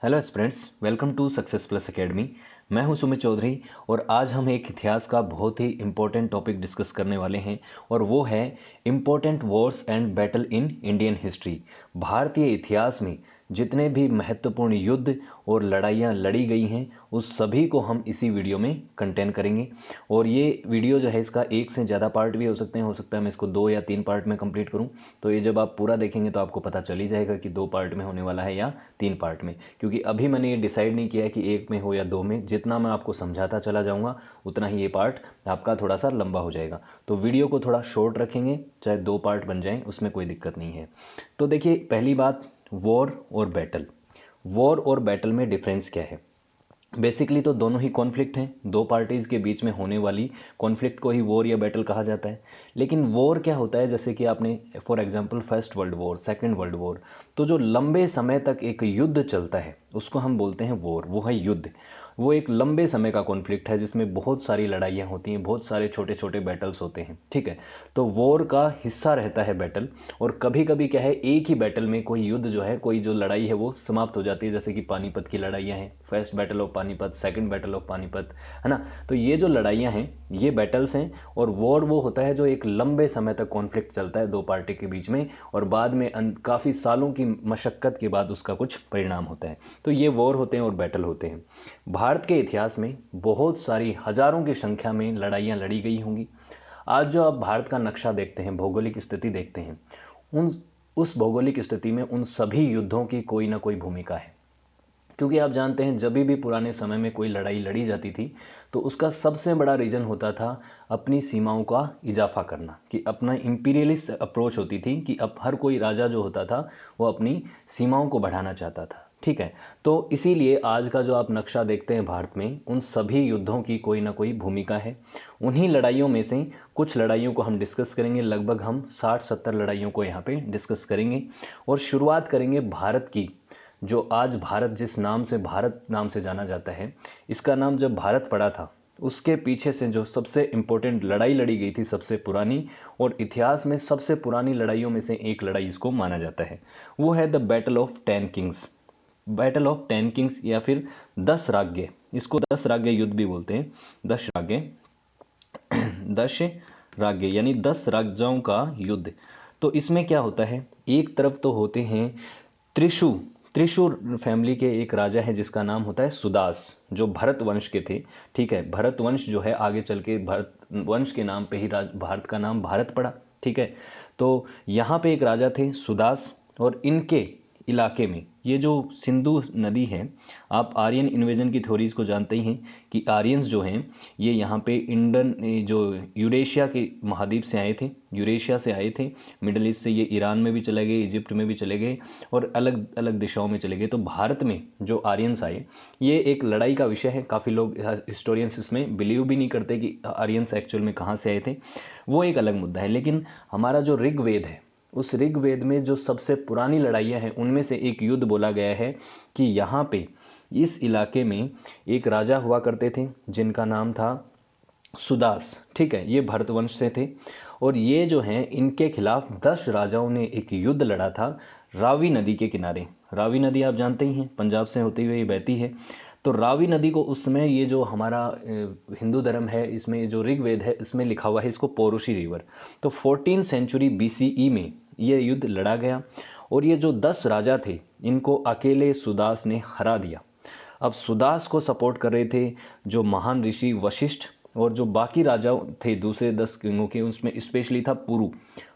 Hello students, welcome to Success Plus Academy. मैं हूं सुमित चौधरी और आज हम एक इतिहास का बहुत ही इम्पोर्टेंट टॉपिक डिस्कस करने वाले हैं और वो है important Wars and battle in Indian history. भारतीय इतिहास में जितने भी महत्वपूर्ण युद्ध और लड़ाइयाँ लड़ी गई हैं उस सभी को हम इसी वीडियो में कंटेन करेंगे। और ये वीडियो जो है इसका एक से ज़्यादा पार्ट भी हो सकता है मैं इसको 2 या 3 पार्ट में कंप्लीट करूं। तो ये जब आप पूरा देखेंगे तो आपको पता चल ही जाएगा कि 2 पार्ट में होने वाला है या 3 पार्ट में, क्योंकि अभी मैंने ये डिसाइड नहीं किया है कि एक में हो या 2 में। जितना मैं आपको समझाता चला जाऊंगा उतना ही ये पार्ट आपका थोड़ा सा लंबा हो जाएगा। तो वीडियो को थोड़ा शॉर्ट रखेंगे, चाहे 2 पार्ट बन जाएं, उसमें कोई दिक्कत नहीं है। तो देखिए, पहली बात, वॉर और बैटल। वॉर और बैटल में डिफरेंस क्या है? बेसिकली तो दोनों ही कॉन्फ्लिक्ट हैं, दो पार्टीज़ के बीच में होने वाली कॉन्फ्लिक्ट को ही वॉर या बैटल कहा जाता है। लेकिन वॉर क्या होता है, जैसे कि आपने for example first world war, second world war, तो जो लंबे समय तक एक युद्ध चलता है उसको हम बोलते हैं वॉर। वो है युद्ध, वो एक लंबे समय का कॉन्फ्लिक्ट है जिसमें बहुत सारी लड़ाइयाँ होती हैं, बहुत सारे छोटे छोटे बैटल्स होते हैं, ठीक है। तो वॉर का हिस्सा रहता है बैटल। और कभी कभी क्या है, एक ही बैटल में कोई युद्ध जो है, कोई जो लड़ाई है वो समाप्त हो जाती है, जैसे कि पानीपत की लड़ाइयाँ हैं, first battle of Panipat, second battle of Panipat, है ना। तो ये जो लड़ाइयाँ हैं ये बैटल्स हैं। और वॉर वो होता है जो एक लंबे समय तक कॉन्फ्लिक्ट चलता है दो पार्टी के बीच में और बाद में काफ़ी सालों की मशक्क़त के बाद उसका कुछ परिणाम होता है। तो ये वॉर होते हैं और बैटल होते हैं। भारत के इतिहास में बहुत सारी हजारों की संख्या में लड़ाइयाँ लड़ी गई होंगी। आज जो आप भारत का नक्शा देखते हैं, भौगोलिक स्थिति देखते हैं, उन उस भौगोलिक स्थिति में उन सभी युद्धों की कोई ना कोई भूमिका है। क्योंकि आप जानते हैं, जब भी पुराने समय में कोई लड़ाई लड़ी जाती थी तो उसका सबसे बड़ा रीजन होता था अपनी सीमाओं का इजाफा करना, कि अपना इंपीरियलिस्ट अप्रोच होती थी कि अब हर कोई राजा जो होता था वो अपनी सीमाओं को बढ़ाना चाहता था, ठीक है। तो इसीलिए आज का जो आप नक्शा देखते हैं भारत में, उन सभी युद्धों की कोई ना कोई भूमिका है। उन्हीं लड़ाइयों में से कुछ लड़ाइयों को हम डिस्कस करेंगे, लगभग हम 60-70 लड़ाइयों को यहाँ पे डिस्कस करेंगे। और शुरुआत करेंगे भारत की। जो आज भारत, जिस नाम से भारत नाम से जाना जाता है, इसका नाम जब भारत पड़ा था उसके पीछे से जो सबसे इंपॉर्टेंट लड़ाई लड़ी गई थी, सबसे पुरानी और इतिहास में सबसे पुरानी लड़ाइयों में से एक लड़ाई इसको माना जाता है, वो है the battle of 10 Kings. Battle of 10 Kings या फिर 10 राज्य, इसको 10 राज्य युद्ध भी बोलते हैं। 10 राज्य 10 राज्य यानी 10 राज्यों का युद्ध। तो इसमें क्या होता है, एक तरफ तो होते हैं त्रिशु। त्रिशु फैमिली के एक राजा है जिसका नाम होता है सुदास, जो भरत वंश के थे, ठीक है। भरत वंश जो है आगे चल के भरत वंश के नाम पे ही भारत का नाम भारत पड़ा, ठीक है। तो यहाँ पे एक राजा थे सुदास, और इनके इलाके में ये जो सिंधु नदी है, आप आर्यन इन्वेजन की थ्योरीज को जानते ही हैं कि आर्यंस जो हैं ये यहाँ पे इंडन जो यूरेशिया के महाद्वीप से आए थे, यूरेशिया से आए थे, मिडल ईस्ट से ये ईरान में भी चले गए, इजिप्ट में भी चले गए और अलग अलग दिशाओं में चले गए। तो भारत में जो आर्यंस आए, ये एक लड़ाई का विषय है। काफ़ी लोग हिस्टोरियंस इसमें बिलीव भी नहीं करते कि आर्यंस एक्चुअल में कहाँ से आए थे, वो एक अलग मुद्दा है। लेकिन हमारा जो ऋग्वेद है, उस ऋग्वेद में जो सबसे पुरानी लड़ाइयाँ हैं उनमें से एक युद्ध बोला गया है कि यहाँ पे इस इलाके में एक राजा हुआ करते थे जिनका नाम था सुदास, ठीक है। ये भरतवंश से थे और ये जो हैं इनके खिलाफ 10 राजाओं ने एक युद्ध लड़ा था रावी नदी के किनारे। रावी नदी आप जानते ही हैं, पंजाब से होती हुई बहती है। तो रावी नदी को उस समय, ये जो हमारा हिंदू धर्म है, इसमें जो ऋग्वेद है इसमें लिखा हुआ है इसको पौरुषी रिवर। तो 14 सेंचुरी BCE में ये युद्ध लड़ा गया और ये जो 10 राजा थे इनको अकेले सुदास ने हरा दिया। अब सुदास को सपोर्ट कर रहे थे जो महान ऋषि वशिष्ठ, और जो बाकी राजा थे दूसरे 10 किंगों के, उसमें स्पेशली था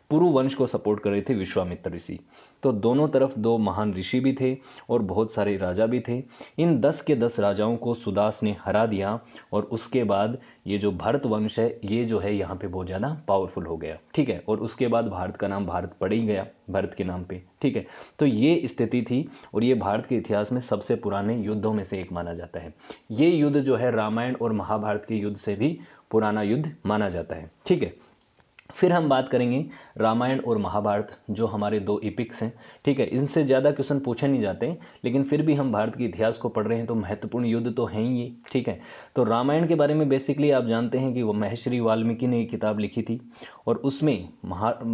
पुरु वंश को सपोर्ट कर रहे थे विश्वामित्र ऋषि। तो दोनों तरफ 2 महान ऋषि भी थे और बहुत सारे राजा भी थे। इन 10 के 10 राजाओं को सुदास ने हरा दिया और उसके बाद ये जो भरत वंश है ये जो है यहाँ पे बहुत ज़्यादा पावरफुल हो गया, ठीक है। और उसके बाद भारत का नाम भारत पड़ ही गया भरत के नाम पे, ठीक है। तो ये स्थिति थी और ये भारत के इतिहास में सबसे पुराने युद्धों में से एक माना जाता है। ये युद्ध जो है रामायण और महाभारत के युद्ध से भी पुराना युद्ध माना जाता है, ठीक है। फिर हम बात करेंगे रामायण और महाभारत, जो हमारे 2 इपिक्स हैं, ठीक है। इनसे ज़्यादा क्वेश्चन पूछे नहीं जाते, लेकिन फिर भी हम भारत के इतिहास को पढ़ रहे हैं तो महत्वपूर्ण युद्ध तो हैं ही ये, ठीक है। तो रामायण के बारे में बेसिकली आप जानते हैं कि वो महर्षि वाल्मीकि ने एक किताब लिखी थी और उसमें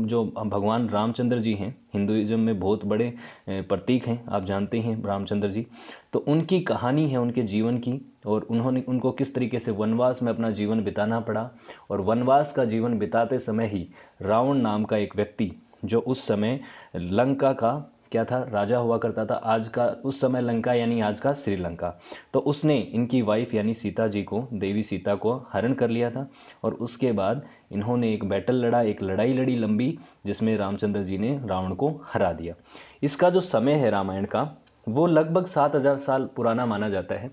जो भगवान रामचंद्र जी हैं हिंदुइज्म में बहुत बड़े प्रतीक हैं, आप जानते हैं रामचंद्र जी। तो उनकी कहानी है उनके जीवन की, और उनको किस तरीके से वनवास में अपना जीवन बिताना पड़ा, और वनवास का जीवन बिताते समय ही रावण नाम का एक व्यक्ति, जो उस समय लंका का क्या था, राजा हुआ करता था, आज का उस समय लंका यानी आज का श्रीलंका, तो उसने इनकी वाइफ यानी सीता जी को, देवी सीता को हरण कर लिया था। और उसके बाद इन्होंने एक बैटल लड़ा, एक लड़ाई लड़ी लंबी, जिसमें रामचंद्र जी ने रावण को हरा दिया। इसका जो समय है रामायण का, वो लगभग 7,000 साल पुराना माना जाता है।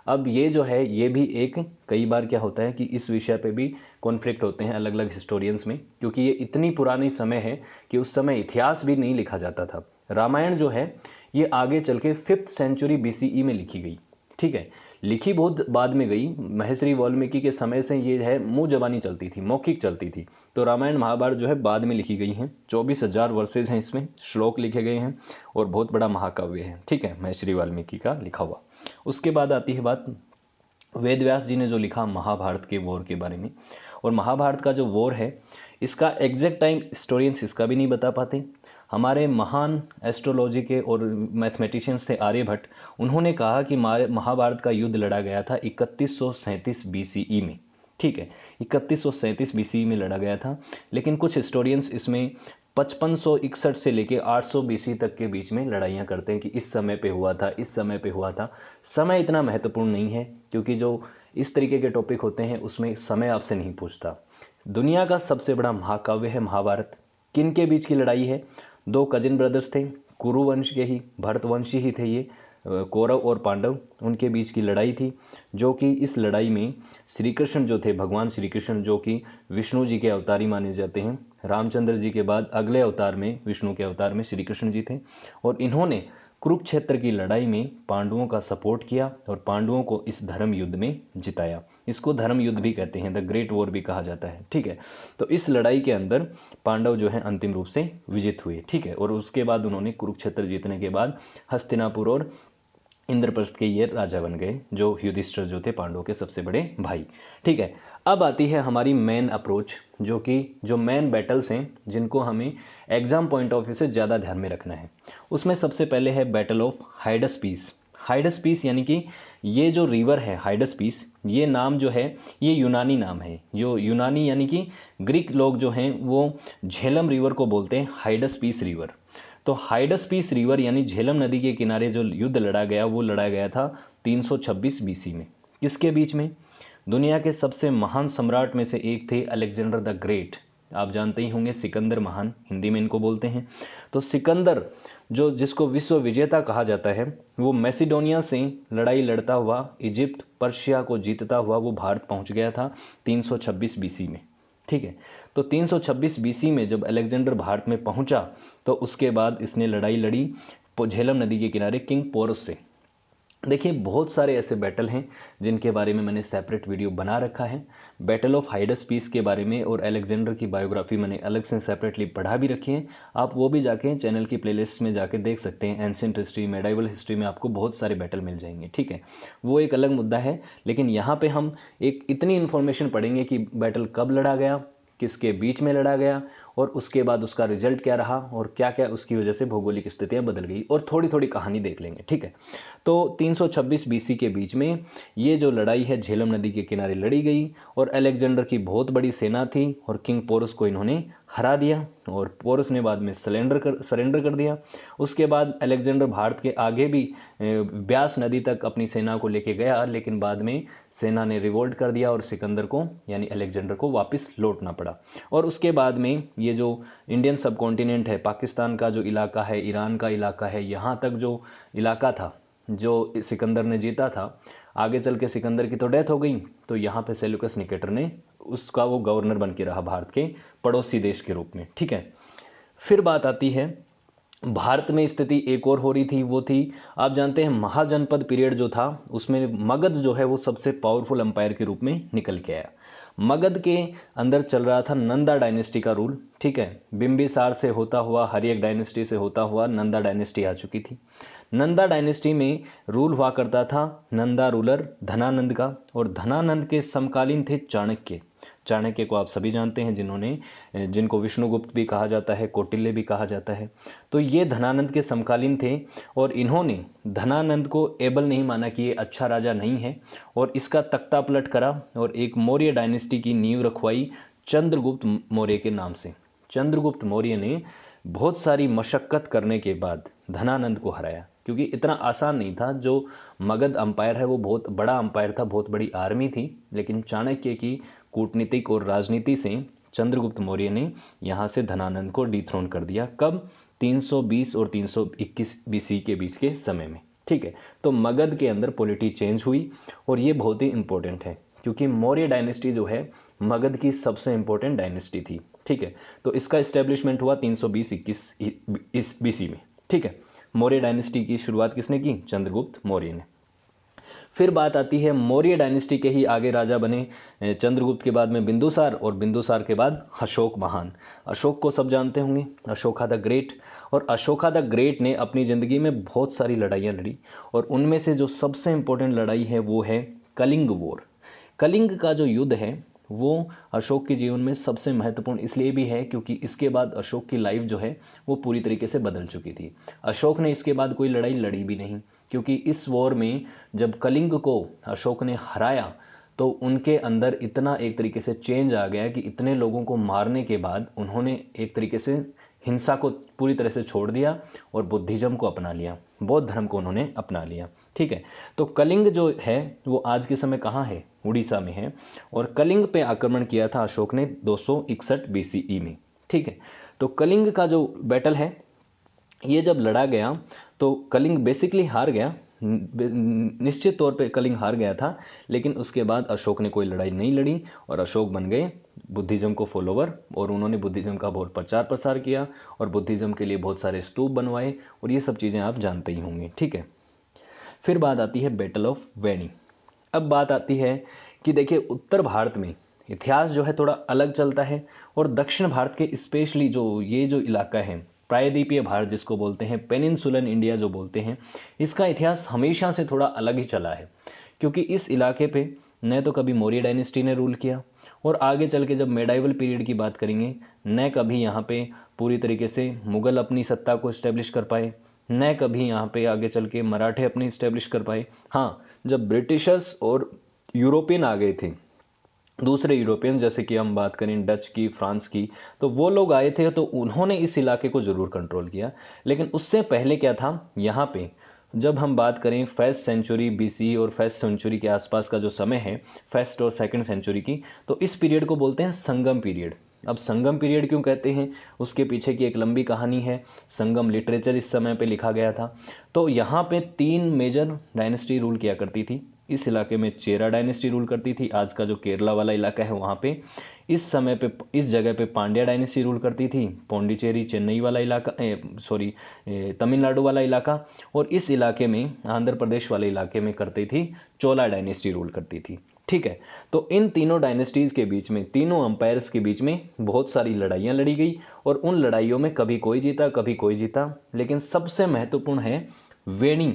अब ये जो है, ये भी एक, कई बार क्या होता है कि इस विषय पे भी कॉन्फ्लिक्ट होते हैं अलग अलग हिस्टोरियंस में, क्योंकि ये इतनी पुरानी समय है कि उस समय इतिहास भी नहीं लिखा जाता था। रामायण जो है ये आगे चल के 5th सेंचुरी BCE में लिखी गई, ठीक है। लिखी बहुत बाद में गई, महर्षि वाल्मीकि के समय से ये है मुंह जबानी चलती थी, मौखिक चलती थी। तो रामायण महाभारत जो है बाद में लिखी गई हैं। 24,000 वर्सेज हैं, इसमें श्लोक लिखे गए हैं, और बहुत बड़ा महाकाव्य है, ठीक है, महर्षि वाल्मीकि का लिखा हुआ। उसके बाद आती है बात वेद व्यास जी ने जो लिखा महाभारत के वॉर के बारे में। और महाभारत का जो वॉर है, इसका एग्जैक्ट टाइम हिस्टोरियंस इसका भी नहीं बता पाते। हमारे महान एस्ट्रोलॉजी के और मैथमेटिशियंस थे आर्यभट्ट, उन्होंने कहा कि महाभारत का युद्ध लड़ा गया था 3137 BCE में, ठीक है, 3137 BCE में लड़ा गया था। लेकिन कुछ हिस्टोरियंस इसमें 5561 से लेके 800 BC तक के बीच में लड़ाइयाँ करते हैं कि इस समय पे हुआ था, इस समय पे हुआ था। समय इतना महत्वपूर्ण नहीं है, क्योंकि जो इस तरीके के टॉपिक होते हैं उसमें समय आपसे नहीं पूछता। दुनिया का सबसे बड़ा महाकाव्य है महाभारत। किन के बीच की लड़ाई है? 2 कजिन ब्रदर्स थे, कुरुवंश के ही, भरतवंशी ही थे ये, कौरव और पांडव, उनके बीच की लड़ाई थी। जो कि इस लड़ाई में श्री कृष्ण जो थे, भगवान श्री कृष्ण, जो कि विष्णु जी के अवतारी माने जाते हैं, रामचंद्र जी के बाद अगले अवतार में, विष्णु के अवतार में श्री कृष्ण जी थे, और इन्होंने कुरुक्षेत्र की लड़ाई में पांडवों का सपोर्ट किया और पांडवों को इस धर्म युद्ध में जिताया। इसको धर्म युद्ध भी कहते हैं, द ग्रेट वॉर भी कहा जाता है, ठीक है। तो इस लड़ाई के अंदर पांडव जो है अंतिम रूप से विजित हुए, ठीक है। और उसके बाद उन्होंने कुरुक्षेत्र जीतने के बाद हस्तिनापुर और इंद्रप्रस्थ के ये राजा बन गए, जो युधिष्ठिर जो थे पांडवों के सबसे बड़े भाई, ठीक है। अब आती है हमारी मेन अप्रोच, जो मेन बैटल्स हैं, जिनको हमें एग्जाम पॉइंट ऑफ व्यू से ज़्यादा ध्यान में रखना है। उसमें सबसे पहले है बैटल ऑफ हाइडस्पीस। हाइडस्पीस यानी कि ये जो रिवर है हाइडस्पीस, ये नाम जो है ये यूनानी नाम है। जो यूनानी यानी कि ग्रीक लोग जो हैं वो झेलम रिवर को बोलते हैं हाइडस्पीस रिवर। तो हाइडस्पीस रिवर यानी झेलम नदी के किनारे जो युद्ध लड़ा गया, वो लड़ा गया था 326 BC में। किसके बीच में? दुनिया के सबसे महान सम्राट में से एक थे अलेक्जेंडर द ग्रेट, आप जानते ही होंगे, सिकंदर महान हिंदी में इनको बोलते हैं। तो सिकंदर जो जिसको विश्व विजेता कहा जाता है, वो मैसिडोनिया से लड़ाई लड़ता हुआ इजिप्ट पर्शिया को जीतता हुआ वो भारत पहुंच गया था 326 BC में, ठीक है। तो 326 BC में जब अलेक्जेंडर भारत में पहुंचा, तो उसके बाद इसने लड़ाई लड़ी झेलम नदी के किनारे किंग पोरस से। देखिए बहुत सारे ऐसे बैटल हैं जिनके बारे में मैंने सेपरेट वीडियो बना रखा है। बैटल ऑफ हाइडस्पीस के बारे में और अलेक्जेंडर की बायोग्राफी मैंने अलग से सेपरेटली पढ़ा भी रखी है, आप वो भी जाके चैनल की प्लेलिस्ट में जाके देख सकते हैं। एंशिएंट हिस्ट्री, मेडाइवल हिस्ट्री में आपको बहुत सारे बैटल मिल जाएंगे, ठीक है। वो एक अलग मुद्दा है, लेकिन यहाँ पे हम एक इतनी इन्फॉर्मेशन पढ़ेंगे कि बैटल कब लड़ा गया, किसके बीच में लड़ा गया, और उसके बाद उसका रिजल्ट क्या रहा, और क्या क्या उसकी वजह से भौगोलिक स्थितियां बदल गई, और थोड़ी थोड़ी कहानी देख लेंगे, ठीक है। तो 326 BC के बीच में ये जो लड़ाई है झेलम नदी के किनारे लड़ी गई, और अलेक्जेंडर की बहुत बड़ी सेना थी, और किंग पोरस को इन्होंने हरा दिया, और पोरस ने बाद में सरेंडर कर दिया। उसके बाद अलेक्जेंडर भारत के आगे भी ब्यास नदी तक अपनी सेना को लेके गया, लेकिन बाद में सेना ने रिवोल्ट कर दिया और सिकंदर को यानी अलेक्जेंडर को वापस लौटना पड़ा। और उसके बाद में ये जो इंडियन सब कॉन्टिनेंट है, पाकिस्तान का जो इलाका है, ईरान का इलाका है, यहाँ तक जो इलाका था जो सिकंदर ने जीता था, आगे चल के सिकंदर की तो डेथ हो गई, तो यहाँ पे सेल्यूकस निकेटर ने उसका वो गवर्नर बन के रहा भारत के पड़ोसी देश के रूप में, ठीक है। फिर बात आती है भारत में स्थिति एक और हो रही थी, वो थी, आप जानते हैं महाजनपद पीरियड जो था, उसमें मगध जो है वो सबसे पावरफुल एम्पायर के रूप में निकल के आया। मगध के अंदर चल रहा था नंदा डायनेस्टी का रूल, ठीक है। बिंबिसार से होता हुआ, हर्यक डायनेस्टी से होता हुआ नंदा डायनेस्टी आ चुकी थी। नंदा डायनेस्टी में रूल हुआ करता था नंदा रूलर धनानंद का, और धनानंद के समकालीन थे चाणक्य। चाणक्य को आप सभी जानते हैं, जिनको विष्णुगुप्त भी कहा जाता है, कौटिल्य भी कहा जाता है। तो ये धनानंद के समकालीन थे और इन्होंने धनानंद को एबल नहीं माना कि ये अच्छा राजा नहीं है और इसका तख्ता पलट करा और एक मौर्य डायनेस्टी की नींव रखवाई चंद्रगुप्त मौर्य के नाम से। चंद्रगुप्त मौर्य ने बहुत सारी मशक्कत करने के बाद धनानंद को हराया, क्योंकि इतना आसान नहीं था। जो मगध अंपायर है वो बहुत बड़ा अंपायर था, बहुत बड़ी आर्मी थी, लेकिन चाणक्य की कूटनीतिक और राजनीति से चंद्रगुप्त मौर्य ने यहाँ से धनानंद को डिथ्रोन कर दिया। कब? 320 और 321 बीसी के बीच के समय में। ठीक है, तो मगध के अंदर पॉलिटी चेंज हुई और ये बहुत ही इंपॉर्टेंट है, क्योंकि मौर्य डायनेस्टी जो है मगध की सबसे इंपॉर्टेंट डायनेस्टी थी। ठीक है, तो इसका एस्टेब्लिशमेंट हुआ 320-21 बीसी में। ठीक है, मौर्य डायनेस्टी की शुरुआत किसने की? चंद्रगुप्त मौर्य ने। फिर बात आती है मौर्य डायनेस्टी के ही आगे राजा बने चंद्रगुप्त के बाद में बिंदुसार, और बिंदुसार के बाद अशोक महान। अशोक को सब जानते होंगे, अशोका द ग्रेट। और अशोका द ग्रेट ने अपनी ज़िंदगी में बहुत सारी लड़ाइयाँ लड़ी और उनमें से जो सबसे इंपॉर्टेंट लड़ाई है वो है कलिंग वॉर। कलिंग का जो युद्ध है वो अशोक के जीवन में सबसे महत्वपूर्ण इसलिए भी है क्योंकि इसके बाद अशोक की लाइफ जो है वो पूरी तरीके से बदल चुकी थी। अशोक ने इसके बाद कोई लड़ाई लड़ी भी नहीं, क्योंकि इस वॉर में जब कलिंग को अशोक ने हराया तो उनके अंदर इतना एक तरीके से चेंज आ गया कि इतने लोगों को मारने के बाद उन्होंने एक तरीके से हिंसा को पूरी तरह से छोड़ दिया और बुद्धिज्म को अपना लिया, बौद्ध धर्म को उन्होंने अपना लिया। ठीक है, तो कलिंग जो है वो आज के समय कहाँ है? उड़ीसा में है। और कलिंग पे आक्रमण किया था अशोक ने 261 बीसीई में। ठीक है, तो कलिंग का जो बैटल है ये जब लड़ा गया तो कलिंग बेसिकली हार गया, निश्चित तौर पे कलिंग हार गया था, लेकिन उसके बाद अशोक ने कोई लड़ाई नहीं लड़ी और अशोक बन गए बुद्धिज्म को फॉलोवर और उन्होंने बुद्धिज्म का बहुत प्रचार प्रसार किया और बुद्धिज्म के लिए बहुत सारे स्तूप बनवाए और ये सब चीज़ें आप जानते ही होंगे। ठीक है, फिर बात आती है बैटल ऑफ वेनी। अब बात आती है कि देखिए उत्तर भारत में इतिहास जो है थोड़ा अलग चलता है और दक्षिण भारत के स्पेशली जो इलाका है प्रायद्वीपीय भारत जिसको बोलते हैं, पेनिनसुलर इंडिया जो बोलते हैं, इसका इतिहास हमेशा से थोड़ा अलग ही चला है, क्योंकि इस इलाके पे न तो कभी मौर्य डायनेस्टी ने रूल किया और आगे चल के जब मेडाइवल पीरियड की बात करेंगे न कभी यहाँ पे पूरी तरीके से मुगल अपनी सत्ता को इस्टेब्लिश कर पाए, न कभी यहाँ पे आगे चल के मराठे अपनी इस्टेब्लिश कर पाए। हाँ, जब ब्रिटिशर्स और यूरोपियन आ गए थे, दूसरे यूरोपियन जैसे कि हम बात करें डच की, फ्रांस की, तो वो लोग आए थे तो उन्होंने इस इलाके को ज़रूर कंट्रोल किया। लेकिन उससे पहले क्या था यहाँ पे, जब हम बात करें फर्स्ट सेंचुरी बीसी और फर्स्ट सेंचुरी के आसपास का जो समय है, फर्स्ट और सेकंड सेंचुरी की, तो इस पीरियड को बोलते हैं संगम पीरियड। अब संगम पीरियड क्यों कहते हैं, उसके पीछे की एक लंबी कहानी है। संगम लिटरेचर इस समय पे लिखा गया था। तो यहाँ पे 3 मेजर डायनेस्टी रूल किया करती थी। इस इलाके में चेरा डायनेस्टी रूल करती थी, आज का जो केरला वाला इलाका है वहाँ पे। इस समय पे इस जगह पे पांड्या डायनेस्टी रूल करती थी, पौंडीचेरी चेन्नई वाला इलाका, तमिलनाडु वाला इलाका। और इस इलाके में आंध्र प्रदेश वाले इलाके में करती थी चोला डायनेस्टी रूल करती थी। ठीक है, तो इन तीनों डायनेस्टीज़ के बीच में, तीनों अंपायर्स के बीच में बहुत सारी लड़ाइयाँ लड़ी गई और उन लड़ाइयों में कभी कोई जीता कभी कोई जीता। लेकिन सबसे महत्वपूर्ण है वेणी,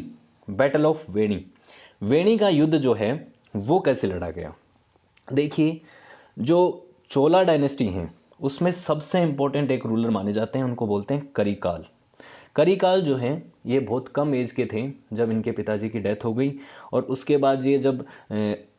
बैटल ऑफ वेणी। वेणी का युद्ध जो है वो कैसे लड़ा गया? देखिए, जो चोला डायनेस्टी है उसमें सबसे इंपॉर्टेंट एक रूलर माने जाते हैं, उनको बोलते हैं करिकाल। करिकाल जो है ये बहुत कम एज के थे जब इनके पिताजी की डेथ हो गई और उसके बाद ये जब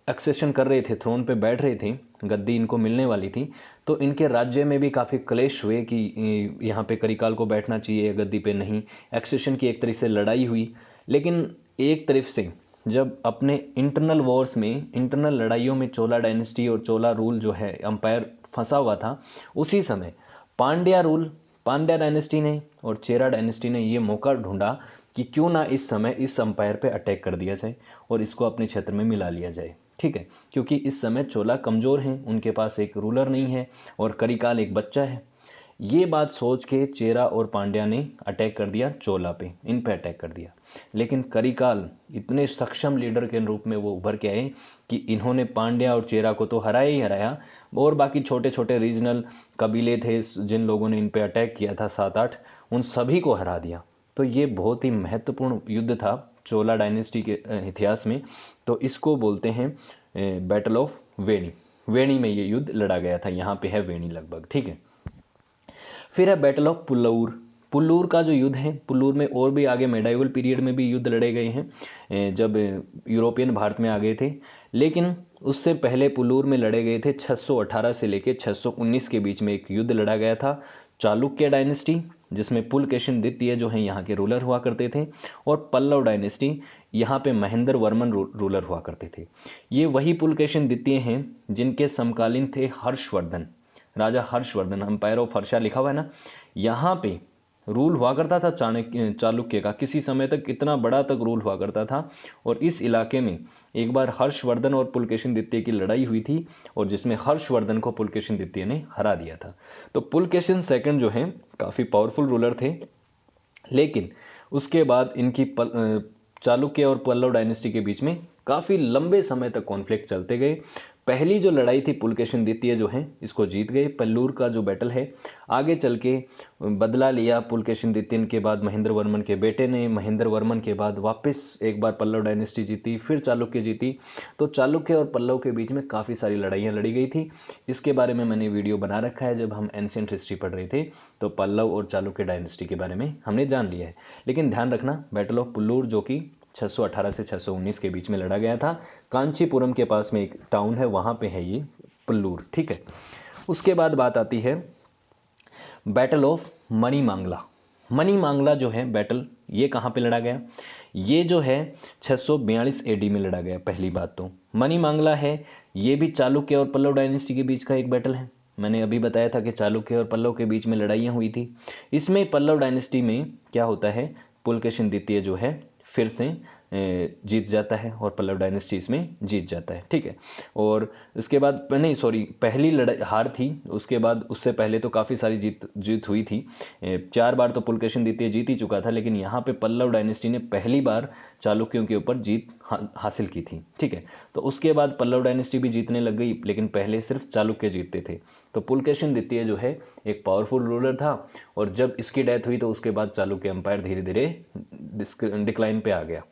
एक्सेशन कर रहे थे, थ्रोन पे बैठ रहे थे, गद्दी इनको मिलने वाली थी, तो इनके राज्य में भी काफ़ी क्लेश हुए कि यहाँ पे करिकाल को बैठना चाहिए, गद्दी पे नहीं। एक्सेशन की एक तरह से लड़ाई हुई। लेकिन एक तरफ से जब अपने इंटरनल वॉर्स में, इंटरनल लड़ाइयों में चोला डायनेस्टी और चोला रूल जो है अंपायर फंसा हुआ था, उसी समय पांड्या डायनेस्टी ने और चेरा डायनेस्टी ने ये मौका ढूंढा कि क्यों ना इस समय इस अंपायर पे अटैक कर दिया जाए और इसको अपने क्षेत्र में मिला लिया जाए। ठीक है, क्योंकि इस समय चोला कमज़ोर हैं, उनके पास एक रूलर नहीं है और करिकाल एक बच्चा है। ये बात सोच के चेरा और पांड्या ने अटैक कर दिया चोला पे, इन पे अटैक कर दिया। लेकिन करिकाल इतने सक्षम लीडर के रूप में वो उभर के आए कि इन्होंने पांड्या और चेरा को तो हराया ही हराया, और बाकी छोटे छोटे रीजनल कबीले थे जिन लोगों ने इन पे अटैक किया था 7-8, उन सभी को हरा दिया। तो ये बहुत ही महत्वपूर्ण युद्ध था चोला डायनेस्टी के इतिहास में। तो इसको बोलते हैं बैटल ऑफ वेणी। वेणी में ये युद्ध लड़ा गया था, यहाँ पे है वेणी लगभग, ठीक है। फिर है बैटल ऑफ पुल्लूर। पुल्लूर का जो युद्ध है, पुल्लूर में और भी आगे मेडाइवल पीरियड में भी युद्ध लड़े गए हैं जब यूरोपियन भारत में आ गए थे, लेकिन उससे पहले पुल्लूर में लड़े गए थे 618 से लेकर 619 के बीच में एक युद्ध लड़ा गया था चालुक्य डायनेस्टी, जिसमें पुलकेशिन द्वितीय जो हैं यहाँ के रूलर हुआ करते थे, और पल्लव डायनेस्टी, यहाँ पे महेंद्र वर्मन रूलर हुआ करते थे। ये वही पुलकेशिन द्वितीय हैं जिनके समकालीन थे हर्षवर्धन, राजा हर्षवर्धन, अंपायर ऑफ हर्षा लिखा हुआ है ना, यहाँ पे रूल हुआ करता था चालुक्य का, किसी समय तक इतना बड़ा तक रूल हुआ करता था। और इस इलाके में एक बार हर्षवर्धन और पुलकेशिन द्वितीय की लड़ाई हुई थी, और जिसमें हर्षवर्धन को पुलकेशिन द्वितीय ने हरा दिया था। तो पुलकेशिन सेकंड जो हैं काफ़ी पावरफुल रूलर थे, लेकिन उसके बाद इनकी चालुक्य और पल्लव डायनेस्टी के बीच में काफ़ी लंबे समय तक कॉन्फ्लिक्ट चलते गए। पहली जो लड़ाई थी पुलकेशिन द्वितीय जो है इसको जीत गए, पल्लूर का जो बैटल है। आगे चल के बदला लिया पुलकेशिन द्वितीय के बाद महेंद्र वर्मन के बेटे ने, महेंद्र वर्मन के बाद वापस एक बार पल्लव डायनेस्टी जीती, फिर चालुक्य जीती। तो चालुक्य और पल्लव के बीच में काफ़ी सारी लड़ाइयाँ लड़ी गई थी। इसके बारे में मैंने वीडियो बना रखा है, जब हम एंशिएंट हिस्ट्री पढ़ रहे थे तो पल्लव और चालुक्य डायनेस्टी के बारे में हमने जान लिया है। लेकिन ध्यान रखना, बैटल ऑफ पुल्लूर जो कि 618 से 619 के बीच में लड़ा गया था, कांचीपुरम के पास में एक टाउन है, वहां पे है ये पुल्लूर, ठीक है। उसके बाद बात आती है बैटल ऑफ मणिमांगला। मणिमांगला जो है बैटल, ये कहाँ पे लड़ा गया? ये जो है 642 एडी में लड़ा गया। पहली बात तो मणिमांगला है, ये भी चालुक्य और पल्लव डायनेस्टी के बीच का एक बैटल है। मैंने अभी बताया था कि चालुक्य और पल्लव के बीच में लड़ाइयाँ हुई थी। इसमें पल्लव डायनेस्टी में क्या होता है, पुलकेशिन द्वितीय जो है फिर से जीत जाता है और पल्लव डायनेस्टी इसमें जीत जाता है, ठीक है। और उसके बाद नहीं सॉरी, पहली लड़ाई हार थी, उसके बाद उससे पहले तो काफ़ी सारी जीत हुई थी। 4 बार तो पुलकेशिन द्वितीय जीत ही चुका था, लेकिन यहाँ पे पल्लव डायनेस्टी ने पहली बार चालुक्यों के ऊपर जीत हासिल की थी, ठीक है। तो उसके बाद पल्लव डायनेस्टी भी जीतने लग गई, लेकिन पहले सिर्फ चालुक्य जीतते थे। तो पुलकेशिन द्वितीय जो है एक पावरफुल रूलर था, और जब इसकी डेथ हुई तो उसके बाद चालुक्य एम्पायर धीरे धीरे डिक्लाइन पे आ गया,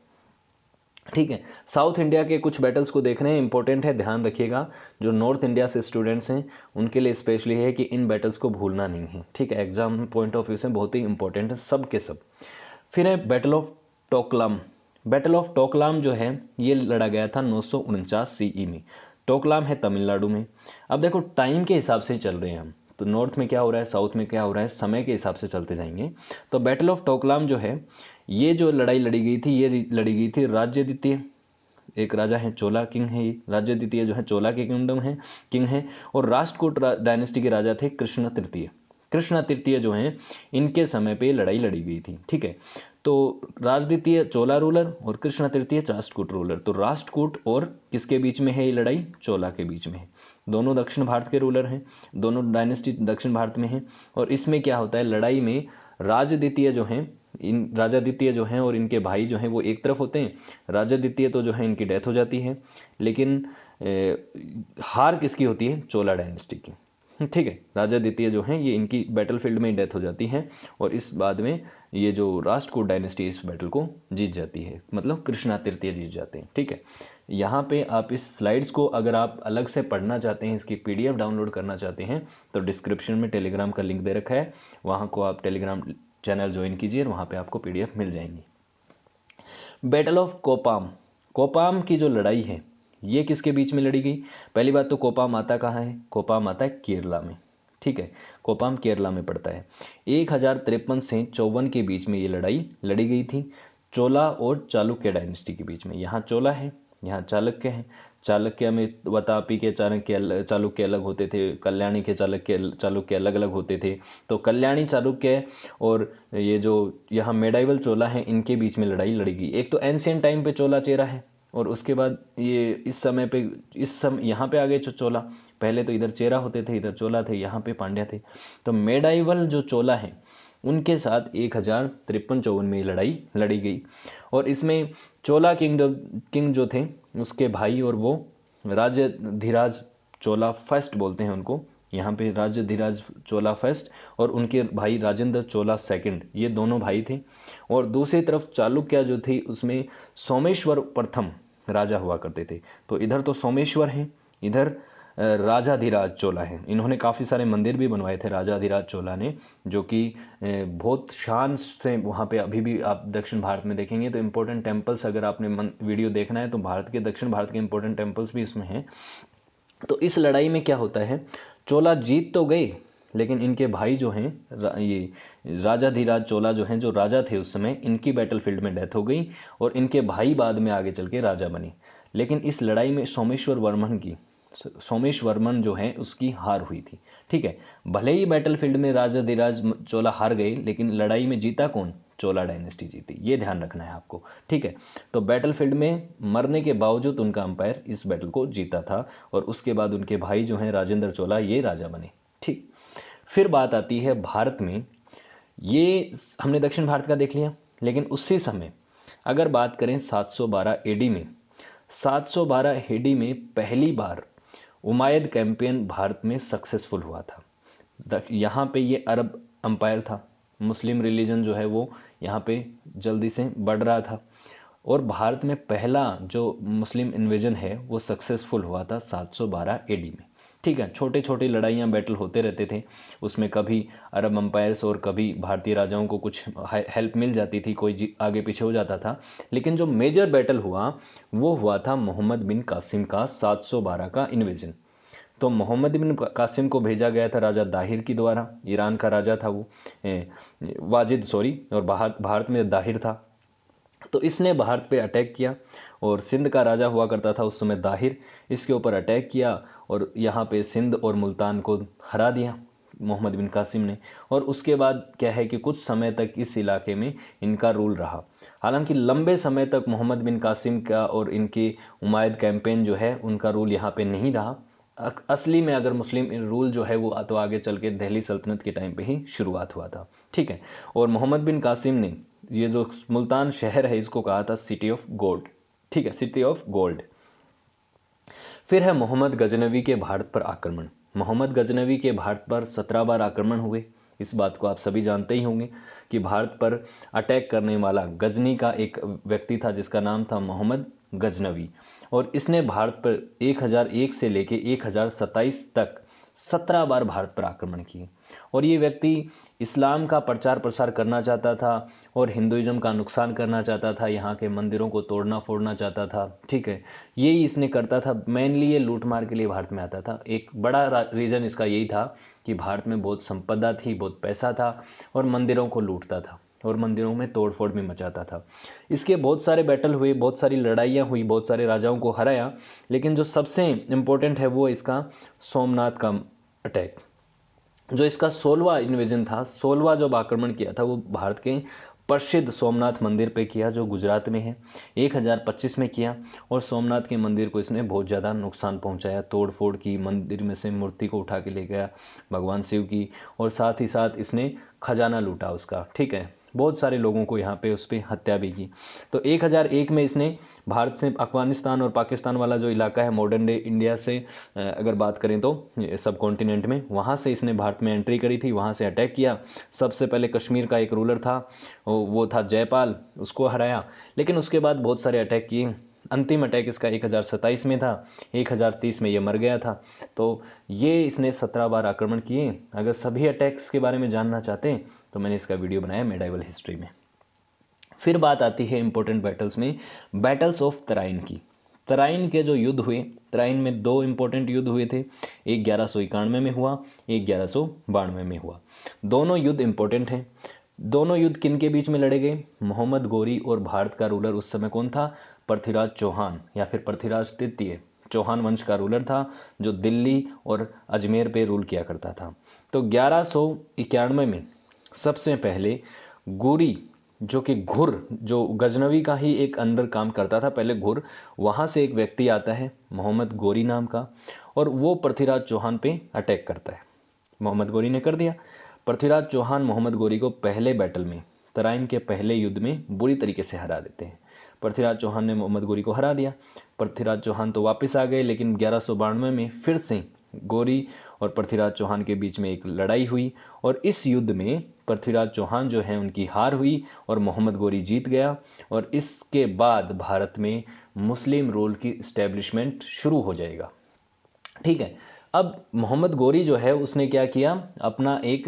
ठीक है। साउथ इंडिया के कुछ बैटल्स को देखने हैं, इंपॉर्टेंट है, ध्यान रखिएगा। जो नॉर्थ इंडिया से स्टूडेंट्स हैं उनके लिए स्पेशली है कि इन बैटल्स को भूलना नहीं है, ठीक है। एग्जाम पॉइंट ऑफ व्यू से बहुत ही इंपॉर्टेंट है सब के सब। फिर है battle of Doklam. Battle of Doklam जो है ये लड़ा गया था 949 सीई में। टोकलाम है तमिलनाडु में। अब देखो टाइम के हिसाब से चल रहे हैं हम, तो नॉर्थ में क्या हो रहा है, साउथ में क्या हो रहा है, समय के हिसाब से चलते जाएंगे। तो बैटल ऑफ टोकलाम जो है, ये जो लड़ाई लड़ी गई थी, ये लड़ी गई थी राज्य द्वितीय, एक राजा है चोला किंग है, ये राज्य द्वितीय जो है चोला के किंग है। और राष्ट्रकूट डायनेस्टी के राजा थे कृष्ण तृतीय। कृष्ण तृतीय जो हैं इनके समय पे लड़ाई लड़ी गई थी, ठीक है। तो राजद्वितीय चोला रूलर और कृष्ण तृतीय राष्ट्रकूट रूलर। तो राष्ट्रकूट और किसके बीच में है ये लड़ाई? चोला के बीच में है। दोनों दक्षिण भारत के रूलर हैं, दोनों डायनेस्टी दक्षिण भारत में है। और इसमें क्या होता है, लड़ाई में राजद्वितीय जो हैं, इन राजा द्वितीय जो हैं और इनके भाई जो हैं वो एक तरफ होते हैं। राजा द्वितीय तो जो है इनकी डेथ हो जाती है, लेकिन हार किसकी होती है? चोला डायनेस्टी की, ठीक है। राजा द्वितीय जो हैं ये इनकी बैटलफील्ड में डेथ हो जाती है, और इस बाद में ये जो राष्ट्रकूट डायनेस्टी इस बैटल को जीत जाती है, मतलब कृष्णा तृतीय जीत जाते हैं, ठीक है। यहाँ पे आप इस स्लाइड्स को अगर आप अलग से पढ़ना चाहते हैं, इसकी पीडीएफ डाउनलोड करना चाहते हैं, तो डिस्क्रिप्शन में टेलीग्राम का लिंक दे रखा है, वहाँ को आप टेलीग्राम चैनल ज्वाइन कीजिए और वहाँ पे आपको पीडीएफ मिल जाएंगी। Battle of कोपाम। कोपाम की जो लड़ाई है ये किसके बीच में लड़ी गई? पहली बात तो कोपाम आता कहाँ है? कोपाम आता है केरला में, ठीक है। कोपाम केरला में पड़ता है। 1053 से 54 के बीच में ये लड़ाई लड़ी गई थी, चोला और चालुक्य डायनेस्टी के बीच में। यहाँ चोला है, यहाँ चालुक्य है। चालुक्य में वातापी के चालुक्य अलग होते थे, कल्याणी के चालुक्य अलग अलग होते थे। तो कल्याणी चालुक्य और ये जो यहाँ मेडाइवल चोला है इनके बीच में लड़ाई लड़ी गई। एक तो एंशिएंट टाइम पे चोला चेरा है, और उसके बाद ये इस समय यहाँ पे आ गए चोला। पहले तो इधर चेरा होते थे, इधर चोला थे, यहाँ पे पांड्या थे। तो मेडाइवल जो चोला है उनके साथ 1053-54 में लड़ाई लड़ी गई। और इसमें चोला किंग जो थे उसके भाई, और वो राजधीराज चोला फर्स्ट बोलते हैं उनको, यहाँ पे राजधीराज चोला फर्स्ट, और उनके भाई राजेंद्र चोला सेकंड, ये दोनों भाई थे। और दूसरी तरफ चालुक्य जो थी उसमें सोमेश्वर प्रथम राजा हुआ करते थे। तो इधर तो सोमेश्वर हैं, इधर राजाधिराज चोला हैं। इन्होंने काफ़ी सारे मंदिर भी बनवाए थे राजाधिराज चोला ने, जो कि बहुत शान से वहाँ पे अभी भी आप दक्षिण भारत में देखेंगे तो इम्पोर्टेंट टेम्पल्स, अगर आपने वीडियो देखना है तो भारत के दक्षिण भारत के इम्पोर्टेंट टेम्पल्स भी इसमें हैं। तो इस लड़ाई में क्या होता है, चोला जीत तो गए, लेकिन इनके भाई जो हैं ये राजाधिराज चोला जो हैं, जो राजा थे उस समय, इनकी बैटलफील्ड में डेथ हो गई और इनके भाई बाद में आगे चल के राजा बने। लेकिन इस लड़ाई में सोमेश्वर वर्मन जो है उसकी हार हुई थी। ठीक है, भले ही बैटलफील्ड में राजाधिराज चोला हार गए, लेकिन लड़ाई में जीता कौन, चोला डायनेस्टी जीती, ये ध्यान रखना है आपको। ठीक है, तो बैटलफील्ड में मरने के बावजूद उनका अंपायर इस बैटल को जीता था और उसके बाद उनके भाई जो हैं राजेंद्र चोला, ये राजा बने। ठीक, फिर बात आती है भारत में। ये हमने दक्षिण भारत का देख लिया, लेकिन उसी समय अगर बात करें 712 एडी में, 712 एडी में पहली बार उमायद कैंपेन भारत में सक्सेसफुल हुआ था। यहाँ पे ये अरब अंपायर था, मुस्लिम रिलीजन जो है वो यहाँ पे जल्दी से बढ़ रहा था और भारत में पहला जो मुस्लिम इन्वेजन है वो सक्सेसफुल हुआ था 712 एडी में। ठीक है, छोटे छोटे लड़ाइयाँ बैटल होते रहते थे, उसमें कभी अरब अंपायर्स और कभी भारतीय राजाओं को कुछ हेल्प मिल जाती थी, कोई आगे पीछे हो जाता था। लेकिन जो मेजर बैटल हुआ वो हुआ था मोहम्मद बिन कासिम का 712 का इन्वेजन। तो मोहम्मद बिन कासिम को भेजा गया था राजा दाहिर की द्वारा, ईरान का राजा था वो, वाजिद सॉरी, और भारत में दाहिर था। तो इसने भारत पे अटैक किया और सिंध का राजा हुआ करता था उस समय दाहिर, इसके ऊपर अटैक किया और यहाँ पे सिंध और मुल्तान को हरा दिया मोहम्मद बिन कासिम ने। और उसके बाद क्या है कि कुछ समय तक इस इलाके में इनका रूल रहा। हालांकि लंबे समय तक मोहम्मद बिन कासिम का और इनके उमायद कैंपेन जो है उनका रूल यहाँ पे नहीं रहा। असली में अगर मुस्लिम रूल जो है वो तो आगे चल के दिल्ली सल्तनत के टाइम पे ही शुरुआत हुआ था। ठीक है, और मोहम्मद बिन कासिम ने ये जो मुल्तान शहर है इसको कहा था सिटी ऑफ गोल्ड। ठीक है, सिटी ऑफ गोल्ड। फिर है मोहम्मद गजनवी के भारत पर आक्रमण। मोहम्मद गजनवी के भारत पर 17 बार आक्रमण हुए। इस बात को आप सभी जानते ही होंगे कि भारत पर अटैक करने वाला गजनी का एक व्यक्ति था जिसका नाम था मोहम्मद गजनवी, और इसने भारत पर 1001 से लेके 1027 तक 17 बार भारत पर आक्रमण किए। और ये व्यक्ति इस्लाम का प्रचार प्रसार करना चाहता था और हिंदुइज्म का नुकसान करना चाहता था, यहाँ के मंदिरों को तोड़ना फोड़ना चाहता था। ठीक है, यही इसने करता था। मेनली ये लूट मार के लिए भारत में आता था। एक बड़ा रीज़न इसका यही था कि भारत में बहुत संपदा थी, बहुत पैसा था और मंदिरों को लूटता था और मंदिरों में तोड़ फोड़ भी मचाता था। इसके बहुत सारे बैटल हुए, बहुत सारी लड़ाइयाँ हुई, बहुत सारे राजाओं को हराया, लेकिन जो सबसे इम्पोर्टेंट है वो इसका सोमनाथ का अटैक। जो इसका 16वां इन्वेजन था, 16वां जब आक्रमण किया था वो भारत के प्रसिद्ध सोमनाथ मंदिर पे किया जो गुजरात में है, 1025 में किया। और सोमनाथ के मंदिर को इसने बहुत ज़्यादा नुकसान पहुंचाया, तोड़ फोड़ की, मंदिर में से मूर्ति को उठा के ले गया भगवान शिव की, और साथ ही साथ इसने खजाना लूटा उसका। ठीक है, बहुत सारे लोगों को यहाँ पे उस पर हत्या भी की। तो 1001 में इसने भारत से अफगानिस्तान और पाकिस्तान वाला जो इलाका है मॉडर्न डे इंडिया से अगर बात करें तो सब कॉन्टिनेंट में, वहाँ से इसने भारत में एंट्री करी थी, वहाँ से अटैक किया। सबसे पहले कश्मीर का एक रूलर था, वो था जयपाल, उसको हराया। लेकिन उसके बाद बहुत सारे अटैक किए। अंतिम अटैक इसका 1027 में था, 1030 में ये मर गया था। तो ये इसने 17 बार आक्रमण किए। अगर सभी अटैक्स के बारे में जानना चाहते हैं तो मैंने इसका वीडियो बनाया मेडाइवल हिस्ट्री में। फिर बात आती है इंपॉर्टेंट बैटल्स में, बैटल्स ऑफ तराइन की। तराइन के जो युद्ध हुए, तराइन में 2 इंपॉर्टेंट युद्ध हुए थे, एक 1191 में हुआ, एक 1192 में हुआ। दोनों युद्ध इंपॉर्टेंट हैं। दोनों युद्ध किन के बीच में लड़े गए? मोहम्मद गोरी और भारत का रूलर उस समय कौन था? पृथ्वीराज चौहान या फिर पृथ्वीराज तृतीय, चौहान वंश का रूलर था जो दिल्ली और अजमेर पे रूल किया करता था। तो 1191 में सबसे पहले गोरी, जो कि घुर, जो गजनवी का ही एक अंडर काम करता था पहले, घुर, वहाँ से एक व्यक्ति आता है मोहम्मद गोरी नाम का, और वो पृथ्वीराज चौहान पे अटैक करता है। मोहम्मद गोरी ने कर दिया। पृथ्वीराज चौहान मोहम्मद गोरी को पहले बैटल में, तराइन के पहले युद्ध में बुरी तरीके से हरा देते हैं। पृथ्वीराज चौहान ने मोहम्मद गोरी को हरा दिया। पृथ्वीराज चौहान तो वापस आ गए, लेकिन 1192 में फिर से गोरी और पृथ्वीराज चौहान के बीच में एक लड़ाई हुई और इस युद्ध में पृथ्वीराज चौहान जो है उनकी हार हुई और मोहम्मद गोरी जीत गया। और इसके बाद भारत में मुस्लिम रूल की इस्टेब्लिशमेंट शुरू हो जाएगा। ठीक है। अब मोहम्मद गोरी जो है उसने क्या किया, अपना एक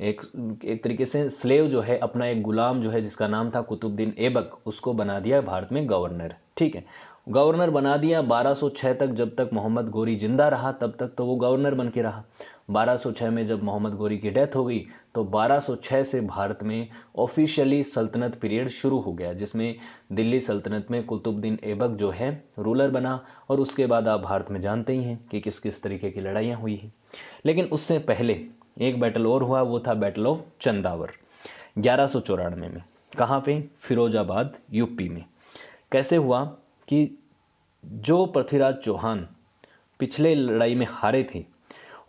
एक एक तरीके से स्लेव जो है, अपना एक गुलाम जो है जिसका नाम था कुतुबुद्दीन ऐबक, उसको बना दिया भारत में गवर्नर। ठीक है, गवर्नर बना दिया 1206 तक। जब तक मोहम्मद गोरी जिंदा रहा तब तक तो वो गवर्नर बन के रहा। 1206 में जब मोहम्मद गोरी की डेथ हो गई तो 1206 से भारत में ऑफिशियली सल्तनत पीरियड शुरू हो गया, जिसमें दिल्ली सल्तनत में कुतुबुद्दीन ऐबक जो है रूलर बना। और उसके बाद आप भारत में जानते ही हैं कि किस किस तरीके की लड़ाइयाँ हुई हैं। लेकिन उससे पहले एक बैटल और हुआ, वो था बैटल ऑफ चंदावर 1194 में। कहाँ पे? फिरोजाबाद यूपी में। कैसे हुआ कि जो पृथ्वीराज चौहान पिछले लड़ाई में हारे थे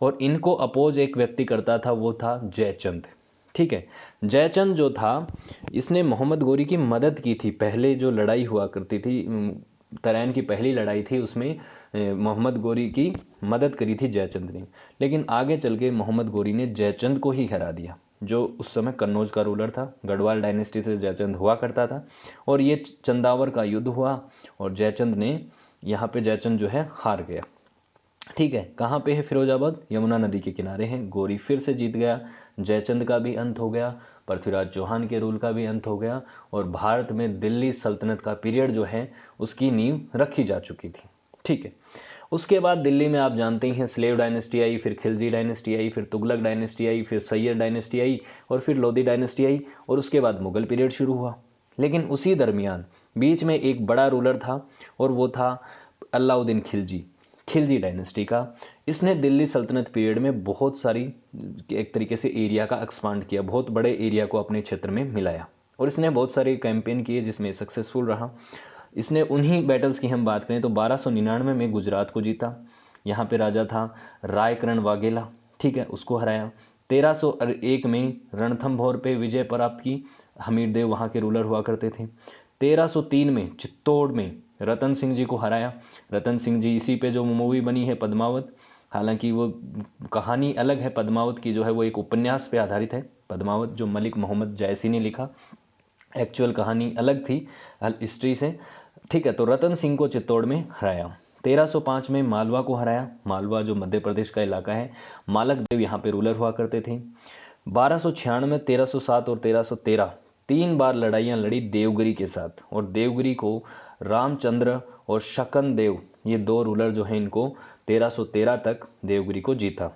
और इनको अपोज एक व्यक्ति करता था, वो था जयचंद। ठीक है, जयचंद जो था इसने मोहम्मद गोरी की मदद की थी। पहले जो लड़ाई हुआ करती थी, तरैन की पहली लड़ाई थी, उसमें मोहम्मद गोरी की मदद करी थी जयचंद ने। लेकिन आगे चल के मोहम्मद गोरी ने जयचंद को ही हरा दिया, जो उस समय कन्नौज का रूलर था। गढ़वाल डायनेस्टी से जयचंद हुआ करता था। और ये चंदावर का युद्ध हुआ और जयचंद ने यहाँ पे जयचंद जो है हार गया। ठीक है, कहाँ पे है? फिरोजाबाद, यमुना नदी के किनारे हैं। गोरी फिर से जीत गया, जयचंद का भी अंत हो गया, पृथ्वीराज चौहान के रूल का भी अंत हो गया और भारत में दिल्ली सल्तनत का पीरियड जो है उसकी नींव रखी जा चुकी थी। ठीक है, उसके बाद दिल्ली में आप जानते ही हैं स्लेव डायनेस्टी आई, फिर खिलजी डायनेस्टी आई, फिर तुगलक डायनेस्टी आई, फिर सैयद डायनेस्टी आई और फिर लोधी डायनेस्टी आई और उसके बाद मुगल पीरियड शुरू हुआ। लेकिन उसी दरमियान बीच में एक बड़ा रूलर था और वो था अलाउद्दीन खिलजी, खिलजी डायनेस्टी का। इसने दिल्ली सल्तनत पीरियड में बहुत सारी एक तरीके से एरिया का एक्सपांड किया, बहुत बड़े एरिया को अपने क्षेत्र में मिलाया और इसने बहुत सारे कैंपेन किए जिसमें सक्सेसफुल रहा। इसने उन्हीं बैटल्स की हम बात करें तो 1299 में गुजरात को जीता। यहाँ पे राजा था रायकरण वाघेला। ठीक है, उसको हराया। 1301 में रणथंभौर पे विजय प्राप्त की, हमीर देव वहाँ के रूलर हुआ करते थे। 1303 में चित्तौड़ में रतन सिंह जी को हराया। रतन सिंह जी, इसी पे जो मूवी बनी है पद्मावत, हालांकि वो कहानी अलग है, पद्मावत की जो है वो एक उपन्यास पे आधारित है। पद्मावत जो मलिक मोहम्मद जायसी ने लिखा, एक्चुअल कहानी अलग थी हिस्ट्री से। ठीक है, तो रतन सिंह को चित्तौड़ में हराया। 1305 में मालवा को हराया। मालवा जो मध्य प्रदेश का इलाका है, मालक देव यहाँ पे रूलर हुआ करते थे। 1296, 1307 और 1313 तीन बार लड़ाइयाँ लड़ी देवगिरी के साथ और देवगिरी को रामचंद्र और शकन देव, ये दो रूलर जो हैं, इनको 1313 तक देवगिरी को जीता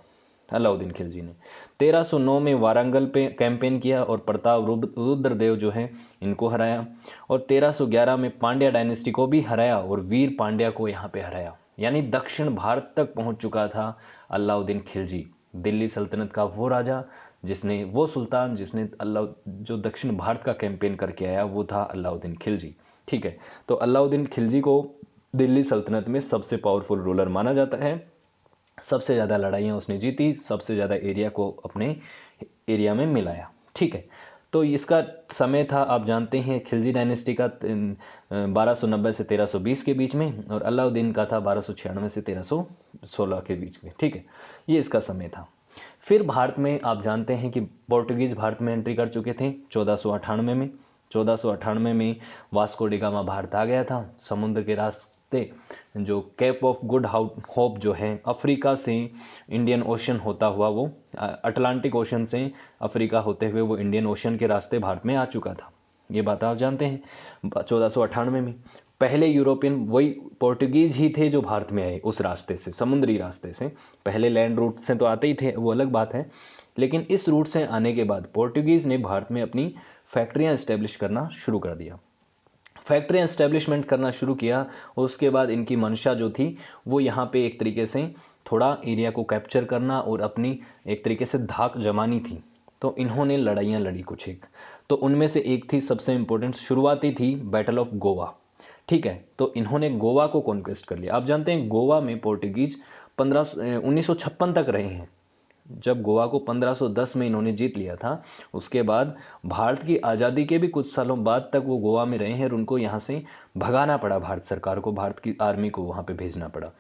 अलाउद्दीन खिलजी ने। 1309 में वारंगल पे कैंपेन किया और प्रताप रुद्रदेव जो है इनको हराया और 1311 में पांड्या डायनेस्टी को भी हराया और वीर पांड्या को यहाँ पे हराया। यानी दक्षिण भारत तक पहुंच चुका था अलाउद्दीन खिलजी, दिल्ली सल्तनत का वो राजा जिसने, वो सुल्तान जिसने जो दक्षिण भारत का कैंपेन करके आया, वो था अलाउद्दीन खिलजी। ठीक है, तो अलाउद्दीन खिलजी को दिल्ली सल्तनत में सबसे पावरफुल रूलर माना जाता है। सबसे ज़्यादा लड़ाइयाँ उसने जीती, सबसे ज़्यादा एरिया को अपने एरिया में मिलाया। ठीक है, तो इसका समय था, आप जानते हैं, खिलजी डायनेस्टी का 1290 से 1320 के बीच में और अलाउद्दीन का था 1296 से 1316 के बीच में। ठीक है, ये इसका समय था। फिर भारत में आप जानते हैं कि पोर्टुगीज भारत में एंट्री कर चुके थे 1498 में। 1498 में वास्को डी गामा भारत आ गया था। समुद्र के रास्ते जो केप ऑफ गुड होप जो है, अफ्रीका से इंडियन ओशन होता हुआ, वो अटलांटिक ओशन से अफ्रीका होते हुए वो इंडियन ओशन के रास्ते भारत में आ चुका था। ये बात आप जानते हैं। 1498 में पहले यूरोपियन वही पोर्टुगीज ही थे जो भारत में आए उस रास्ते से, समुद्री रास्ते से। पहले लैंड रूट से तो आते ही थे, वो अलग बात है, लेकिन इस रूट से आने के बाद पोर्टुगीज ने भारत में अपनी फैक्ट्रियां इस्टेब्लिश करना शुरू कर दिया। फैक्ट्री एस्टेब्लिशमेंट करना शुरू किया और उसके बाद इनकी मंशा जो थी वो यहाँ पे एक तरीके से थोड़ा एरिया को कैप्चर करना और अपनी एक तरीके से धाक जमानी थी। तो इन्होंने लड़ाइयाँ लड़ी कुछ एक, तो उनमें से एक थी सबसे इंपॉर्टेंट, शुरुआती थी बैटल ऑफ गोवा। ठीक है, तो इन्होंने गोवा को कॉन्क्वेस्ट कर लिया। आप जानते हैं गोवा में पोर्टुगीज 1956 तक रहे हैं। जब गोवा को 1510 में इन्होंने जीत लिया था, उसके बाद भारत की आज़ादी के भी कुछ सालों बाद तक वो गोवा में रहे हैं और उनको यहाँ से भगाना पड़ा, भारत सरकार को, भारत की आर्मी को वहाँ पे भेजना पड़ा।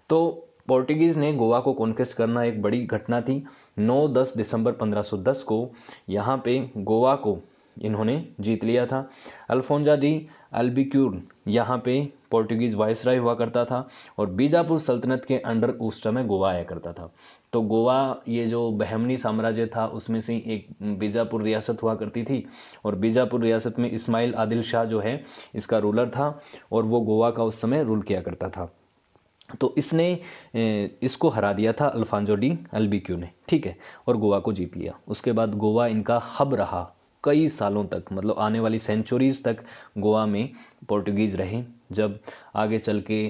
तो पोर्टुगीज़ ने गोवा को कॉन्क्वेस्ट करना एक बड़ी घटना थी। 9-10 दिसंबर 1510 को यहाँ पे गोवा को इन्होंने जीत लिया था। अल्फोंजा डी अल्बिक्यूर यहाँ पे पोर्टुगीज वायसराय हुआ करता था और बीजापुर सल्तनत के अंडर उस समय गोवा आया करता था। तो गोवा ये जो बहमनी साम्राज्य था उसमें से एक बीजापुर रियासत हुआ करती थी और बीजापुर रियासत में इस्माइल आदिल शाह जो है इसका रूलर था और वो गोवा का उस समय रूल किया करता था। तो इसने इसको हरा दिया था अल्फांजो डी अल्बिक्यू ने, ठीक है, और गोवा को जीत लिया। उसके बाद गोवा इनका हब रहा कई सालों तक, मतलब आने वाली सेंचुरीज तक गोवा में पोर्टुगीज रहे। जब आगे चल के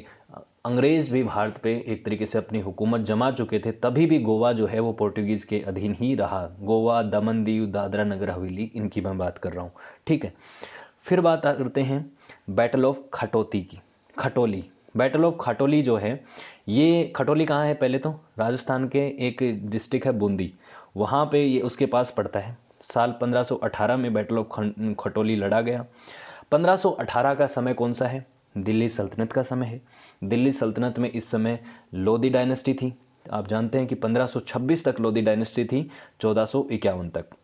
अंग्रेज भी भारत पे एक तरीके से अपनी हुकूमत जमा चुके थे तभी भी गोवा जो है वो पोर्टुगीज के अधीन ही रहा। गोवा, दमन दीव, दादरा नगर हवेली, इनकी मैं बात कर रहा हूँ, ठीक है। फिर बात करते हैं बैटल ऑफ खटोती की, खटोली। बैटल ऑफ खटोली जो है, ये खटोली कहाँ है? पहले तो राजस्थान के एक डिस्ट्रिक्ट है बूंदी, वहाँ पे ये उसके पास पड़ता है। साल 1518 में बैटल ऑफ खटोली लड़ा गया। 1518 का समय कौन सा है? दिल्ली सल्तनत का समय है। दिल्ली सल्तनत में इस समय लोधी डायनेस्टी थी। आप जानते हैं कि 1526 तक लोधी डायनेस्टी थी, 1451 तक।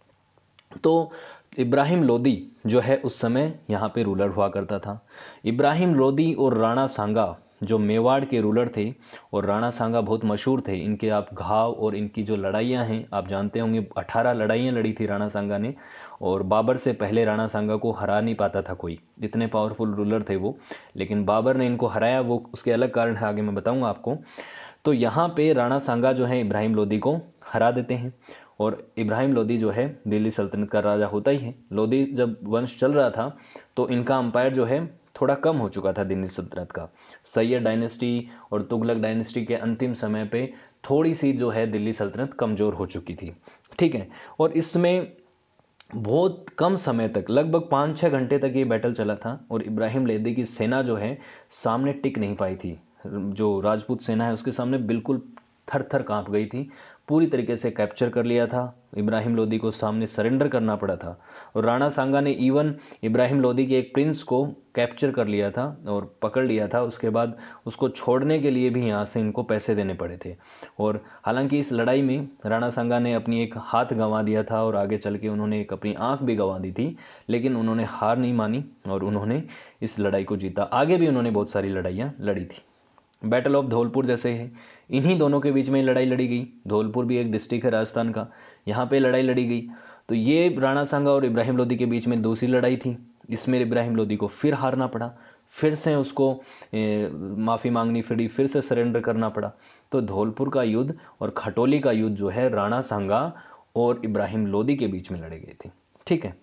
तो इब्राहिम लोदी जो है उस समय यहाँ पे रूलर हुआ करता था। इब्राहिम लोदी और राणा सांगा जो मेवाड़ के रूलर थे, और राणा सांगा बहुत मशहूर थे। इनके आप घाव और इनकी जो लड़ाइयाँ हैं आप जानते होंगे, 18 लड़ाइयाँ लड़ी थी राणा सांगा ने, और बाबर से पहले राणा सांगा को हरा नहीं पाता था कोई, इतने पावरफुल रूलर थे वो। लेकिन बाबर ने इनको हराया, वो उसके अलग कारण है, आगे मैं बताऊँगा आपको। तो यहाँ पे राणा सांगा जो है इब्राहिम लोदी को हरा देते हैं, और इब्राहिम लोदी जो है दिल्ली सल्तनत का राजा होता ही है। लोदी जब वंश चल रहा था तो इनका अंपायर जो है थोड़ा कम हो चुका था दिल्ली सल्तनत का। सैयद डायनेस्टी और तुगलक डायनेस्टी के अंतिम समय पे थोड़ी सी जो है दिल्ली सल्तनत कमज़ोर हो चुकी थी, ठीक है। और इसमें बहुत कम समय तक, लगभग 5-6 घंटे तक ये बैटल चला था, और इब्राहिम लोदी की सेना जो है सामने टिक नहीं पाई थी। जो राजपूत सेना है उसके सामने बिल्कुल थर थर कांप गई थी। पूरी तरीके से कैप्चर कर लिया था। इब्राहिम लोदी को सामने सरेंडर करना पड़ा था, और राणा सांगा ने इवन इब्राहिम लोदी के एक प्रिंस को कैप्चर कर लिया था और पकड़ लिया था। उसके बाद उसको छोड़ने के लिए भी यहाँ से इनको पैसे देने पड़े थे। और हालांकि इस लड़ाई में राणा सांगा ने अपनी एक हाथ गंवा दिया था और आगे चल के उन्होंने एक अपनी आंख भी गंवा दी थी, लेकिन उन्होंने हार नहीं मानी और उन्होंने इस लड़ाई को जीता। आगे भी उन्होंने बहुत सारी लड़ाइयाँ लड़ी थी। बैटल ऑफ धौलपुर जैसे है, इन्हीं दोनों के बीच में लड़ाई लड़ी गई। धौलपुर भी एक डिस्ट्रिक्ट है राजस्थान का, यहाँ पे लड़ाई लड़ी गई। तो ये राणा सांगा और इब्राहिम लोदी के बीच में दूसरी लड़ाई थी। इसमें इब्राहिम लोदी को फिर हारना पड़ा, फिर से उसको माफ़ी मांगनी पड़ी, फिर से सरेंडर करना पड़ा। तो धौलपुर का युद्ध और खटोली का युद्ध जो है राणा सांगा और इब्राहिम लोदी के बीच में लड़े गए थे, ठीक है।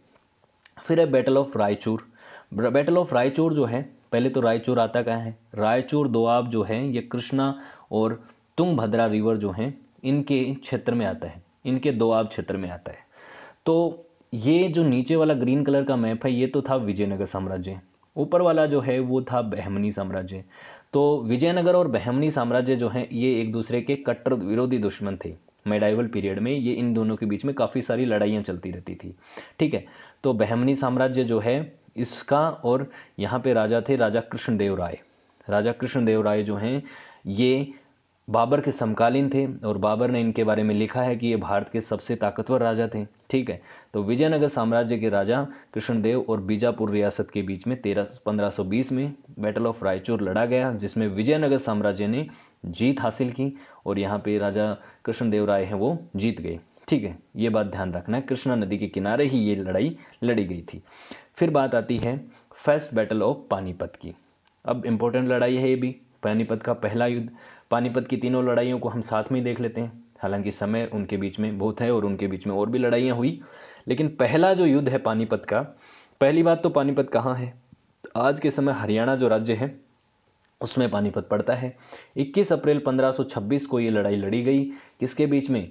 फिर है battle of Raichur. Battle of Raichur जो है, पहले तो रायचूर आता कहाँ है? रायचूर दोआब जो है ये कृष्णा और तुंगभद्रा रिवर जो हैं इनके क्षेत्र में आता है, इनके दोआब क्षेत्र में आता है। तो ये जो नीचे वाला ग्रीन कलर का मैप है ये तो था विजयनगर साम्राज्य, ऊपर वाला जो है वो था बहमनी साम्राज्य। तो विजयनगर और बहमनी साम्राज्य जो हैं ये एक दूसरे के कट्टर विरोधी दुश्मन थे। मेडाइवल पीरियड में ये इन दोनों के बीच में काफ़ी सारी लड़ाइयाँ चलती रहती थी, ठीक है। तो बहमनी साम्राज्य जो है इसका, और यहाँ पे राजा थे राजा कृष्णदेव राय। राजा कृष्णदेव राय जो हैं ये बाबर के समकालीन थे, और बाबर ने इनके बारे में लिखा है कि ये भारत के सबसे ताकतवर राजा थे, ठीक है। तो विजयनगर साम्राज्य के राजा कृष्णदेव और बीजापुर रियासत के बीच में 1520 में बैटल ऑफ रायचूर लड़ा गया, जिसमें विजयनगर साम्राज्य ने जीत हासिल की, और यहाँ पे राजा कृष्णदेव राय हैं वो जीत गए, ठीक है। ये बात ध्यान रखना है, कृष्णा नदी के किनारे ही ये लड़ाई लड़ी गई थी। फिर बात आती है फर्स्ट बैटल ऑफ पानीपत की। अब इंपॉर्टेंट लड़ाई है ये भी, पानीपत का पहला युद्ध। पानीपत की तीनों लड़ाइयों को हम साथ में ही देख लेते हैं, हालांकि समय उनके बीच में बहुत है और उनके बीच में और भी लड़ाइयाँ हुई, लेकिन पहला जो युद्ध है पानीपत का, पहली बात तो पानीपत कहाँ है? आज के समय हरियाणा जो राज्य है उसमें पानीपत पड़ता है। 21 अप्रैल 1526 को ये लड़ाई लड़ी गई। किसके बीच में?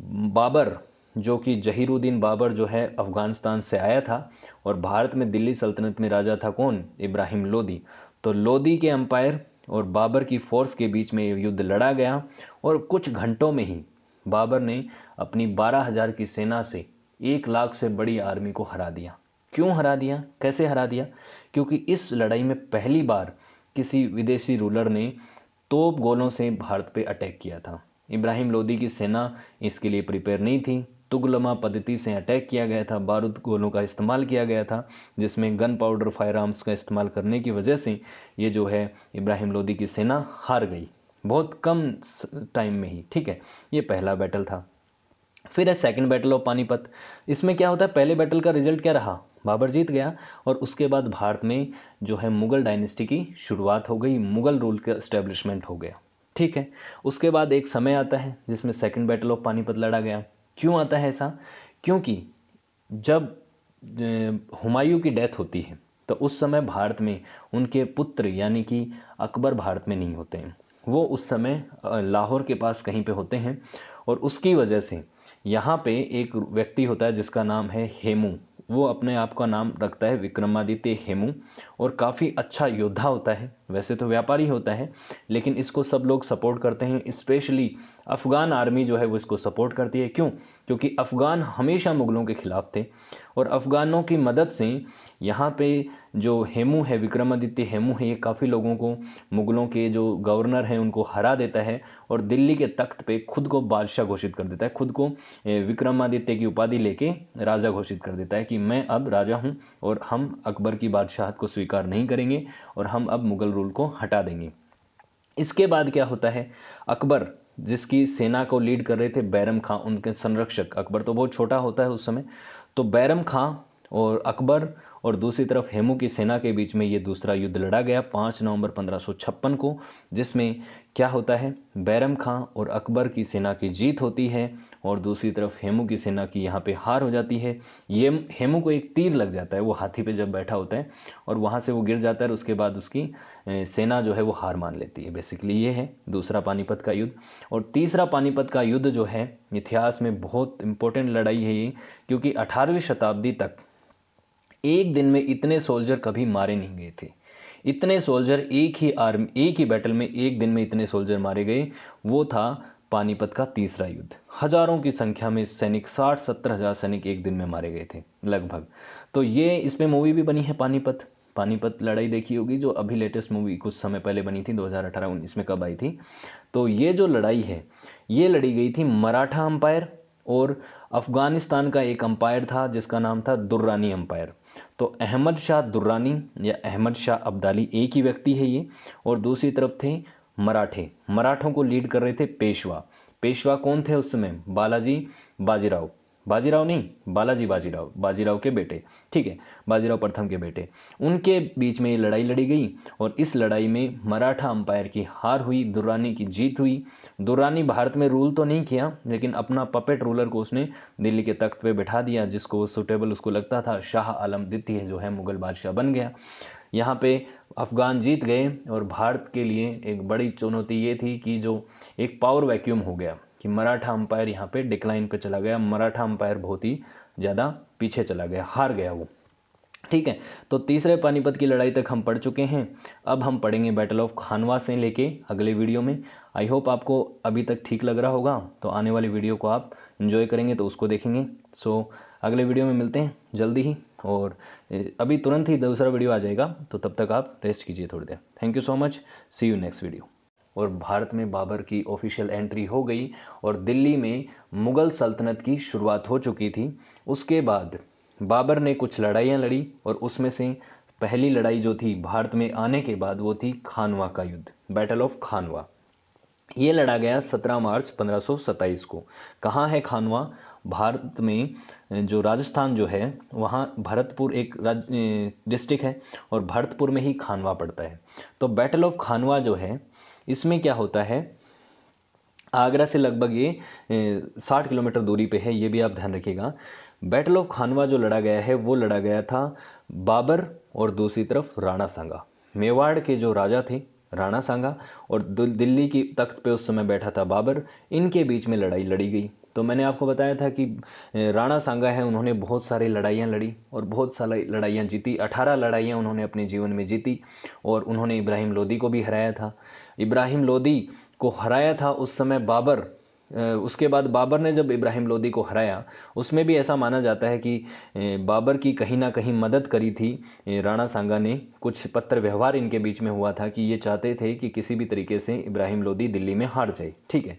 बाबर, जो कि जहीरुद्दीन बाबर जो है अफगानिस्तान से आया था, और भारत में दिल्ली सल्तनत में राजा था कौन? इब्राहिम लोदी। तो लोदी के अंपायर और बाबर की फोर्स के बीच में युद्ध लड़ा गया, और कुछ घंटों में ही बाबर ने अपनी 12,000 की सेना से 1 लाख से बड़ी आर्मी को हरा दिया। क्यों हरा दिया, कैसे हरा दिया? क्योंकि इस लड़ाई में पहली बार किसी विदेशी रूलर ने तोप गोलों से भारत पे अटैक किया था। इब्राहिम लोदी की सेना इसके लिए प्रिपेयर नहीं थी, तुगलमा पद्धति से अटैक किया गया था, बारूद गोलों का इस्तेमाल किया गया था, जिसमें गन पाउडर फायर आर्म्स का इस्तेमाल करने की वजह से ये जो है इब्राहिम लोदी की सेना हार गई, बहुत कम टाइम में ही। ठीक है, ये पहला बैटल था। फिर है सेकंड बैटल ऑफ पानीपत। इसमें क्या होता है, पहले बैटल का रिजल्ट क्या रहा, बाबर जीत गया और उसके बाद भारत में जो है मुगल डायनेस्टी की शुरुआत हो गई, मुगल रूल का एस्टेब्लिशमेंट हो गया। ठीक है, उसके बाद एक समय आता है जिसमें सेकंड बैटल ऑफ पानीपत लड़ा गया। क्यों आता है ऐसा, क्योंकि जब हुमायूं की डेथ होती है तो उस समय भारत में उनके पुत्र यानी कि अकबर भारत में नहीं होते हैं, वो उस समय लाहौर के पास कहीं पे होते हैं। और उसकी वजह से यहाँ पे एक व्यक्ति होता है जिसका नाम है हेमू, वो अपने आप का नाम रखता है विक्रमादित्य हेमू, और काफ़ी अच्छा योद्धा होता है, वैसे तो व्यापारी होता है, लेकिन इसको सब लोग सपोर्ट करते हैं, स्पेशली अफ़गान आर्मी जो है वो इसको सपोर्ट करती है। क्यों, क्योंकि अफ़गान हमेशा मुग़लों के ख़िलाफ़ थे और अफ़गानों की मदद से यहाँ पे जो हेमू है, विक्रमादित्य हेमू है, ये काफ़ी लोगों को, मुग़लों के जो गवर्नर हैं उनको हरा देता है और दिल्ली के तख्त पे खुद को बादशाह घोषित कर देता है, खुद को विक्रमादित्य की उपाधि लेके राजा घोषित कर देता है कि मैं अब राजा हूँ और हम अकबर की बादशाहत को स्वीकार नहीं करेंगे और हम अब मुग़ल रूल को हटा देंगे। इसके बाद क्या होता है, अकबर जिसकी सेना को लीड कर रहे थे बैरम खां, उनके संरक्षक, अकबर तो बहुत छोटा होता है उस समय, तो बैरम खां और अकबर और दूसरी तरफ हेमू की सेना के बीच में ये दूसरा युद्ध लड़ा गया 5 नवंबर 1556 को, जिसमें क्या होता है, बैरम खां और अकबर की सेना की जीत होती है और दूसरी तरफ हेमू की सेना की यहाँ पे हार हो जाती है। ये हेमू को एक तीर लग जाता है, वो हाथी पे जब बैठा होता है और वहाँ से वो गिर जाता है और उसके बाद उसकी सेना जो है वो हार मान लेती है। बेसिकली ये है दूसरा पानीपत का युद्ध। और तीसरा पानीपत का युद्ध जो है इतिहास में बहुत इंपॉर्टेंट लड़ाई है ये, क्योंकि 18वीं शताब्दी तक एक दिन में इतने सोल्जर कभी मारे नहीं गए थे, इतने सोल्जर एक ही बैटल में एक दिन में इतने सोल्जर मारे गए, वो था पानीपत का तीसरा युद्ध। हजारों की संख्या में सैनिक, 60-70 हजार सैनिक एक दिन में मारे गए थे लगभग। तो ये इसमें मूवी भी बनी है पानीपत, पानीपत लड़ाई देखी होगी, जो अभी लेटेस्ट मूवी कुछ समय पहले बनी थी 2018-19 में कब आई थी। तो ये जो लड़ाई है ये लड़ी गई थी मराठा अंपायर और अफगानिस्तान का एक अंपायर था जिसका नाम था दुर्रानी अंपायर। तो अहमद शाह दुर्रानी या अहमद शाह अब्दाली एक ही व्यक्ति है ये, और दूसरी तरफ थे मराठे, मराठों को लीड कर रहे थे पेशवा। पेशवा कौन थे उस समय, बालाजी बाजीराव, बाजीराव नहीं बालाजी बाजीराव, बाजीराव के बेटे, ठीक है, बाजीराव प्रथम के बेटे, उनके बीच में ये लड़ाई लड़ी गई और इस लड़ाई में मराठा अंपायर की हार हुई, दुर्रानी की जीत हुई। दुर्रानी भारत में रूल तो नहीं किया लेकिन अपना पपेट रूलर को उसने दिल्ली के तख्त पे बैठा दिया, जिसको सुटेबल उसको लगता था, शाह आलम द्वितीय जो है मुगल बादशाह बन गया। यहाँ पे अफगान जीत गए और भारत के लिए एक बड़ी चुनौती ये थी कि जो एक पावर वैक्यूम हो गया कि मराठा अंपायर यहाँ पे डिक्लाइन पे चला गया, मराठा अंपायर बहुत ही ज़्यादा पीछे चला गया, हार गया वो। ठीक है, तो तीसरे पानीपत की लड़ाई तक हम पढ़ चुके हैं। अब हम पढ़ेंगे बैटल ऑफ खानवा से लेके अगले वीडियो में। आई होप आपको अभी तक ठीक लग रहा होगा, तो आने वाली वीडियो को आप एंजॉय करेंगे तो उसको देखेंगे। सो अगले वीडियो में मिलते हैं जल्दी ही, और अभी तुरंत ही दूसरा वीडियो आ जाएगा, तो तब तक आप रेस्ट कीजिए थोड़ी देर। Thank you so much, see you next video. और भारत में बाबर की ऑफिशियल एंट्री हो गई और दिल्ली में मुग़ल सल्तनत की शुरुआत हो चुकी थी। उसके बाद बाबर ने कुछ लड़ाइयाँ लड़ी और उसमें से पहली लड़ाई जो थी भारत में आने के बाद वो थी खानवा का युद्ध, बैटल ऑफ खानवा। ये लड़ा गया 17 मार्च 1527 को। कहाँ है खानवा, भारत में जो राजस्थान जो है वहाँ भरतपुर एक डिस्ट्रिक्ट है और भरतपुर में ही खानवा पड़ता है। तो बैटल ऑफ खानवा जो है इसमें क्या होता है, आगरा से लगभग ये 60 किलोमीटर दूरी पे है, ये भी आप ध्यान रखिएगा। बैटल ऑफ खानवा जो लड़ा गया है वो लड़ा गया था बाबर और दूसरी तरफ राणा सांगा, मेवाड़ के जो राजा थे राणा सांगा और दिल्ली की तख्त पे उस समय बैठा था बाबर, इनके बीच में लड़ाई लड़ी गई। तो मैंने आपको बताया था कि राणा सांगा है, उन्होंने बहुत सारी लड़ाइयाँ लड़ी और बहुत सारी लड़ाइयाँ जीती, 18 लड़ाइयाँ उन्होंने अपने जीवन में जीती और उन्होंने इब्राहिम लोदी को भी हराया था। इब्राहिम लोदी को हराया था उस समय बाबर। उसके बाद बाबर ने जब इब्राहिम लोदी को हराया, उसमें भी ऐसा माना जाता है कि बाबर की कहीं ना कहीं मदद करी थी राणा सांगा ने। कुछ पत्र व्यवहार इनके बीच में हुआ था कि ये चाहते थे कि किसी भी तरीके से इब्राहिम लोदी दिल्ली में हार जाए, ठीक है।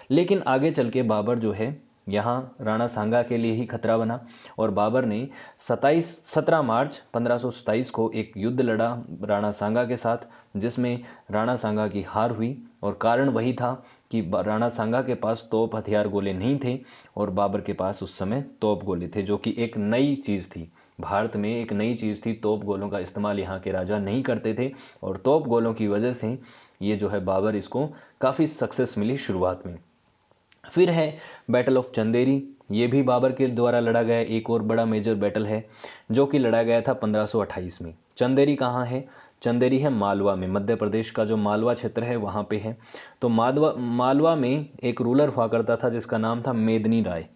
लेकिन आगे चल के बाबर जो है यहाँ राणा सांगा के लिए ही खतरा बना और बाबर ने 17 मार्च 1527 को एक युद्ध लड़ा राणा सांगा के साथ, जिसमें राणा सांगा की हार हुई। और कारण वही था कि राणा सांगा के पास तोप हथियार गोले नहीं थे और बाबर के पास उस समय तोप गोले थे, जो कि एक नई चीज़ थी। भारत में एक नई चीज़ थी, तोप गोलों का इस्तेमाल यहाँ के राजा नहीं करते थे और तोप गोलों की वजह से ये जो है बाबर इसको काफ़ी सक्सेस मिली शुरुआत में। फिर है बैटल ऑफ चंदेरी, ये भी बाबर के द्वारा लड़ा गया एक और बड़ा मेजर बैटल है, जो कि लड़ा गया था 1528 में। चंदेरी कहाँ है? चंदेरी है मालवा में, मध्य प्रदेश का जो मालवा क्षेत्र है वहाँ पे है। तो मालवा में एक रूलर हुआ करता था जिसका नाम था मेदनी राय।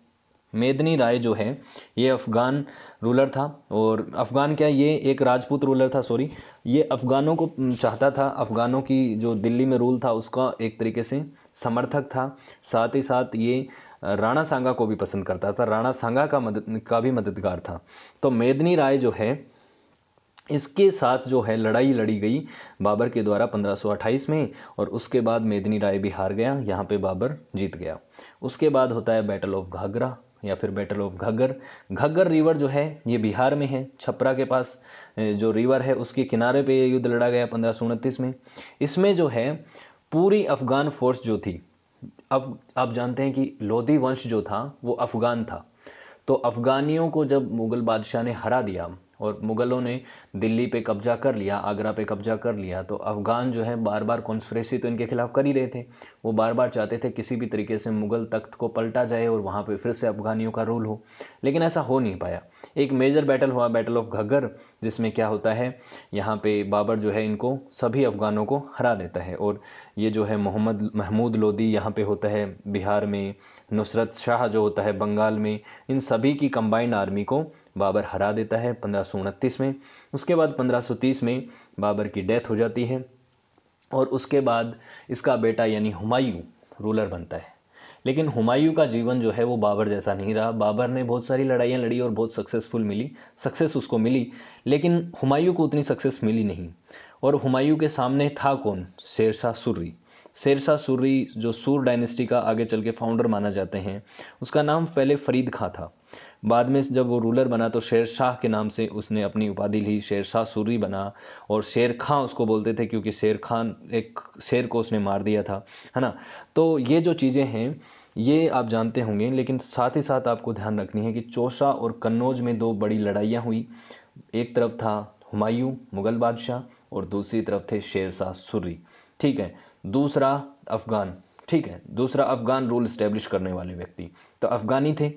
मेदनी राय जो है ये अफ़गान रूलर था, और अफ़गान क्या, ये एक राजपूत रूलर था, सॉरी। ये अफ़गानों को चाहता था, अफ़गानों की जो दिल्ली में रूल था उसका एक तरीके से समर्थक था। साथ ही साथ ये राणा सांगा को भी पसंद करता था, राणा सांगा का भी मददगार था। तो मेदनी राय जो है इसके साथ जो है लड़ाई लड़ी गई बाबर के द्वारा 1528 में, और उसके बाद मेदनी राय भी हार गया, यहाँ पे बाबर जीत गया। उसके बाद होता है बैटल ऑफ घाघरा या फिर battle of Ghaggar. Ghaggar river जो है ये बिहार में है, छपरा के पास जो रिवर है उसके किनारे पे ये युद्ध लड़ा गया 1529 में। इसमें जो है पूरी अफगान फोर्स जो थी, अब आप जानते हैं कि लोधी वंश जो था वो अफगान था। तो अफगानियों को जब मुगल बादशाह ने हरा दिया और मुगलों ने दिल्ली पे कब्जा कर लिया, आगरा पे कब्जा कर लिया, तो अफगान जो है बार बार कॉन्स्पिरेसी तो इनके खिलाफ कर ही रहे थे। वो बार बार चाहते थे किसी भी तरीके से मुगल तख्त को पलटा जाए और वहाँ पे फिर से अफगानियों का रूल हो, लेकिन ऐसा हो नहीं पाया। एक मेजर बैटल हुआ, बैटल ऑफ घग्गर, जिसमें क्या होता है यहाँ पे बाबर जो है इनको सभी अफगानों को हरा देता है। और ये जो है महमूद लोदी यहाँ पे होता है बिहार में, नुसरत शाह जो होता है बंगाल में, इन सभी की कंबाइंड आर्मी को बाबर हरा देता है 1529 में। उसके बाद 1530 में बाबर की डेथ हो जाती है और उसके बाद इसका बेटा यानी हुमायूं रूलर बनता है। लेकिन हुमायूं का जीवन जो है वो बाबर जैसा नहीं रहा। बाबर ने बहुत सारी लड़ाइयाँ लड़ी और बहुत सक्सेस उसको मिली, लेकिन हुमायूं को उतनी सक्सेस मिली नहीं। और हुमायूं के सामने था कौन? शेरशाह सुर्री। शेरशाह सुर्री जो सूर डायनेस्टी का आगे चल के फाउंडर माना जाते हैं, उसका नाम पहले फरीद खां था। बाद में जब वो रूलर बना तो शेर शाह के नाम से उसने अपनी उपाधि ली, शेर शाह सूरी बना। और शेर खां उसको बोलते थे क्योंकि शेर खान एक शेर को उसने मार दिया था, है ना। तो ये जो चीज़ें हैं ये आप जानते होंगे, लेकिन साथ ही साथ आपको ध्यान रखनी है कि चौसा और कन्नौज में दो बड़ी लड़ाइयाँ हुई। एक तरफ था हुमायूं मुगल बादशाह और दूसरी तरफ थे शेर शाह सुर्री, ठीक है। दूसरा अफगान, ठीक है, दूसरा अफगान रूल इस्टेब्लिश करने वाले व्यक्ति तो अफगानी थे,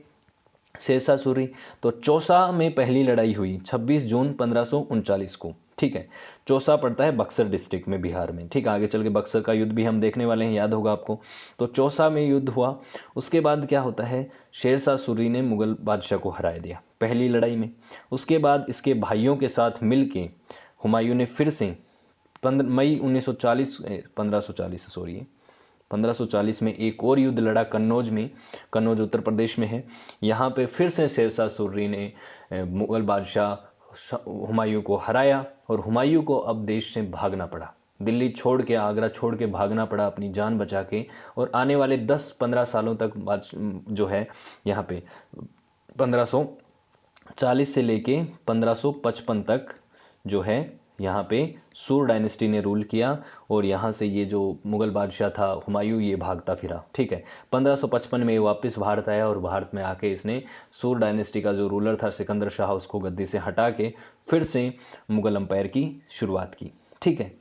शेरशाह सूरी। तो चौसा में पहली लड़ाई हुई 26 जून 1539 को, ठीक है। चौसा पड़ता है बक्सर डिस्ट्रिक्ट में बिहार में, ठीक है। आगे चल के बक्सर का युद्ध भी हम देखने वाले हैं, याद होगा आपको। तो चौसा में युद्ध हुआ। उसके बाद क्या होता है, शेरशाह सूरी ने मुगल बादशाह को हरा दिया पहली लड़ाई में। उसके बाद इसके भाइयों के साथ मिलके हुमायूं ने फिर से मई 1540 में एक और युद्ध लड़ा कन्नौज में। कन्नौज उत्तर प्रदेश में है। यहाँ पे फिर से शेरशाह सूरी ने मुगल बादशाह हुमायूं को हराया और हुमायूं को अब देश से भागना पड़ा, दिल्ली छोड़ के, आगरा छोड़ के भागना पड़ा अपनी जान बचा के। और आने वाले 10-15 सालों तक जो है यहाँ पे 1540 से लेके 1555 तक जो है यहाँ पे सूर डायनेस्टी ने रूल किया। और यहाँ से ये जो मुगल बादशाह था हुमायूं ये भागता फिरा, ठीक है। 1555 में वापस भारत आया और भारत में आके इसने सूर डायनेस्टी का जो रूलर था सिकंदर शाह, उसको गद्दी से हटा के फिर से मुगल एम्पायर की शुरुआत की, ठीक है।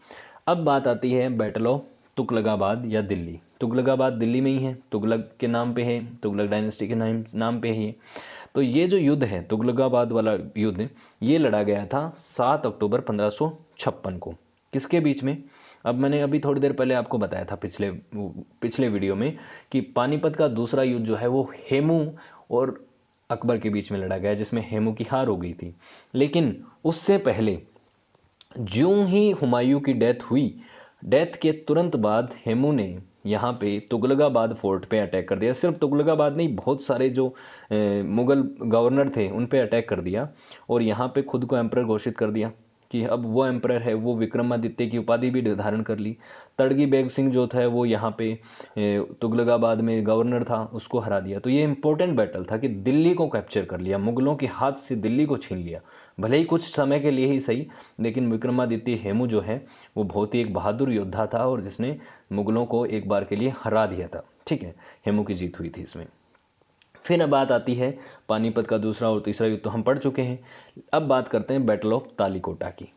अब बात आती है बैटल ऑफ तुगलकाबाद या दिल्ली। तुगलकाबाद दिल्ली में ही है, तुगलक के नाम पे है, तुगलक डायनेस्टी के नाम पे है। तो ये जो युद्ध है तुगलकाबाद वाला युद्ध, ये लड़ा गया था 7 अक्टूबर 1556 को। किसके बीच में? अब मैंने अभी थोड़ी देर पहले आपको बताया था पिछले वीडियो में कि पानीपत का दूसरा युद्ध जो है वो हेमू और अकबर के बीच में लड़ा गया, जिसमें हेमू की हार हो गई थी। लेकिन उससे पहले ज्यों ही हुमायूं की डेथ हुई, डेथ के तुरंत बाद हेमू ने यहाँ पे तुगलकाबाद फोर्ट पे अटैक कर दिया। सिर्फ तुगलकाबाद नहीं, बहुत सारे जो मुगल गवर्नर थे उन पे अटैक कर दिया और यहाँ पे खुद को एम्परर घोषित कर दिया कि अब वो एम्परर है, वो विक्रमादित्य की उपाधि भी धारण कर ली। तड़गी बेग सिंह जो था वो यहाँ पे तुगलकाबाद में गवर्नर था, उसको हरा दिया। तो ये इंपॉर्टेंट बैटल था कि दिल्ली को कैप्चर कर लिया, मुगलों के हाथ से दिल्ली को छीन लिया, भले ही कुछ समय के लिए ही सही, लेकिन विक्रमादित्य हेमू जो है वो बहुत ही एक बहादुर योद्धा था और जिसने मुगलों को एक बार के लिए हरा दिया था। ठीक है, हेमू की जीत हुई थी इसमें। फिर अब बात आती है पानीपत का दूसरा और तीसरा युद्ध तो हम पढ़ चुके हैं। अब बात करते हैं बैटल ऑफ तालीकोटा की।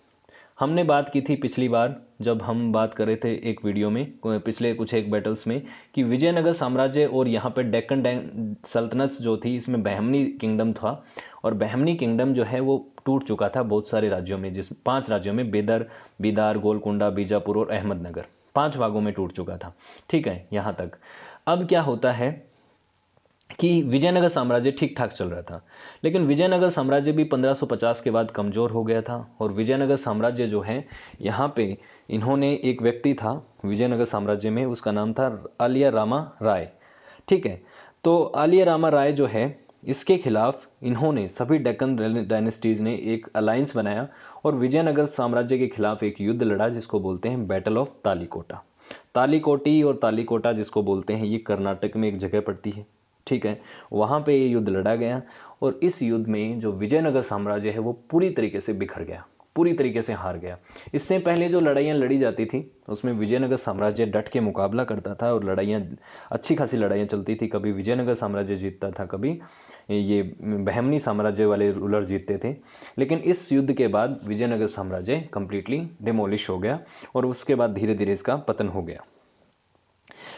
हमने बात की थी पिछली बार जब हम बात कर रहे थे एक वीडियो में, पिछले कुछ एक बैटल्स में, कि विजयनगर साम्राज्य और यहाँ पे डेक्कन सल्तनत जो थी, इसमें बहमनी किंगडम था, और बहमनी किंगडम जो है वो टूट चुका था बहुत सारे राज्यों में, जिस 5 राज्यों में, बीदार, गोलकुंडा, बीजापुर और अहमदनगर, 5 भागों में टूट चुका था। ठीक है, यहाँ तक। अब क्या होता है कि विजयनगर साम्राज्य ठीक ठाक चल रहा था, लेकिन विजयनगर साम्राज्य भी 1550 के बाद कमज़ोर हो गया था। और विजयनगर साम्राज्य जो है, यहाँ पे इन्होंने, एक व्यक्ति था विजयनगर साम्राज्य में, उसका नाम था आलिया रामा राय। ठीक है, तो आलिया रामा राय जो है, इसके खिलाफ इन्होंने, सभी डेक्कन डायनेस्टीज ने एक अलायंस बनाया और विजयनगर साम्राज्य के खिलाफ एक युद्ध लड़ा जिसको बोलते हैं बैटल ऑफ तालीकोटा। तालीकोटी और तालीकोटा जिसको बोलते हैं, ये कर्नाटक में एक जगह पड़ती है। ठीक है, वहाँ पे ये युद्ध लड़ा गया और इस युद्ध में जो विजयनगर साम्राज्य है वो पूरी तरीके से बिखर गया, पूरी तरीके से हार गया। इससे पहले जो लड़ाइयाँ लड़ी जाती थी उसमें विजयनगर साम्राज्य डट के मुकाबला करता था और लड़ाइयाँ, अच्छी खासी लड़ाइयाँ चलती थी। कभी विजयनगर साम्राज्य जीतता था, कभी ये बहमनी साम्राज्य वाले रूलर जीतते थे। लेकिन इस युद्ध के बाद विजयनगर साम्राज्य कंप्लीटली डिमोलिश हो गया और उसके बाद धीरे धीरे इसका पतन हो गया।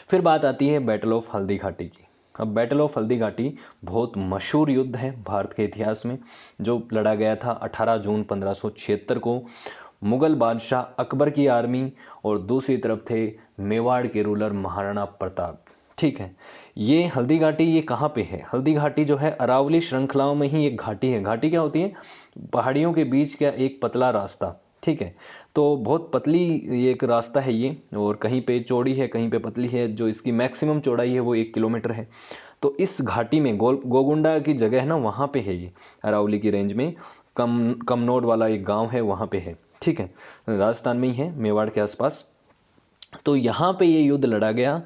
फिर बात आती है बैटल ऑफ हल्दी घाटी की। अब बैटल ऑफ हल्दी घाटी बहुत मशहूर युद्ध है भारत के इतिहास में, जो लड़ा गया था 18 जून 1576 को। मुगल बादशाह अकबर की आर्मी और दूसरी तरफ थे मेवाड़ के रूलर महाराणा प्रताप। ठीक है, ये हल्दी घाटी ये कहाँ पे है? हल्दी घाटी जो है अरावली श्रृंखलाओं में ही एक घाटी है। घाटी क्या होती है? पहाड़ियों के बीच का एक पतला रास्ता। ठीक है, तो बहुत पतली ये एक रास्ता है ये, और कहीं पे चौड़ी है, कहीं पे पतली है। जो इसकी मैक्सिमम चौड़ाई है वो 1 किलोमीटर है। तो इस घाटी में गोगुंडा की जगह है ना, वहाँ पे है ये, अरावली की रेंज में कमनोड वाला एक गांव है, वहाँ पे है। ठीक है, राजस्थान में ही है, मेवाड़ के आसपास। तो यहाँ पे ये युद्ध लड़ा गया।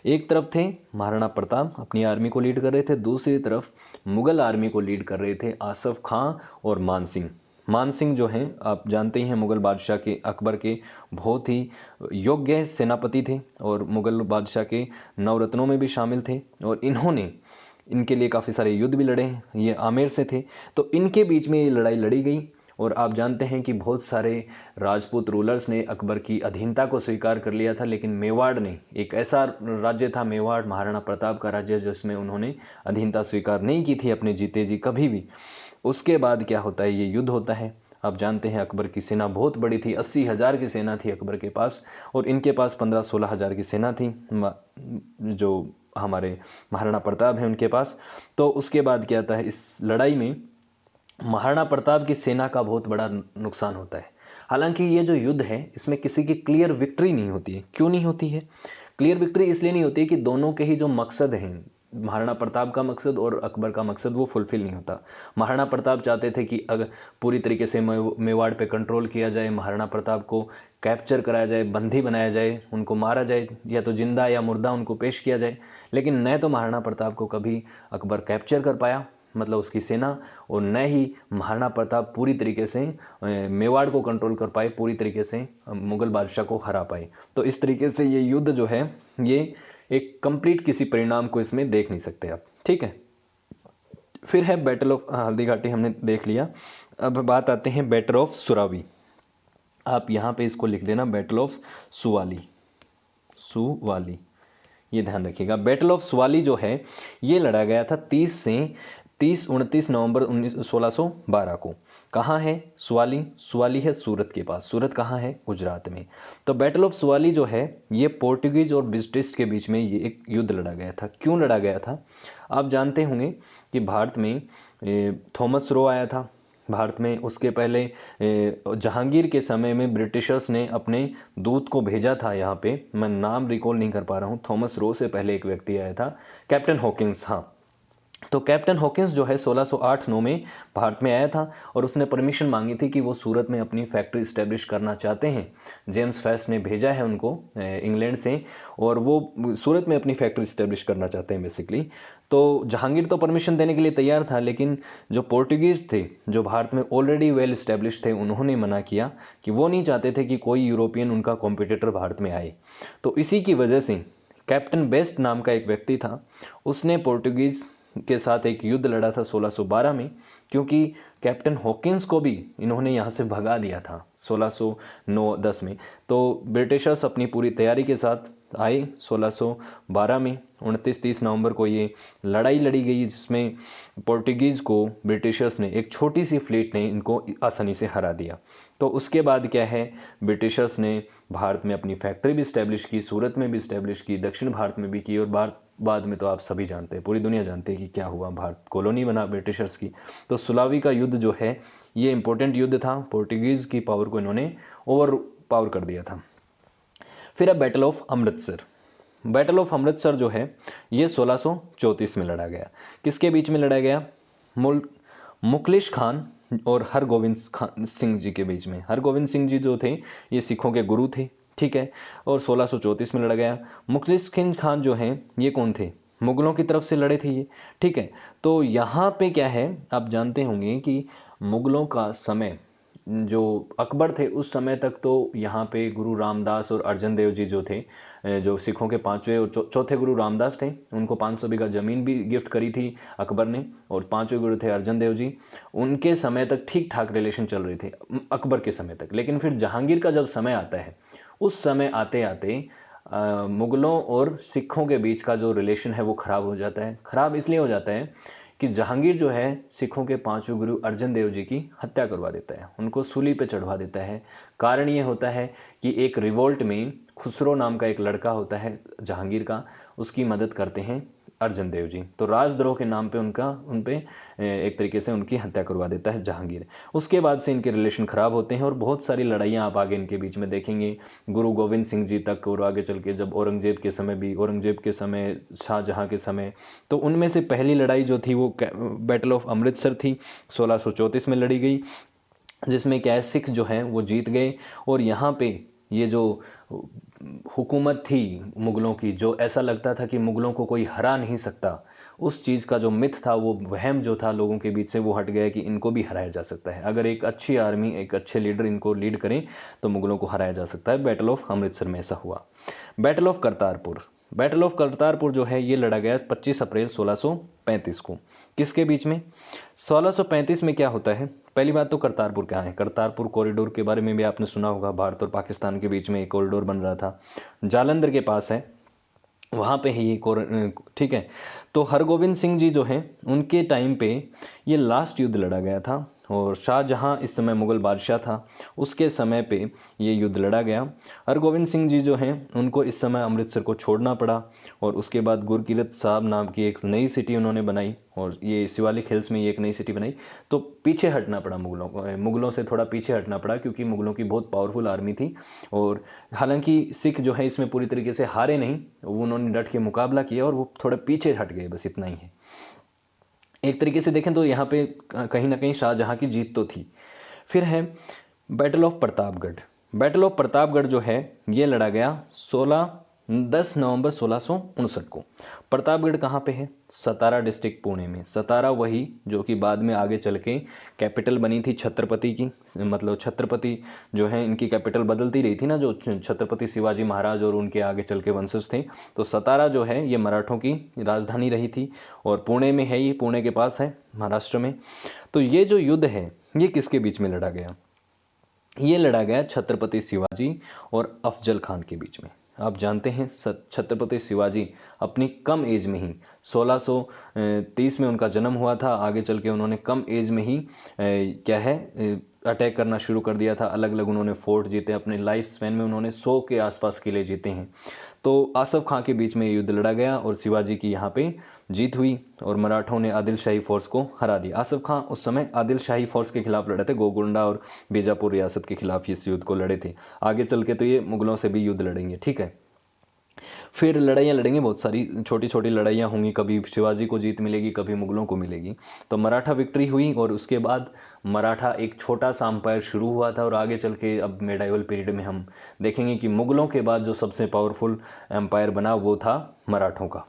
एक तरफ थे महाराणा प्रताप अपनी आर्मी को लीड कर रहे थे, दूसरी तरफ मुगल आर्मी को लीड कर रहे थे आसफ खां और मान सिंह। मान सिंह जो हैं, आप जानते ही हैं, मुगल बादशाह के, अकबर के बहुत ही योग्य सेनापति थे और मुगल बादशाह के नवरत्नों में भी शामिल थे। और इन्होंने, इनके लिए काफ़ी सारे युद्ध भी लड़े हैं, ये आमेर से थे। तो इनके बीच में ये लड़ाई लड़ी गई। और आप जानते हैं कि बहुत सारे राजपूत रूलर्स ने अकबर की अधीनता को स्वीकार कर लिया था, लेकिन मेवाड़ ने, एक ऐसा राज्य था मेवाड़, महाराणा प्रताप का राज्य, जिसमें उन्होंने अधीनता स्वीकार नहीं की थी अपने जीते जी कभी भी। उसके बाद क्या होता है, ये युद्ध होता है। आप जानते हैं अकबर की सेना बहुत बड़ी थी, 80,000 की सेना थी अकबर के पास, और इनके पास 15-16 हज़ार की सेना थी, जो हमारे महाराणा प्रताप हैं उनके पास। तो उसके बाद क्या होता है, इस लड़ाई में महाराणा प्रताप की सेना का बहुत बड़ा नुकसान होता है। हालांकि ये जो युद्ध है इसमें किसी की क्लियर विक्ट्री नहीं होती है। क्यों नहीं होती है? क्लियर विक्ट्री इसलिए नहीं होती है कि दोनों के ही जो मकसद हैं, महाराणा प्रताप का मकसद और अकबर का मकसद, वो फुलफिल नहीं होता। महाराणा प्रताप चाहते थे कि अगर पूरी तरीके से मेवाड़ पे कंट्रोल किया जाए, महाराणा प्रताप को कैप्चर कराया जाए, बंदी बनाया जाए, उनको मारा जाए, या तो जिंदा या मुर्दा उनको पेश किया जाए। लेकिन न तो महाराणा प्रताप को कभी अकबर कैप्चर कर पाया, मतलब उसकी सेना, और न ही महाराणा प्रताप पूरी तरीके से मेवाड़ को कंट्रोल कर पाए, पूरी तरीके से मुगल बादशाह को हरा पाए। तो इस तरीके से ये युद्ध जो है, ये एक कंप्लीट किसी परिणाम को इसमें देख नहीं सकते आप। ठीक है, फिर है बैटल ऑफ हल्दी घाटी, हमने देख लिया। अब बात आते हैं बैटल ऑफ सुरावी। आप यहाँ पे इसको लिख देना, बैटल ऑफ सुवाली। सुवाली, ये ध्यान रखिएगा। बैटल ऑफ सुवाली जो है ये लड़ा गया था 29 नवंबर 1612 को। कहाँ है सुवाली? सुवाली है सूरत के पास। सूरत कहाँ है? गुजरात में। तो बैटल ऑफ सुवाली जो है ये पोर्टुगीज और ब्रिटिश के बीच में ये एक युद्ध लड़ा गया था। क्यों लड़ा गया था? आप जानते होंगे कि भारत में थॉमस रो आया था भारत में। उसके पहले जहांगीर के समय में ब्रिटिशर्स ने अपने दूत को भेजा था यहाँ पे, मैं नाम रिकॉल नहीं कर पा रहा हूँ। थॉमस रो से पहले एक व्यक्ति आया था, कैप्टन हॉकिंस। हाँ, तो कैप्टन हॉकिंस जो है 1608-9 में भारत में आया था और उसने परमिशन मांगी थी कि वो सूरत में अपनी फैक्ट्री इस्टेब्लिश करना चाहते हैं। जेम्स फेस्ट ने भेजा है उनको इंग्लैंड से, और वो सूरत में अपनी फैक्ट्री इस्टेब्लिश करना चाहते हैं बेसिकली। तो जहांगीर तो परमिशन देने के लिए तैयार था, लेकिन जो पोर्टुगीज थे जो भारत में ऑलरेडी वेल इस्टेब्लिश थे, उन्होंने मना किया कि वो नहीं चाहते थे कि कोई यूरोपियन उनका कॉम्पिटिटर भारत में आए। तो इसी की वजह से कैप्टन बेस्ट नाम का एक व्यक्ति था, उसने पोर्टुगीज के साथ एक युद्ध लड़ा था 1612 में, क्योंकि कैप्टन हॉकिंस को भी इन्होंने यहाँ से भगा दिया था 1609-10 में। तो ब्रिटिशर्स अपनी पूरी तैयारी के साथ आए 1612 में। 29-30 नवंबर को ये लड़ाई लड़ी गई, जिसमें पोर्टुगीज़ को ब्रिटिशर्स ने, एक छोटी सी फ्लीट ने इनको आसानी से हरा दिया। तो उसके बाद क्या है, ब्रिटिशर्स ने भारत में अपनी फैक्ट्री भी इस्टेब्लिश की, सूरत में भी इस्टेब्लिश की, दक्षिण भारत में भी की, और बाद में तो आप सभी जानते हैं, पूरी दुनिया जानते हैं कि क्या हुआ, भारत कॉलोनी बना ब्रिटिशर्स की। तो सुलावी का युद्ध जो है ये इंपॉर्टेंट युद्ध था, पोर्टुगीज की पावर को इन्होंने ओवर पावर कर दिया था। फिर अब battle of Amritsar. Battle of Amritsar जो है ये 1634 में लड़ा गया। किसके बीच में लड़ा गया? मुखलिस खान और हरगोविंद सिंह जी के बीच में। हरगोविंद सिंह जी जो थे ये सिखों के गुरु थे, ठीक है, और 1634 में लड़ा गया। मुखलिस खान जो हैं ये कौन थे? मुगलों की तरफ से लड़े थे ये, ठीक है। तो यहाँ पे क्या है, आप जानते होंगे कि मुगलों का समय, जो अकबर थे उस समय तक तो यहाँ पे गुरु रामदास और अर्जन देव जी जो थे, जो सिखों के पांचवें और चौथे गुरु रामदास थे, उनको 500 बीघा जमीन भी गिफ्ट करी थी अकबर ने, और पांचवें गुरु थे अर्जन देव जी। उनके समय तक ठीक ठाक रिलेशन चल रहे थे अकबर के समय तक। लेकिन फिर जहांगीर का जब समय आता है, उस समय आते आते मुगलों और सिखों के बीच का जो रिलेशन है वो खराब हो जाता है। खराब इसलिए हो जाता है कि जहांगीर जो है सिखों के पांचवें गुरु अर्जन देव जी की हत्या करवा देता है, उनको सूली पे चढ़वा देता है। कारण ये होता है कि एक रिवोल्ट में खुसरो नाम का एक लड़का होता है जहांगीर का, उसकी मदद करते हैं अर्जन देव जी। तो राजद्रोह के नाम पे उन पे एक तरीके से उनकी हत्या करवा देता है जहांगीर। उसके बाद से इनके रिलेशन खराब होते हैं और बहुत सारी लड़ाइयाँ आप आगे इनके बीच में देखेंगे, गुरु गोविंद सिंह जी तक, और आगे चल के जब औरंगजेब के समय भी, औरंगजेब के समय, शाहजहाँ के समय। तो उनमें से पहली लड़ाई जो थी वो बैटल ऑफ अमृतसर थी, 1634 में लड़ी गई, जिसमें क्या है, सिख जो हैं वो जीत गए। और यहाँ पे ये जो हुकूमत थी मुगलों की, जो ऐसा लगता था कि मुगलों को कोई हरा नहीं सकता, उस चीज़ का जो मिथ था, वो वहम जो था लोगों के बीच से, वो हट गया कि इनको भी हराया जा सकता है। अगर एक अच्छी आर्मी, एक अच्छे लीडर इनको लीड करें तो मुगलों को हराया जा सकता है। बैटल ऑफ अमृतसर में ऐसा हुआ। Battle of Kartarpur. Battle of Kartarpur जो है ये लड़ा गया 25 अप्रैल 1635 को। किसके बीच में? 1635 में क्या होता है, पहली बात तो करतारपुर क्या है। करतारपुर कॉरिडोर के बारे में भी आपने सुना होगा, भारत और पाकिस्तान के बीच में एक कॉरिडोर बन रहा था, जालंधर के पास है, वहाँ पे है ये ठीक है। तो हरगोविंद सिंह जी जो हैं उनके टाइम पे ये लास्ट युद्ध लड़ा गया था, और शाहजहाँ इस समय मुगल बादशाह था, उसके समय पे ये युद्ध लड़ा गया। हरगोविंद सिंह जी जो हैं उनको इस समय अमृतसर को छोड़ना पड़ा, और उसके बाद गुरकीरत साहब नाम की एक नई सिटी उन्होंने बनाई, और ये शिवालिक हिल्स में ये एक नई सिटी बनाई। तो पीछे हटना पड़ा मुगलों को, मुगलों से थोड़ा पीछे हटना पड़ा, क्योंकि मुगलों की बहुत पावरफुल आर्मी थी। और हालांकि सिख जो है इसमें पूरी तरीके से हारे नहीं, उन्होंने डट के मुकाबला किया और वो थोड़ा पीछे हट गए, बस इतना ही है। एक तरीके से देखें तो यहाँ पे कहीं ना कहीं शाहजहाँ की जीत तो थी। फिर है battle of Pratapgarh. Battle of Pratapgarh जो है ये लड़ा गया 10 नवंबर 1659 को। प्रतापगढ़ कहाँ पे है? सतारा डिस्ट्रिक्ट, पुणे में। सतारा वही जो कि बाद में आगे चल के कैपिटल बनी थी छत्रपति की, मतलब छत्रपति जो है इनकी कैपिटल बदलती रही थी ना, जो छत्रपति शिवाजी महाराज और उनके आगे चल के वंशज थे। तो सतारा जो है ये मराठों की राजधानी रही थी, और पुणे में है, ये पुणे के पास है महाराष्ट्र में। तो ये जो युद्ध है ये किसके बीच में लड़ा गया? ये लड़ा गया छत्रपति शिवाजी और अफजल खान के बीच में। आप जानते हैं छत्रपति शिवाजी अपनी कम एज में ही 1630 में उनका जन्म हुआ था, आगे चल के उन्होंने कम एज में ही क्या है अटैक करना शुरू कर दिया था। अलग अलग उन्होंने फोर्ट जीते, अपने लाइफ स्पैन में उन्होंने 100 के आसपास किले जीते हैं। तो आसफ खां के बीच में युद्ध लड़ा गया और शिवाजी की यहाँ पे जीत हुई, और मराठों ने आदिल शाही फोर्स को हरा दिया। आसफ खां उस समय आदिल शाही फोर्स के खिलाफ लड़े थे, गोलकुंडा और बीजापुर रियासत के खिलाफ इस युद्ध को लड़े थे। आगे चल के तो ये मुगलों से भी युद्ध लड़ेंगे, ठीक है। फिर लड़ाइयाँ लड़ेंगे, बहुत सारी छोटी छोटी लड़ाइयाँ होंगी, कभी शिवाजी को जीत मिलेगी, कभी मुगलों को मिलेगी। तो मराठा विक्ट्री हुई और उसके बाद मराठा एक छोटा सा अंपायर शुरू हुआ था, और आगे चल के अब मेडाइवल पीरियड में हम देखेंगे कि मुगलों के बाद जो सबसे पावरफुल एम्पायर बना वो था मराठों का।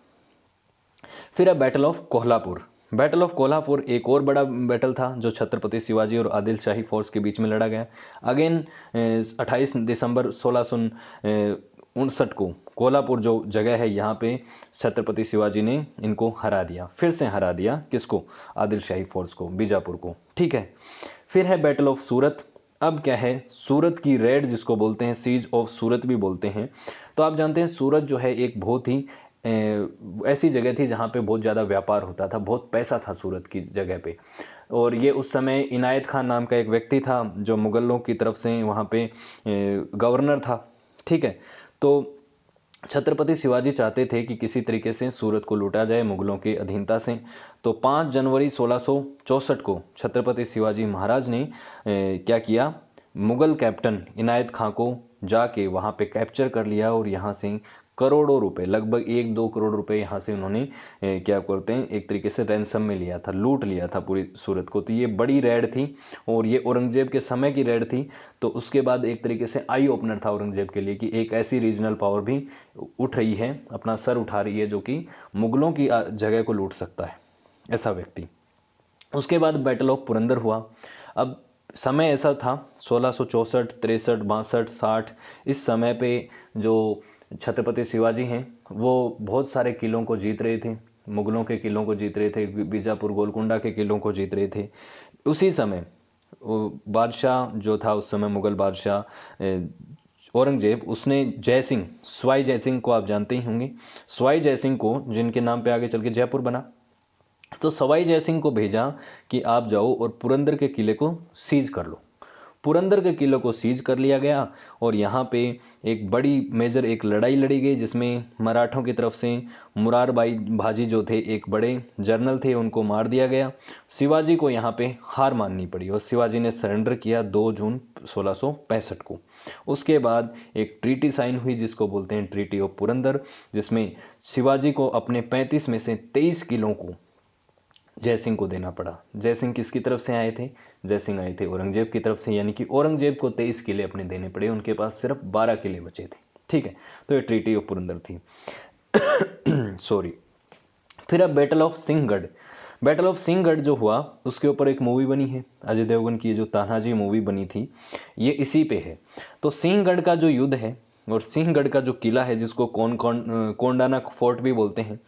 फिर है battle of Kolhapur. Battle of Kolhapur एक और बड़ा बैटल था जो छत्रपति शिवाजी और आदिल शाही फोर्स के बीच में लड़ा गया। अगेन 28 दिसंबर 1659 को कोल्हापुर जो जगह है यहाँ पे छत्रपति शिवाजी ने इनको हरा दिया, फिर से हरा दिया। किसको? आदिल शाही फोर्स को, बीजापुर को। ठीक है। फिर है बैटल ऑफ सूरत। अब क्या है, सूरत की रेड जिसको बोलते हैं, सीज ऑफ सूरत भी बोलते हैं। तो आप जानते हैं सूरत जो है एक बहुत ही ऐसी जगह थी जहाँ पे बहुत ज़्यादा व्यापार होता था, बहुत पैसा था सूरत की जगह पे। और ये उस समय इनायत खान नाम का एक व्यक्ति था जो मुगलों की तरफ से वहाँ पे गवर्नर था। ठीक है। तो छत्रपति शिवाजी चाहते थे कि किसी तरीके से सूरत को लूटा जाए मुगलों की अधीनता से। तो 5 जनवरी 1664 को छत्रपति शिवाजी महाराज ने क्या किया, मुगल कैप्टन इनायत खां को जाके वहाँ पे कैप्चर कर लिया, और यहाँ से करोड़ों रुपए, लगभग 1-2 करोड़ रुपए यहाँ से उन्होंने क्या करते हैं, एक तरीके से रैंसम में लिया था, लूट लिया था पूरी सूरत को। तो ये बड़ी रेड थी, और ये औरंगजेब के समय की रेड थी। तो उसके बाद एक तरीके से आई ओपनर था औरंगजेब के लिए कि एक ऐसी रीजनल पावर भी उठ रही है, अपना सर उठा रही है, जो कि मुगलों की जगह को लूट सकता है, ऐसा व्यक्ति। उसके बाद बैटल ऑफ पुरंदर हुआ। अब समय ऐसा था 1664, 63, 62, 60, इस समय पे जो छत्रपति शिवाजी हैं वो बहुत सारे किलों को जीत रहे थे, मुगलों के किलों को जीत रहे थे, बीजापुर गोलकुंडा के किलों को जीत रहे थे। उसी समय बादशाह जो था उस समय, मुगल बादशाह औरंगजेब, उसने जय सिंह, सवाई जय सिंह को आप जानते ही होंगे, सवाई जय सिंह को, जिनके नाम पे आगे चल के जयपुर बना, तो सवाई जय सिंह को भेजा कि आप जाओ और पुरंदर के किले को सीज कर लो। पुरंदर के किले को सीज कर लिया गया, और यहाँ पे एक बड़ी मेजर एक लड़ाई लड़ी गई जिसमें मराठों की तरफ से मुरारबाई भाजी जो थे, एक बड़े जनरल थे, उनको मार दिया गया। शिवाजी को यहाँ पे हार माननी पड़ी और शिवाजी ने सरेंडर किया 2 जून 1665 को। उसके बाद एक ट्रीटी साइन हुई जिसको बोलते हैं ट्रीटी ऑफ पुरंदर, जिसमें शिवाजी को अपने 35 में से 23 किलों को जय सिंह को देना पड़ा। जय सिंह किसकी तरफ से आए थे? जय सिंह आए थे औरंगजेब की तरफ से, यानी कि औरंगजेब को 23 किले अपने देने पड़े, उनके पास सिर्फ 12 किले बचे थे। ठीक है। तो ये ट्रीटी ऑफ पुरंदर थी। सॉरी। फिर अब battle of Sinhagad. Battle of Sinhagad जो हुआ उसके ऊपर एक मूवी बनी है, अजय देवगन की जो तानाजी मूवी बनी थी, ये इसी पे है। तो सिंहगढ़ का जो युद्ध है और सिंहगढ़ का जो किला है, जिसको कोंडाना फोर्ट भी बोलते हैं,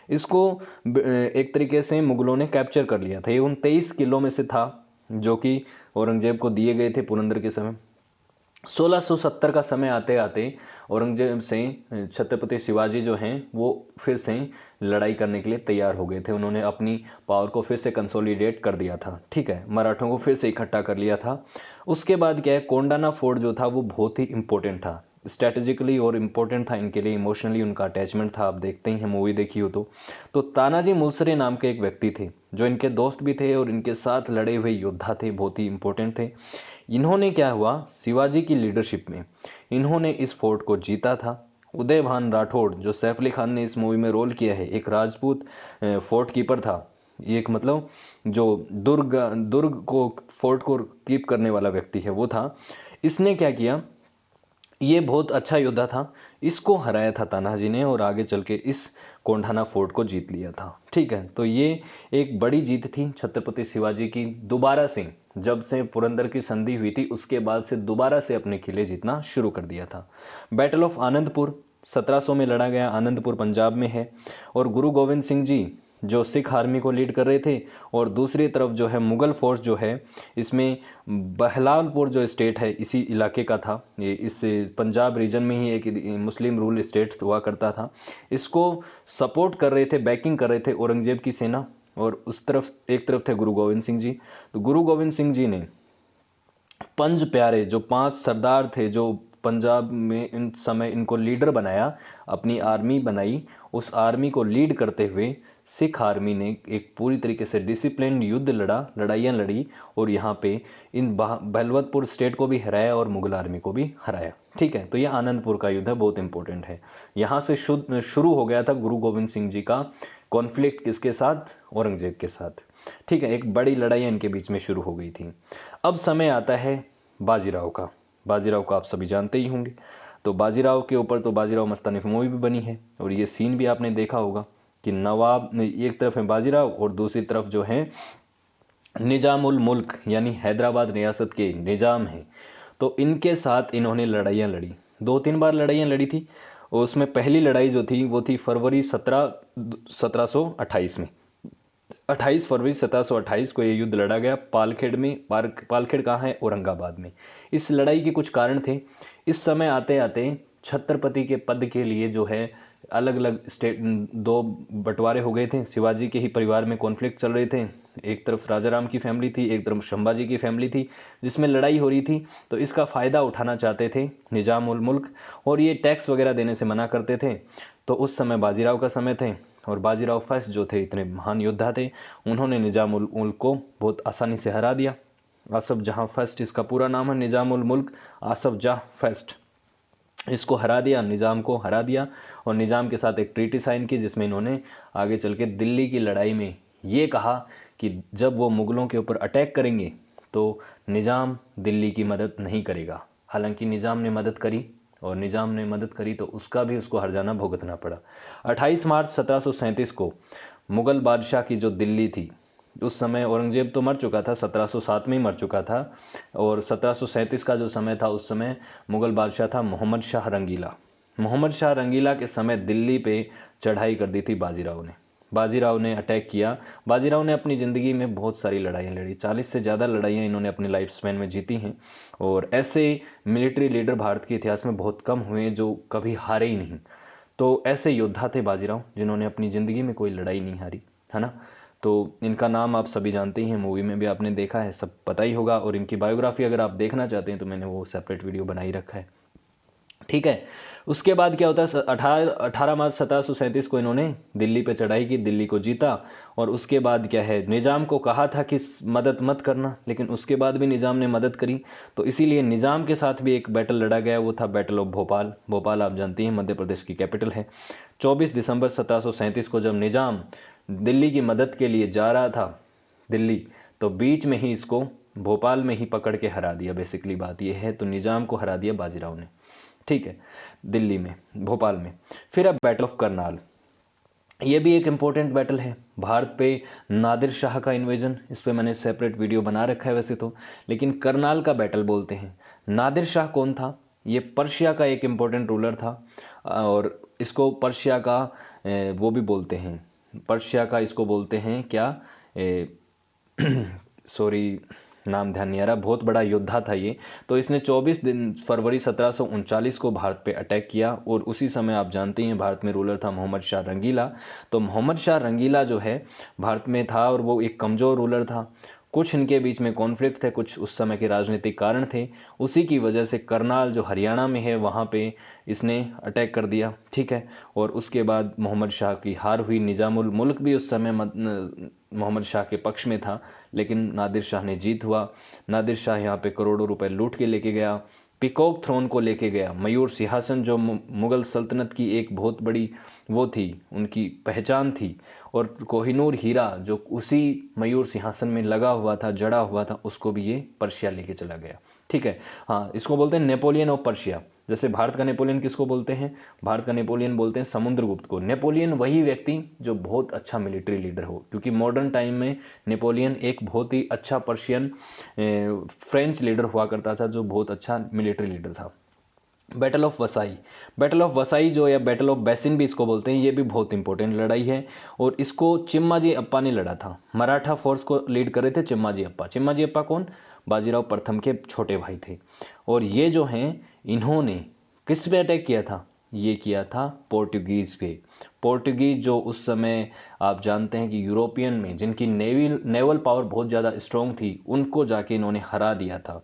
इसको एक तरीके से मुगलों ने कैप्चर कर लिया था। ये उन 23 किलों में से था जो कि औरंगजेब को दिए गए थे पुरंदर के समय। 1670 का समय आते आते औरंगजेब से छत्रपति शिवाजी जो हैं वो फिर से लड़ाई करने के लिए तैयार हो गए थे। उन्होंने अपनी पावर को फिर से कंसोलिडेट कर दिया था। ठीक है। मराठों को फिर से इकट्ठा कर लिया था। उसके बाद क्या है, कोंडाना फोर्ट जो था वो बहुत ही इंपॉर्टेंट था, स्ट्रेटेजिकली और इम्पोर्टेंट था इनके लिए, इमोशनली उनका अटैचमेंट था। आप देखते ही हैं, मूवी देखी हो तो तानाजी मुलसरे नाम के एक व्यक्ति थे जो इनके दोस्त भी थे और इनके साथ लड़े हुए योद्धा थे, बहुत ही इंपॉर्टेंट थे। इन्होंने क्या हुआ, शिवाजी की लीडरशिप में इन्होंने इस फोर्ट को जीता था। उदय भान राठौड़, जो सैफ अली खान ने इस मूवी में रोल किया है, एक राजपूत फोर्ट कीपर था, एक मतलब जो दुर्ग को, फोर्ट को कीप करने वाला व्यक्ति है वो था। इसने क्या किया, ये बहुत अच्छा योद्धा था, इसको हराया था तानाजी ने और आगे चल के इस कोंढाना फोर्ट को जीत लिया था। ठीक है। तो ये एक बड़ी जीत थी छत्रपति शिवाजी की, दोबारा से जब से पुरंदर की संधि हुई थी उसके बाद से दोबारा से अपने किले जीतना शुरू कर दिया था। बैटल ऑफ आनंदपुर 1700 में लड़ा गया, आनंदपुर पंजाब में है। और गुरु गोविंद सिंह जी जो सिख आर्मी को लीड कर रहे थे, और दूसरी तरफ जो है मुगल फोर्स जो है, इसमें बहलालपुर जो स्टेट है इसी इलाके का था, ये इस पंजाब रीजन में ही एक मुस्लिम रूल स्टेट हुआ करता था। इसको सपोर्ट कर रहे थे, बैकिंग कर रहे थे औरंगजेब की सेना, और उस तरफ एक तरफ थे गुरु गोविंद सिंह जी। तो गुरु गोविंद सिंह जी ने पंज प्यारे, जो 5 सरदार थे जो पंजाब में इन समय इनको लीडर बनाया, अपनी आर्मी बनाई। उस आर्मी को लीड करते हुए सिख आर्मी ने एक पूरी तरीके से डिसिप्लिन युद्ध लड़ाइयाँ लड़ी और यहाँ पे इन बलवतपुर स्टेट को भी हराया और मुगल आर्मी को भी हराया। ठीक है, तो यह आनंदपुर का युद्ध है, बहुत इंपॉर्टेंट है। यहाँ से शुरू हो गया था गुरु गोविंद सिंह जी का कॉन्फ्लिक्ट, किसके साथ? औरंगजेब के साथ। ठीक है, एक बड़ी लड़ाई इनके बीच में शुरू हो गई थी। अब समय आता है बाजीराव का। बाजीराव को आप सभी जानते ही होंगे। तो बाजीराव के ऊपर तो बाजीराव मस्तानी मूवी भी बनी है और ये सीन भी आपने देखा होगा कि नवाब एक तरफ है बाजीराव और दूसरी तरफ जो है निजामुल मुल्क यानी हैदराबाद रियासत के निजाम हैं। तो इनके साथ इन्होंने लड़ाइयाँ लड़ी, 2-3 बार लड़ाइयाँ लड़ी थी। और उसमें पहली लड़ाई जो थी वो थी फरवरी 1728 में। 28 फरवरी 1728 को ये युद्ध लड़ा गया पालखेड़ में। पालखेड़ कहाँ है? औरंगाबाद में। इस लड़ाई के कुछ कारण थे। इस समय आते आते छत्रपति के पद के लिए जो है अलग अलग स्टेट, 2 बंटवारे हो गए थे। शिवाजी के ही परिवार में कॉन्फ्लिक्ट चल रहे थे, एक तरफ राजाराम की फैमिली थी, एक तरफ संभाजी की फैमिली थी, जिसमें लड़ाई हो रही थी। तो इसका फ़ायदा उठाना चाहते थे निजाम उल मुल्क और ये टैक्स वगैरह देने से मना करते थे। तो उस समय बाजीराव का समय थे और बाजीराव फर्स्ट जो थे, इतने महान योद्धा थे, उन्होंने निजाम उल मुल्क को बहुत आसानी से हरा दिया। आसफ जहाँ फर्स्ट इसका पूरा नाम है, निजाम उल मुल्क आसफ जाह फर्स्ट। इसको हरा दिया, निज़ाम को हरा दिया और निज़ाम के साथ एक ट्रीटी साइन की जिसमें इन्होंने आगे चल के दिल्ली की लड़ाई में ये कहा कि जब वो मुग़लों के ऊपर अटैक करेंगे तो निज़ाम दिल्ली की मदद नहीं करेगा। हालांकि निज़ाम ने मदद करी और निज़ाम ने मदद करी तो उसका भी उसको हर्जाना भुगतना पड़ा। 28 मार्च 1737 को मुग़ल बादशाह की जो दिल्ली थी, उस समय औरंगजेब तो मर चुका था, 1707 में ही मर चुका था और 1737 का जो समय था उस समय मुग़ल बादशाह था मोहम्मद शाह रंगीला। मोहम्मद शाह रंगीला के समय दिल्ली पे चढ़ाई कर दी थी बाजीराव ने। बाजीराव ने अटैक किया। बाजीराव ने अपनी ज़िंदगी में बहुत सारी लड़ाइयाँ लड़ी, 40 से ज़्यादा लड़ाइयाँ इन्होंने अपने लाइफ स्पैन में जीती हैं और ऐसे मिलिट्री लीडर भारत के इतिहास में बहुत कम हुए जो कभी हारे ही नहीं। तो ऐसे योद्धा थे बाजीराव जिन्होंने अपनी ज़िंदगी में कोई लड़ाई नहीं हारी, है ना। तो इनका नाम आप सभी जानते ही हैं, मूवी में भी आपने देखा है, सब पता ही होगा। और इनकी बायोग्राफी अगर आप देखना चाहते हैं तो मैंने वो सेपरेट वीडियो बना ही रखा है। ठीक है, उसके बाद क्या होता है, 18 मार्च 1737 को इन्होंने दिल्ली पे चढ़ाई की, दिल्ली को जीता। और उसके बाद क्या है, निज़ाम को कहा था कि मदद मत करना, लेकिन उसके बाद भी निज़ाम ने मदद करी। तो इसीलिए निज़ाम के साथ भी एक बैटल लड़ा गया, वो था बैटल ऑफ भोपाल। भोपाल आप जानती हैं मध्य प्रदेश की कैपिटल है। 24 दिसंबर 1737 को जब निज़ाम दिल्ली की मदद के लिए जा रहा था दिल्ली, तो बीच में ही इसको भोपाल में ही पकड़ के हरा दिया। बेसिकली बात यह है, तो निज़ाम को हरा दिया बाजीराव ने। ठीक है, दिल्ली में, भोपाल में। फिर अब बैटल ऑफ करनाल, ये भी एक इंपॉर्टेंट बैटल है। भारत पे नादिर शाह का इन्वेजन, इस पे मैंने सेपरेट वीडियो बना रखा है वैसे तो, लेकिन करनाल का बैटल बोलते हैं। नादिर शाह कौन था? ये पर्शिया का एक इंपॉर्टेंट रूलर था और इसको पर्शिया का वो भी बोलते हैं, पर्शिया का इसको बोलते हैं क्या, सॉरी नाम ध्यान नहीं आ रहा, बहुत बड़ा योद्धा था ये। तो इसने 24 फरवरी 1739 को भारत पे अटैक किया और उसी समय आप जानते हैं भारत में रूलर था मोहम्मद शाह रंगीला। तो मोहम्मद शाह रंगीला जो है भारत में था और वो एक कमज़ोर रूलर था। कुछ इनके बीच में कॉन्फ्लिक्ट थे, कुछ उस समय के राजनीतिक कारण थे, उसी की वजह से करनाल जो हरियाणा में है वहाँ पे इसने अटैक कर दिया। ठीक है, और उसके बाद मोहम्मद शाह की हार हुई। निज़ामुल मुल्क भी उस समय मोहम्मद शाह के पक्ष में था, लेकिन नादिर शाह ने जीत हुआ। नादिर शाह यहाँ पे करोड़ों रुपए लूट के लेके गया, पीकॉक थ्रोन को लेके गया, मयूर सिंहासन जो मुग़ल सल्तनत की एक बहुत बड़ी वो थी, उनकी पहचान थी, और कोहिनूर हीरा जो उसी मयूर सिंहासन में लगा हुआ था, जड़ा हुआ था, उसको भी ये पर्शिया लेके चला गया। ठीक है, हाँ, इसको बोलते हैं नेपोलियन ऑफ पर्शिया। जैसे भारत का नेपोलियन किसको बोलते हैं? भारत का नेपोलियन बोलते हैं समुद्रगुप्त को। नेपोलियन वही व्यक्ति जो बहुत अच्छा मिलिट्री लीडर हो, क्योंकि मॉडर्न टाइम में नेपोलियन एक बहुत ही अच्छा पर्शियन फ्रेंच लीडर हुआ करता था जो बहुत अच्छा मिलिट्री लीडर था। Battle of Vasai, battle of Vasai जो या बैटल ऑफ बेसिन भी इसको बोलते हैं, ये भी बहुत इंपॉर्टेंट लड़ाई है और इसको चिम्माजी अप्पा ने लड़ा था। मराठा फोर्स को लीड कर रहे थे चिम्माजी अप्पा। चिम्माजी अप्पा कौन? बाजीराव प्रथम के छोटे भाई थे। और ये जो हैं इन्होंने किस पे अटैक किया था? ये किया था पोर्टुगीज़ पे। पोर्टुगीज़ जो उस समय आप जानते हैं कि यूरोपियन में जिनकी नेवल पावर बहुत ज़्यादा स्ट्रॉन्ग थी, उनको जाके इन्होंने हरा दिया था।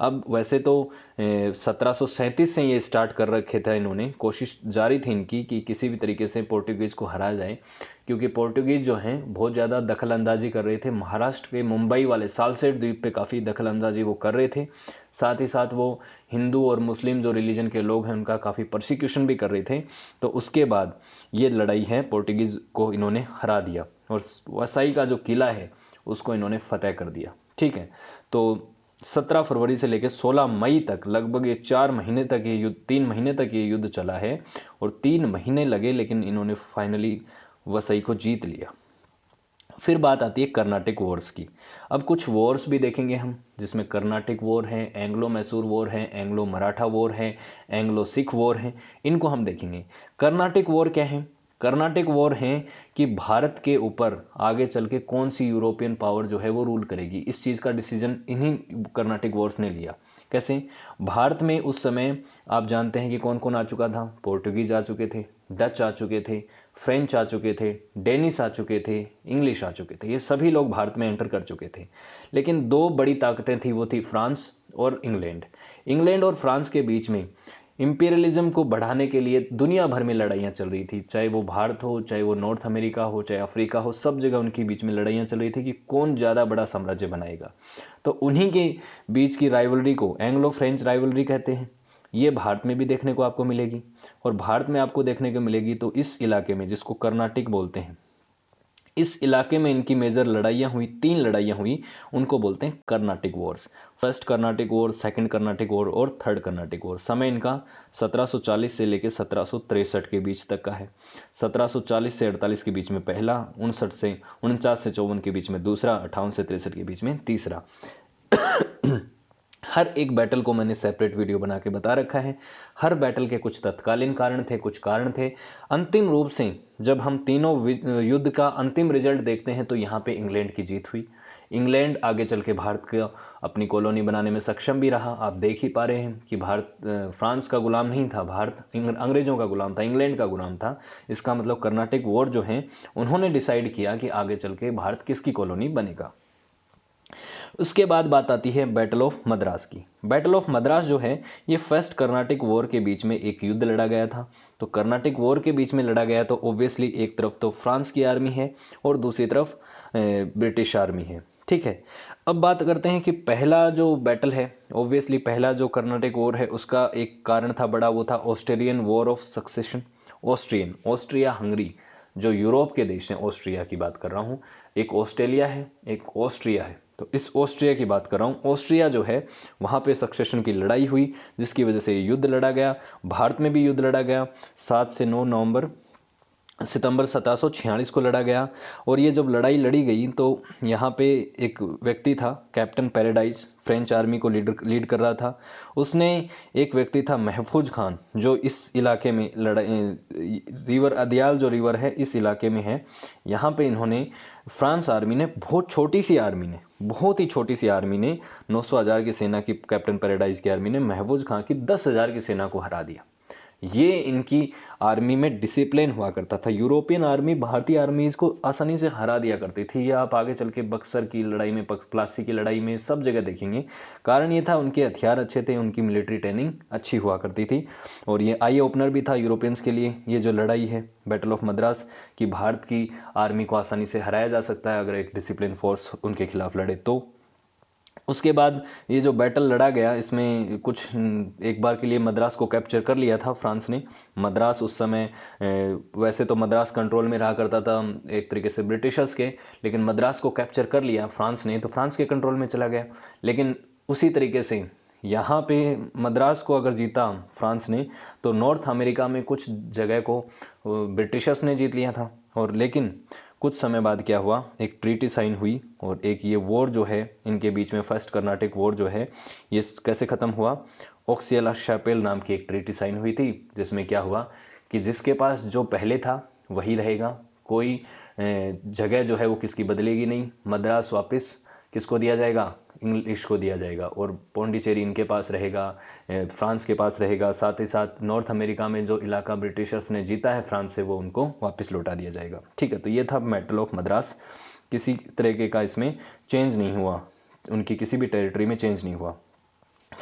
अब वैसे तो 1737 से ये स्टार्ट कर रखे थे इन्होंने, कोशिश जारी थी इनकी कि किसी भी तरीके से पोर्टुगीज़ को हराया जाए, क्योंकि पोर्टुगीज़ जो हैं बहुत ज़्यादा दखल अंदाजी कर रहे थे। महाराष्ट्र के मुंबई वाले सालसेट द्वीप पे काफ़ी दखल अंदाजी वो कर रहे थे। साथ ही साथ वो हिंदू और मुस्लिम जो रिलीजन के लोग हैं उनका काफ़ी परसिक्यूशन भी कर रहे थे। तो उसके बाद ये लड़ाई है, पोर्टुगीज़ को इन्होंने हरा दिया और वसाई का जो किला है उसको इन्होंने फतेह कर दिया। ठीक है, तो 17 फरवरी से लेकर 16 मई तक लगभग ये 4 महीने तक ये युद्ध, 3 महीने तक ये युद्ध चला है और 3 महीने लगे, लेकिन इन्होंने फाइनली वसई को जीत लिया। फिर बात आती है कर्नाटिक वॉर्स की। अब कुछ वॉर्स भी देखेंगे हम, जिसमें कर्नाटिक वॉर है, एंग्लो मैसूर वॉर है, एंग्लो मराठा वॉर है, एंग्लो सिख वॉर है, इनको हम देखेंगे। कर्नाटिक वॉर क्या है? कर्नाटिक वॉर है कि भारत के ऊपर आगे चल के कौन सी यूरोपियन पावर जो है वो रूल करेगी, इस चीज़ का डिसीजन इन्हीं कर्नाटिक वॉर्स ने लिया। कैसे? भारत में उस समय आप जानते हैं कि कौन कौन आ चुका था। पोर्टुगीज आ चुके थे, डच आ चुके थे, फ्रेंच आ चुके थे, डेनिश आ चुके थे, इंग्लिश आ चुके थे। ये सभी लोग भारत में एंटर कर चुके थे। लेकिन दो बड़ी ताकतें थी, वो थी फ्रांस और इंग्लैंड। इंग्लैंड और फ्रांस के बीच में इंपीरियलिज्म को बढ़ाने के लिए दुनिया भर में लड़ाइयाँ चल रही थी, चाहे वो भारत हो, चाहे वो नॉर्थ अमेरिका हो, चाहे अफ्रीका हो, सब जगह उनके बीच में लड़ाइयाँ चल रही थी कि कौन ज़्यादा बड़ा साम्राज्य बनाएगा। तो उन्हीं के बीच की राइवलरी को एंग्लो फ्रेंच राइवलरी कहते हैं। ये भारत में भी देखने को आपको मिलेगी, और भारत में आपको देखने को मिलेगी तो इस इलाके में, जिसको कर्नाटिक बोलते हैं, इस इलाके में इनकी मेजर लड़ाइयाँ हुई, 3 लड़ाइयाँ हुई, उनको बोलते हैं Carnatic Wars. First Carnatic war, second Carnatic war और थर्ड कर्नाटिक वॉर। समय इनका 1740 से लेकर 1763 के बीच तक का है। 1740 से 48 के बीच में पहला, 59 से 54 के बीच में दूसरा, 58 से 63 के बीच में तीसरा। हर एक बैटल को मैंने सेपरेट वीडियो बना के बता रखा है। हर बैटल के कुछ तत्कालीन कारण थे, कुछ कारण थे। अंतिम रूप से जब हम तीनों युद्ध का अंतिम रिजल्ट देखते हैं तो यहाँ पे इंग्लैंड की जीत हुई। इंग्लैंड आगे चल के भारत को अपनी कॉलोनी बनाने में सक्षम भी रहा। आप देख ही पा रहे हैं कि भारत फ्रांस का गुलाम नहीं था, भारत अंग्रेजों का गुलाम था, इंग्लैंड का गुलाम था। इसका मतलब कर्नाटिक वॉर जो है, उन्होंने डिसाइड किया कि आगे चल के भारत किसकी कॉलोनी बनेगा। उसके बाद बात आती है बैटल ऑफ मद्रास की। बैटल ऑफ मद्रास जो है, ये फर्स्ट कर्नाटिक वॉर के बीच में एक युद्ध लड़ा गया था। तो कर्नाटिक वॉर के बीच में लड़ा गया तो ऑब्वियसली एक तरफ तो फ्रांस की आर्मी है और दूसरी तरफ ब्रिटिश आर्मी है। ठीक है, अब बात करते हैं कि पहला जो बैटल है, ऑब्वियसली पहला जो कर्नाटिक वॉर है उसका एक कारण था बड़ा, वो था Australian war of succession. Austria Hungary जो यूरोप के देश हैं, ऑस्ट्रिया की बात कर रहा हूँ, एक ऑस्ट्रेलिया है, एक ऑस्ट्रिया है। तो इस ऑस्ट्रिया की बात कर रहा हूँ। ऑस्ट्रिया जो है, वहाँ पे सक्सेशन की लड़ाई हुई, जिसकी वजह से युद्ध लड़ा गया। भारत में भी युद्ध लड़ा गया। 7 से 9 सितंबर 1746 को लड़ा गया। और ये जब लड़ाई लड़ी गई तो यहाँ पे एक व्यक्ति था, कैप्टन पैराडाइज, फ्रेंच आर्मी को लीड कर रहा था। उसने, एक व्यक्ति था महफूज खान, जो इस इलाके में रिवर अदियाल जो रिवर है इस इलाके में है। यहाँ पे इन्होंने, फ्रांस आर्मी ने, बहुत ही छोटी सी आर्मी ने 900,000 की सेना की, कैप्टन पैराडाइज की आर्मी ने महफूज खान की 10,000 की सेना को हरा दिया। ये इनकी आर्मी में डिसिप्लिन हुआ करता था। यूरोपियन आर्मी भारतीय आर्मी को आसानी से हरा दिया करती थी। ये आप आगे चल के बक्सर की लड़ाई में, प्लासी की लड़ाई में, सब जगह देखेंगे। कारण ये था, उनके हथियार अच्छे थे, उनकी मिलिट्री ट्रेनिंग अच्छी हुआ करती थी। और ये आई ओपनर भी था यूरोपियंस के लिए। ये जो लड़ाई है बैटल ऑफ मद्रास, कि भारत की आर्मी को आसानी से हराया जा सकता है अगर एक डिसिप्लिन फोर्स उनके खिलाफ लड़े तो। उसके बाद ये जो बैटल लड़ा गया, इसमें कुछ एक बार के लिए मद्रास को कैप्चर कर लिया था फ्रांस ने। मद्रास उस समय, वैसे तो मद्रास कंट्रोल में रहा करता था एक तरीके से ब्रिटिशर्स के, लेकिन मद्रास को कैप्चर कर लिया फ्रांस ने तो फ्रांस के कंट्रोल में चला गया। लेकिन उसी तरीके से यहाँ पे मद्रास को अगर जीता फ्रांस ने तो नॉर्थ अमेरिका में कुछ जगह को ब्रिटिशर्स ने जीत लिया था। और लेकिन कुछ समय बाद क्या हुआ, एक ट्रीटी साइन हुई और एक ये वॉर जो है इनके बीच में, फर्स्ट कर्नाटिक वॉर जो है, ये कैसे ख़त्म हुआ। ऑक्सियला शैपेल नाम की एक ट्रीटी साइन हुई थी, जिसमें क्या हुआ कि जिसके पास जो पहले था वही रहेगा, कोई जगह जो है वो किसकी बदलेगी नहीं। मद्रास वापस किसको दिया जाएगा, इंग्लिश को दिया जाएगा, और पौंडीचेरी इनके पास रहेगा, फ्रांस के पास रहेगा। साथ ही साथ नॉर्थ अमेरिका में जो इलाका ब्रिटिशर्स ने जीता है फ्रांस से, वो उनको वापस लौटा दिया जाएगा। ठीक है, तो ये था बैटल ऑफ मद्रास। किसी तरीके का इसमें चेंज नहीं हुआ, उनकी किसी भी टेरिटरी में चेंज नहीं हुआ।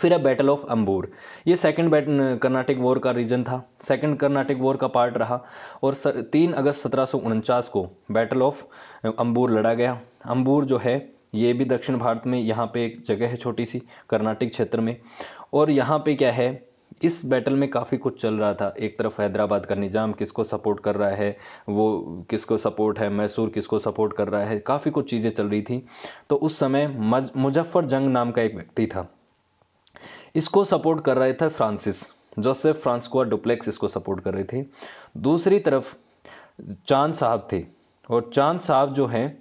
फिर है बैटल ऑफ अंबूर। ये सेकंड कर्नाटिक वॉर का रीजन था, सेकंड कर्नाटिक वॉर का पार्ट रहा। और 3 अगस्त 1749 को बैटल ऑफ अंबूर लड़ा गया। अंबूर जो है ये भी दक्षिण भारत में, यहाँ पे एक जगह है छोटी सी कर्नाटिक क्षेत्र में। और यहाँ पे क्या है, इस बैटल में काफ़ी कुछ चल रहा था। एक तरफ हैदराबाद का निज़ाम किसको सपोर्ट कर रहा है, वो किसको सपोर्ट है, मैसूर किसको सपोर्ट कर रहा है, काफ़ी कुछ चीज़ें चल रही थी। तो उस समय मुजफ्फर जंग नाम का एक व्यक्ति था, इसको सपोर्ट कर रहे थे फ्रांसिस, जोसेफ फ्रांस्कोआ डुप्लेक्स इसको सपोर्ट कर रहे थे। दूसरी तरफ चांद साहब थे, और चांद साहब जो हैं,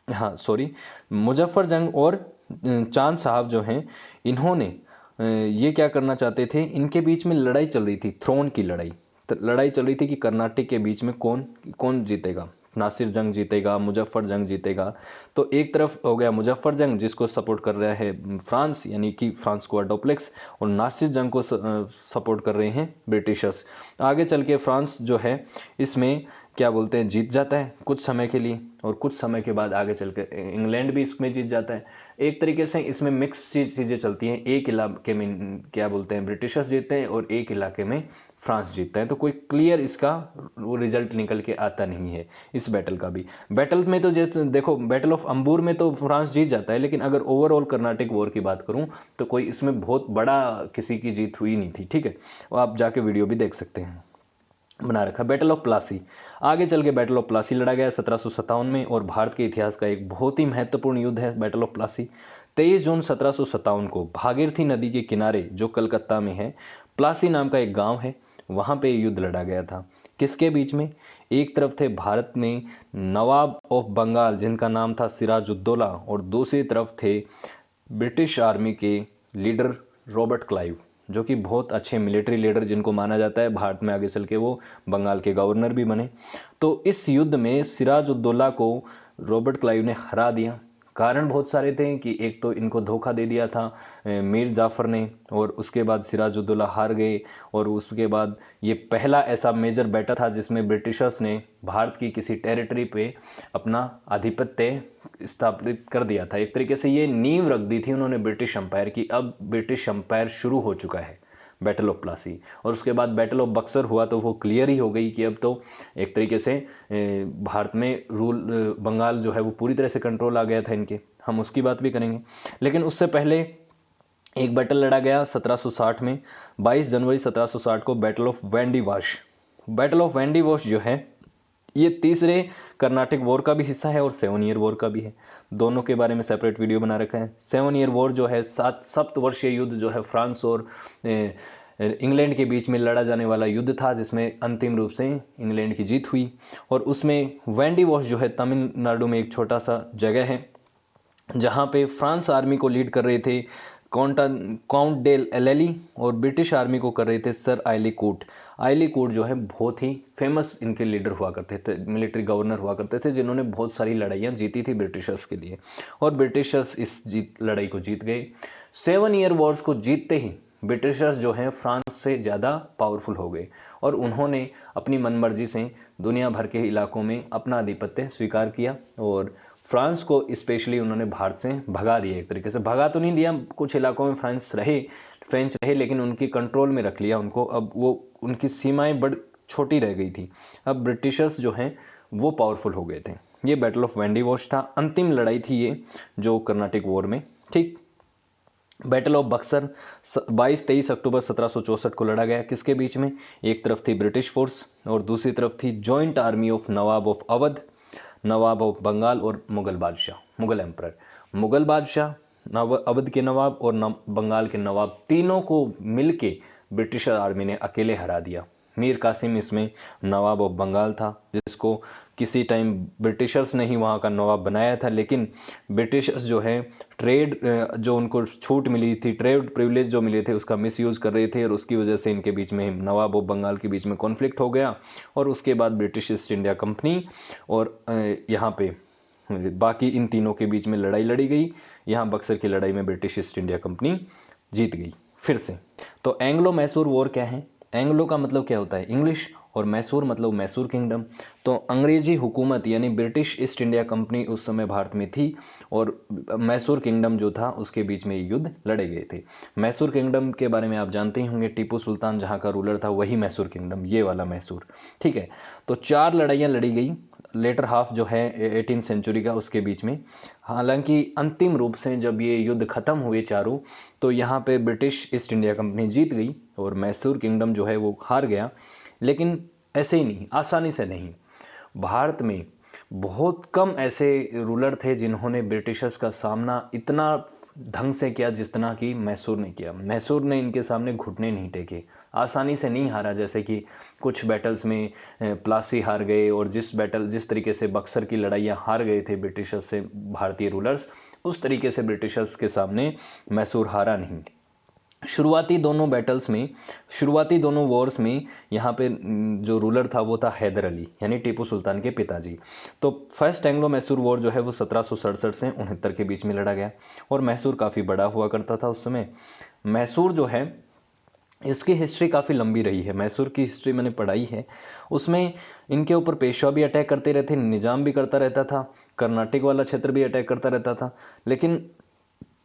हाँ सॉरी, मुजफ्फर जंग और चांद साहब जो हैं, इन्होंने ये क्या करना चाहते थे, इनके बीच में लड़ाई चल रही थी, थ्रोन की लड़ाई। तो लड़ाई चल रही थी कि कर्नाटक के बीच में कौन कौन जीतेगा, नासिर जंग जीतेगा, मुजफ्फर जंग जीतेगा। तो एक तरफ हो गया मुजफ्फर जंग जिसको सपोर्ट कर रहा है फ्रांस यानी कि फ्रांस्कोआ डुप्लेक्स, और नासिर जंग को सपोर्ट कर रहे हैं ब्रिटिशर्स। आगे चल के फ्रांस जो है इसमें क्या बोलते हैं, जीत जाता है कुछ समय के लिए, और कुछ समय के बाद आगे चल के इंग्लैंड भी इसमें जीत जाता है। एक तरीके से इसमें मिक्स चीज़ें चलती हैं, एक इलाके में क्या बोलते हैं ब्रिटिशर्स जीतते हैं और एक इलाके में फ्रांस जीतता है। तो कोई क्लियर इसका वो रिजल्ट निकल के आता नहीं है इस बैटल का भी। बैटल में तो देखो, बैटल ऑफ अंबूर में तो फ्रांस जीत जाता है, लेकिन अगर ओवरऑल कर्नाटिक वॉर की बात करूं तो कोई इसमें बहुत बड़ा किसी की जीत हुई नहीं थी। ठीक है, और आप जाके वीडियो भी देख सकते हैं, बना रखा। बैटल ऑफ प्लासी, आगे चल के बैटल ऑफ प्लासी लड़ा गया 1757 में, और भारत के इतिहास का एक बहुत ही महत्वपूर्ण युद्ध है बैटल ऑफ प्लासी। 23 जून 1757 को भागीरथी नदी के किनारे, जो कलकत्ता में है, प्लासी नाम का एक गांव है, वहां पे युद्ध लड़ा गया था। किसके बीच में, एक तरफ थे भारत में नवाब ऑफ बंगाल जिनका नाम था सिराजुद्दौला, और दूसरी तरफ थे ब्रिटिश आर्मी के लीडर रॉबर्ट क्लाइव, जो कि बहुत अच्छे मिलिट्री लीडर जिनको माना जाता है भारत में आगे चल के वो बंगाल के गवर्नर भी बने। तो इस युद्ध में सिराजुद्दौला को रॉबर्ट क्लाइव ने हरा दिया। कारण बहुत सारे थे कि एक तो इनको धोखा दे दिया था मीर जाफर ने, और उसके बाद सिराजुद्दौला हार गए। और उसके बाद ये पहला ऐसा मेजर बैटल था जिसमें ब्रिटिशर्स ने भारत की किसी टेरिटरी पे अपना आधिपत्य स्थापित कर दिया था। एक तरीके से ये नींव रख दी थी उन्होंने ब्रिटिश एम्पायर की। अब ब्रिटिश एम्पायर शुरू हो चुका है, बैटल ऑफ प्लासी। और उसके बाद बैटल ऑफ बक्सर हुआ तो वो क्लियर ही हो गई कि अब तो एक तरीके से भारत में रूल बंगाल जो है वो पूरी तरह से कंट्रोल आ गया था इनके। हम उसकी बात भी करेंगे, लेकिन उससे पहले एक बैटल लड़ा गया 1760 में। 22 जनवरी 1760 को बैटल ऑफ वेंडीवाश। बैटल ऑफ वेंडीवाश जो है ये तीसरे कर्नाटिक वॉर का भी हिस्सा है और 7 ईयर वॉर का भी है। दोनों के बारे में सेपरेट वीडियो बना रखा है। 7 ईयर वॉर जो है 7 वर्षीय युद्ध जो है फ्रांस और इंग्लैंड के बीच में लड़ा जाने वाला युद्ध था, जिसमें अंतिम रूप से इंग्लैंड की जीत हुई। और उसमें वेंडीवाश जो है तमिलनाडु में एक छोटा सा जगह है, जहाँ पे फ्रांस आर्मी को लीड कर रहे थे काउंट डेल एलेली, और ब्रिटिश आर्मी को कर रहे थे सर आइली कूट। आइली कूट जो है बहुत ही फेमस इनके लीडर हुआ करते थे, मिलिट्री गवर्नर हुआ करते थे, जिन्होंने बहुत सारी लड़ाइयाँ जीती थी ब्रिटिशर्स के लिए, और ब्रिटिशर्स इस लड़ाई को जीत गए। 7 ईयर वॉर्स को जीतते ही ब्रिटिशर्स जो हैं फ्रांस से ज़्यादा पावरफुल हो गए, और उन्होंने अपनी मनमर्जी से दुनिया भर के इलाकों में अपना आधिपत्य स्वीकार किया, और फ्रांस को स्पेशली उन्होंने भारत से भगा दिया। एक तरीके से भगा तो नहीं दिया, कुछ इलाकों में फ्रेंच रहे, लेकिन उनकी कंट्रोल में रख लिया उनको। अब वो उनकी सीमाएं बड़ छोटी रह गई थी, अब ब्रिटिशर्स जो हैं वो पावरफुल हो गए थे। ये बैटल ऑफ वेंडीवाश था, अंतिम लड़ाई थी ये जो कर्नाटिक वॉर में। ठीक, बैटल ऑफ बक्सर 22-23 अक्टूबर 1764 को लड़ा गया। किसके बीच में, एक तरफ थी ब्रिटिश फोर्स और दूसरी तरफ थी joint army of Nawab of Awadh, Nawab of Bengal और मुगल बादशाह, मुगल एम्परर। मुगल बादशाह, अवध के नवाब और बंगाल के नवाब, तीनों को मिलके ब्रिटिश आर्मी ने अकेले हरा दिया। मीर कासिम इसमें नवाब ऑफ बंगाल था, जिसको किसी टाइम ब्रिटिशर्स ने ही वहाँ का नवाब बनाया था, लेकिन ब्रिटिशर्स जो है ट्रेड जो उनको छूट मिली थी, ट्रेड प्रिविलेज जो मिले थे, उसका मिसयूज़ कर रहे थे, और उसकी वजह से इनके बीच में नवाब ऑफ बंगाल के बीच में कॉन्फ्लिक्ट हो गया। और उसके बाद ब्रिटिश ईस्ट इंडिया कंपनी और यहाँ पे बाकी इन तीनों के बीच में लड़ाई लड़ी गई। यहाँ बक्सर की लड़ाई में ब्रिटिश ईस्ट इंडिया कंपनी जीत गई फिर से। तो एंग्लो मैसूर वॉर क्या है, एंग्लो का मतलब क्या होता है, इंग्लिश, और मैसूर मतलब मैसूर किंगडम। तो अंग्रेजी हुकूमत यानी ब्रिटिश ईस्ट इंडिया कंपनी उस समय भारत में थी और मैसूर किंगडम जो था उसके बीच में युद्ध लड़े गए थे। मैसूर किंगडम के बारे में आप जानते ही होंगे, टीपू सुल्तान जहाँ का रूलर था वही मैसूर किंगडम, ये वाला मैसूर। ठीक है, तो 4 लड़ाइयाँ लड़ी गई लेटर हाफ जो है 18th सेंचुरी का उसके बीच में। हालांकि अंतिम रूप से जब ये युद्ध खत्म हुए चारों, तो यहाँ पे ब्रिटिश ईस्ट इंडिया कंपनी जीत गई और मैसूर किंगडम जो है वो हार गया। लेकिन ऐसे ही नहीं, आसानी से नहीं। भारत में बहुत कम ऐसे रूलर थे जिन्होंने ब्रिटिशर्स का सामना इतना ढंग से किया जितना कि मैसूर ने किया। मैसूर ने इनके सामने घुटने नहीं टेके, आसानी से नहीं हारा। जैसे कि कुछ बैटल्स में प्लासी हार गए, और जिस तरीके से बक्सर की लड़ाइयाँ हार गए थे ब्रिटिशर्स से भारतीय रूलर्स, उस तरीके से ब्रिटिशर्स के सामने मैसूर हारा नहीं। शुरुआती दोनों वॉर्स में यहाँ पे जो रूलर था वो था हैदर अली यानी टीपू सुल्तान के पिताजी। तो फर्स्ट एंग्लो मैसूर वॉर जो है वो 1767 से 69 के बीच में लड़ा गया और मैसूर काफ़ी बड़ा हुआ करता था उस समय। मैसूर जो है इसकी हिस्ट्री काफ़ी लंबी रही है। मैसूर की हिस्ट्री मैंने पढ़ाई है, उसमें इनके ऊपर पेशवा भी अटैक करते रहते, निजाम भी करता रहता था, कर्नाटक वाला क्षेत्र भी अटैक करता रहता था। लेकिन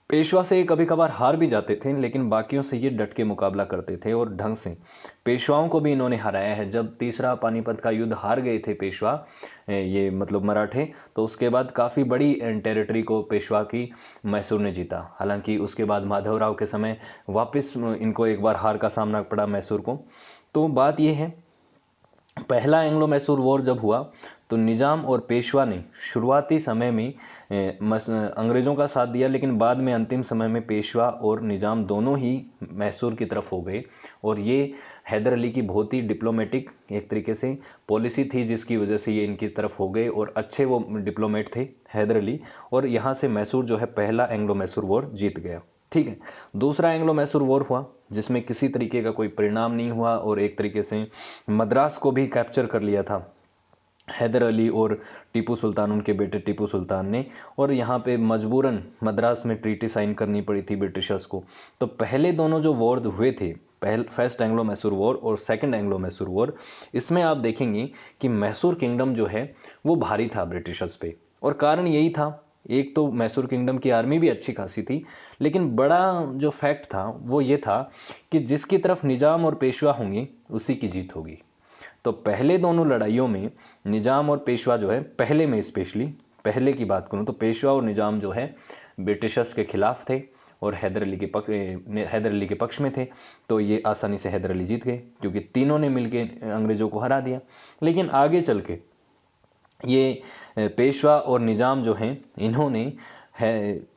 पेशवा से कभी कभार हार भी जाते थे, लेकिन बाकियों से ये डट के मुकाबला करते थे और ढंग से। पेशवाओं को भी इन्होंने हराया है। जब तीसरा पानीपत का युद्ध हार गए थे पेशवा, ये मतलब मराठे, तो उसके बाद काफ़ी बड़ी टेरिटरी को पेशवा की मैसूर ने जीता। हालांकि उसके बाद माधवराव के समय वापस इनको एक बार हार का सामना पड़ा मैसूर को। तो बात यह है, पहला एंग्लो मैसूर वॉर जब हुआ तो निजाम और पेशवा ने शुरुआती समय में अंग्रेज़ों का साथ दिया, लेकिन बाद में अंतिम समय में पेशवा और निजाम दोनों ही मैसूर की तरफ हो गए। और ये हैदर अली की बहुत ही डिप्लोमेटिक एक तरीके से पॉलिसी थी जिसकी वजह से ये इनकी तरफ हो गए, और अच्छे वो डिप्लोमेट थे हैदर अली, और यहाँ से मैसूर जो है पहला एंग्लो मैसूर वॉर जीत गया। ठीक है, दूसरा एंग्लो मैसूर वॉर हुआ जिसमें किसी तरीके का कोई परिणाम नहीं हुआ और एक तरीके से मद्रास को भी कैप्चर कर लिया था हैदर अली और टीपू सुल्तान, उनके बेटे टीपू सुल्तान ने, और यहाँ पे मजबूरन मद्रास में ट्रीटी साइन करनी पड़ी थी ब्रिटिशर्स को। तो पहले दोनों जो वॉर हुए थे, फर्स्ट एंग्लो मैसूर वॉर और सेकंड एंग्लो मैसूर वॉर, इसमें आप देखेंगे कि मैसूर किंगडम जो है वो भारी था ब्रिटिशर्स पे। और कारण यही था, एक तो मैसूर किंगडम की आर्मी भी अच्छी खासी थी, लेकिन बड़ा जो फैक्ट था वो ये था कि जिसकी तरफ निजाम और पेशवा होंगे उसी की जीत होगी। तो पहले दोनों लड़ाइयों में निजाम और पेशवा जो है, पहले में स्पेशली पहले की बात करूं तो पेशवा और निजाम जो है ब्रिटिशर्स के खिलाफ थे और हैदर अली के पक्ष में थे। तो ये आसानी से हैदर अली जीत गए क्योंकि तीनों ने मिलकर अंग्रेज़ों को हरा दिया। लेकिन आगे चल के ये पेशवा और निजाम जो हैं इन्होंने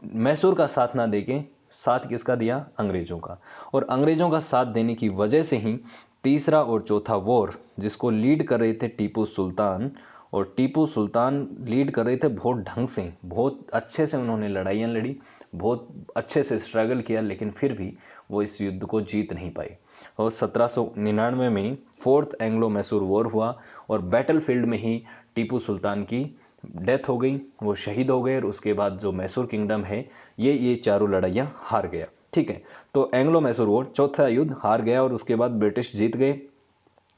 मैसूर का साथ ना देके साथ किसका दिया, अंग्रेज़ों का। और अंग्रेज़ों का साथ देने की वजह से ही तीसरा और चौथा वॉर जिसको लीड कर रहे थे टीपू सुल्तान, और टीपू सुल्तान लीड कर रहे थे बहुत ढंग से, बहुत अच्छे से उन्होंने लड़ाइयाँ लड़ी, बहुत अच्छे से स्ट्रगल किया, लेकिन फिर भी वो इस युद्ध को जीत नहीं पाए। और 1799 में फोर्थ एंग्लो मैसूर वॉर हुआ और बैटल फील्ड में ही टीपू सुल्तान की डेथ हो गई, वो शहीद हो गए, और उसके बाद जो मैसूर किंगडम है ये चारों लड़ाइयाँ हार गया। ठीक है, तो एंग्लो मैसूर वॉर चौथा युद्ध हार गया और उसके बाद ब्रिटिश जीत गए।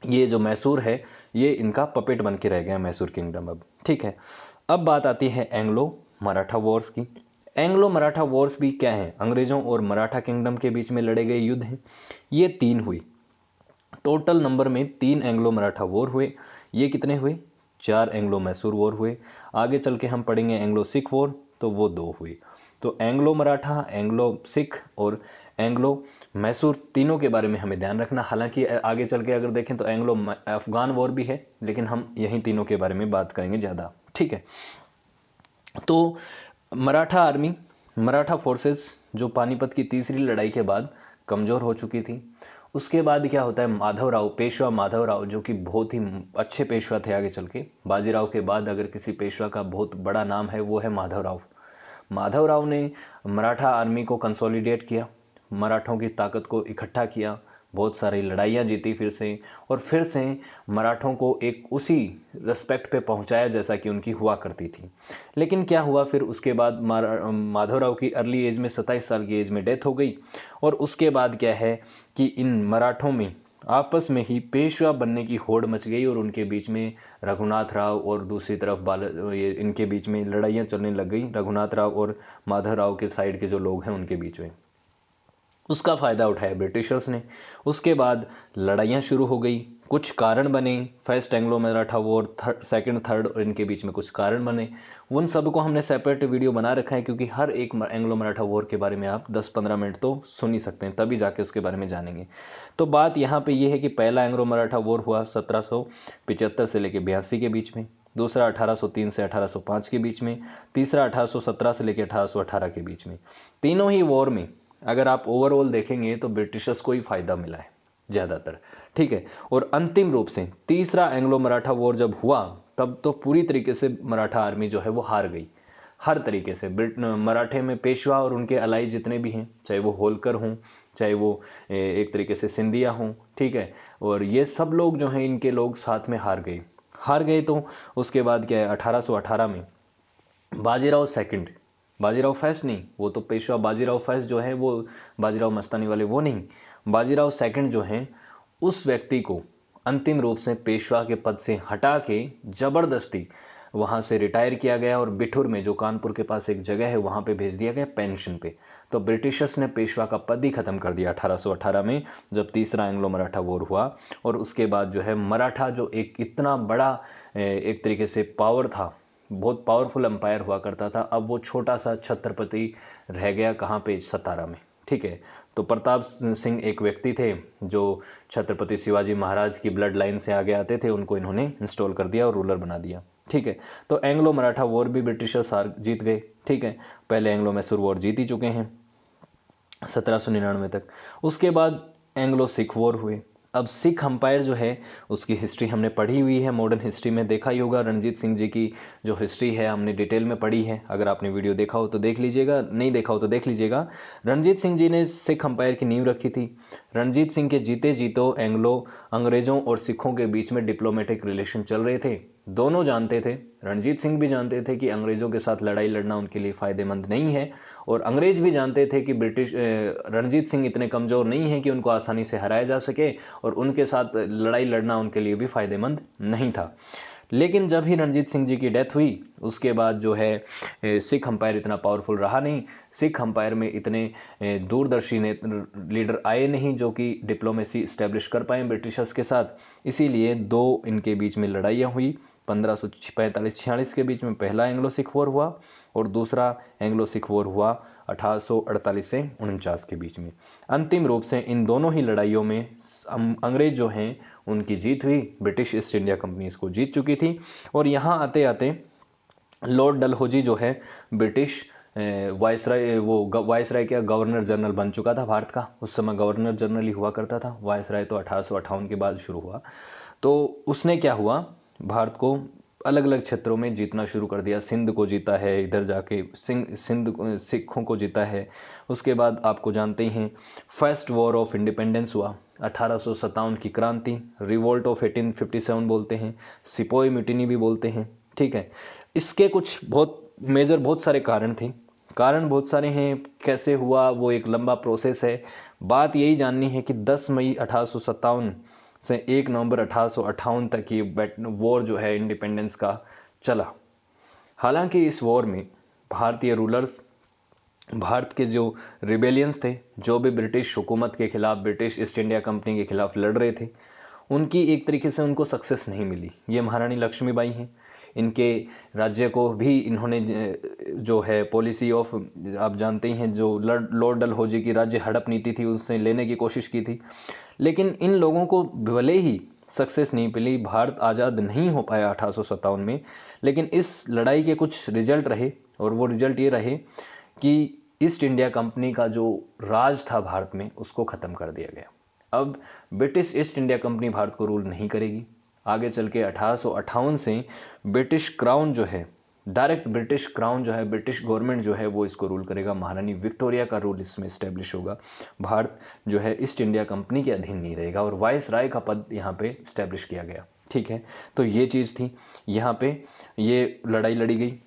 ये जो मैसूर है ये इनका पपेट बन के रह गया मैसूर किंगडम अब। ठीक है, अब बात आती है एंग्लो मराठा वॉर्स की। एंग्लो मराठा वॉर्स भी क्या है, अंग्रेजों और मराठा किंगडम के बीच में लड़े गए युद्ध हैं। ये 3 हुई, टोटल नंबर में 3 एंग्लो मराठा वॉर हुए। ये कितने हुए, 4 एंग्लो मैसूर वॉर हुए। आगे चल के हम पढ़ेंगे एंग्लो सिख वॉर, तो वो 2 हुई। तो एंग्लो मराठा, एंग्लो सिख और एंग्लो मैसूर तीनों के बारे में हमें ध्यान रखना। हालांकि आगे चल के अगर देखें तो एंग्लो अफगान वॉर भी है, लेकिन हम यही तीनों के बारे में बात करेंगे ज़्यादा। ठीक है, तो मराठा आर्मी, मराठा फोर्सेस जो पानीपत की तीसरी लड़ाई के बाद कमज़ोर हो चुकी थी। उसके बाद क्या होता है, माधवराव, पेशवा माधवराव जो कि बहुत ही अच्छे पेशवा थे, आगे चल के बाजीराव के बाद अगर किसी पेशवा का बहुत बड़ा नाम है वो है माधवराव। माधवराव ने मराठा आर्मी को कंसोलिडेट किया, मराठों की ताकत को इकट्ठा किया, बहुत सारी लड़ाइयाँ जीती फिर से, और फिर से मराठों को एक उसी रेस्पेक्ट पे पहुंचाया जैसा कि उनकी हुआ करती थी। लेकिन क्या हुआ फिर उसके बाद, माधवराव की अर्ली एज में 27 साल की एज में डेथ हो गई। और उसके बाद क्या है कि इन मराठों में आपस में ही पेशवा बनने की होड़ मच गई और उनके बीच में रघुनाथ राव और दूसरी तरफ ये इनके बीच में लड़ाइयाँ चलने लग गई, रघुनाथ राव और माधव राव के साइड के जो लोग हैं उनके बीच में। उसका फ़ायदा उठाया ब्रिटिशर्स ने। उसके बाद लड़ाइयाँ शुरू हो गई, कुछ कारण बने, first Anglo Maratha war, second third, और इनके बीच में कुछ कारण बने। उन सब को हमने सेपरेट वीडियो बना रखा है, क्योंकि हर एक एंग्लो मराठा वॉर के बारे में आप 10-15 मिनट तो सुन ही सकते हैं, तभी जाके उसके बारे में जानेंगे। तो बात यहाँ पे ये है कि पहला एंग्लो मराठा वॉर हुआ 1775 से लेकर 82 के बीच में, दूसरा 1803 से 1805 के बीच में, तीसरा 1817 से लेकर 1818 के बीच में। तीनों ही वॉर में अगर आप ओवरऑल देखेंगे तो ब्रिटिशर्स को ही फायदा मिला है ज़्यादातर, ठीक है। और अंतिम रूप से तीसरा एंग्लो मराठा वॉर जब हुआ, तब तो पूरी तरीके से मराठा आर्मी जो है वो हार गई, हर तरीके से। मराठे में पेशवा और उनके अलाई जितने भी हैं, चाहे वो होलकर हों, चाहे वो एक तरीके से सिंधिया हों, ठीक है, और ये सब लोग जो हैं, इनके लोग साथ में हार गए। तो उसके बाद क्या है, 1818 में बाजीराव सेकंड, बाजीराव फर्स्ट नहीं, वो तो पेशवा बाजीराव फर्स्ट जो है वो बाजीराव मस्तानी वाले वो नहीं, बाजीराव सेकंड जो हैं, उस व्यक्ति को अंतिम रूप से पेशवा के पद से हटा के जबरदस्ती वहां से रिटायर किया गया और बिठूर में, जो कानपुर के पास एक जगह है, वहां पे भेज दिया गया पेंशन पे। तो ब्रिटिशर्स ने पेशवा का पद ही खत्म कर दिया 1818 में, जब तीसरा एंग्लो मराठा वॉर हुआ। और उसके बाद जो है मराठा जो एक इतना बड़ा एक तरीके से पावर था, बहुत पावरफुल एम्पायर हुआ करता था, अब वो छोटा सा छत्रपति रह गया कहाँ पे, सतारा में, ठीक है। तो प्रताप सिंह एक व्यक्ति थे जो छत्रपति शिवाजी महाराज की ब्लड लाइन से आगे आते थे, उनको इन्होंने इंस्टॉल कर दिया और रूलर बना दिया, ठीक है। तो एंग्लो मराठा वॉर भी ब्रिटिशर्स हार जीत गए, ठीक है। पहले एंग्लो मैसूर वॉर जीत ही चुके हैं 1799 तक। उसके बाद एंग्लो सिख वॉर हुए। अब सिख अंपायर जो है उसकी हिस्ट्री हमने पढ़ी हुई है, मॉडर्न हिस्ट्री में देखा ही होगा। रणजीत सिंह जी की जो हिस्ट्री है हमने डिटेल में पढ़ी है, अगर आपने वीडियो देखा हो तो देख लीजिएगा, नहीं देखा हो तो देख लीजिएगा। रणजीत सिंह जी ने सिख अंपायर की नींव रखी थी। रणजीत सिंह के जीते जीतो अंग्रेजों और सिखों के बीच में डिप्लोमेटिक रिलेशन चल रहे थे। दोनों जानते थे, रणजीत सिंह भी जानते थे कि अंग्रेजों के साथ लड़ाई लड़ना उनके लिए फायदेमंद नहीं है, और अंग्रेज भी जानते थे कि रणजीत सिंह इतने कमज़ोर नहीं है कि उनको आसानी से हराया जा सके, और उनके साथ लड़ाई लड़ना उनके लिए भी फायदेमंद नहीं था। लेकिन जब ही रणजीत सिंह जी की डेथ हुई, उसके बाद जो है सिख अंपायर इतना पावरफुल रहा नहीं, सिख अंपायर में इतने दूरदर्शी लीडर आए नहीं जो कि डिप्लोमेसी इस्टेब्लिश कर पाए ब्रिटिशर्स के साथ। इसीलिए दो इनके बीच में लड़ाइयाँ हुई। 1545-46 के बीच में पहला एंग्लो सिख वॉर हुआ, और दूसरा एंग्लो सिख वॉर हुआ 1848 से 49 के बीच में। अंतिम रूप से इन दोनों ही लड़ाइयों में अंग्रेज जो हैं उनकी जीत हुई, ब्रिटिश ईस्ट इंडिया कंपनी इसको जीत चुकी थी। और यहाँ आते आते लॉर्ड डलहौजी जो है ब्रिटिश वायसराय, वो वायसराय क्या, गवर्नर जनरल बन चुका था भारत का। उस समय गवर्नर जनरल ही हुआ करता था, वायसराय तो 1858 के बाद शुरू हुआ। तो उसने क्या हुआ, भारत को अलग अलग क्षेत्रों में जीतना शुरू कर दिया। सिंध को जीता है, इधर जाके सिंध सिखों को जीता है। उसके बाद आपको जानते ही हैं फर्स्ट वॉर ऑफ इंडिपेंडेंस हुआ, 1857 की क्रांति, रिवोल्ट ऑफ 1857 बोलते हैं, सिपोई म्यूटिनी भी बोलते हैं, ठीक है। इसके कुछ बहुत मेजर बहुत सारे कारण बहुत सारे हैं। कैसे हुआ वो एक लंबा प्रोसेस है। बात यही जाननी है कि 10 मई 1857 से 1 नवंबर 1858 तक ये वॉर जो है इंडिपेंडेंस का चला। हालांकि इस वॉर में भारतीय रूलर्स, भारत के जो रिबेलियंस थे, जो भी ब्रिटिश हुकूमत के खिलाफ, ब्रिटिश ईस्ट इंडिया कंपनी के खिलाफ लड़ रहे थे, उनकी एक तरीके से उनको सक्सेस नहीं मिली। ये महारानी लक्ष्मीबाई हैं, इनके राज्य को भी इन्होंने जो है पॉलिसी ऑफ, आप जानते ही हैं, जो लॉर्ड डलहौजी की राज्य हड़प नीति थी, उससे लेने की कोशिश की थी। लेकिन इन लोगों को भले ही सक्सेस नहीं मिली, भारत आज़ाद नहीं हो पाया 1857 में, लेकिन इस लड़ाई के कुछ रिजल्ट रहे, और वो रिजल्ट ये रहे कि ईस्ट इंडिया कंपनी का जो राज था भारत में, उसको ख़त्म कर दिया गया। अब British east India company Bharat को रूल नहीं करेगी। आगे चल के 1858 से ब्रिटिश क्राउन जो है, डायरेक्ट ब्रिटिश क्राउन जो है, ब्रिटिश गवर्नमेंट जो है वो इसको रूल करेगा। महारानी विक्टोरिया का रूल इसमें इस्टेब्लिश होगा। भारत जो है ईस्ट इंडिया कंपनी के अधीन नहीं रहेगा, और वाइस राय का पद यहाँ पे इस्टेब्लिश किया गया, ठीक है। तो ये चीज़ थी, यहाँ पे ये लड़ाई लड़ी गई।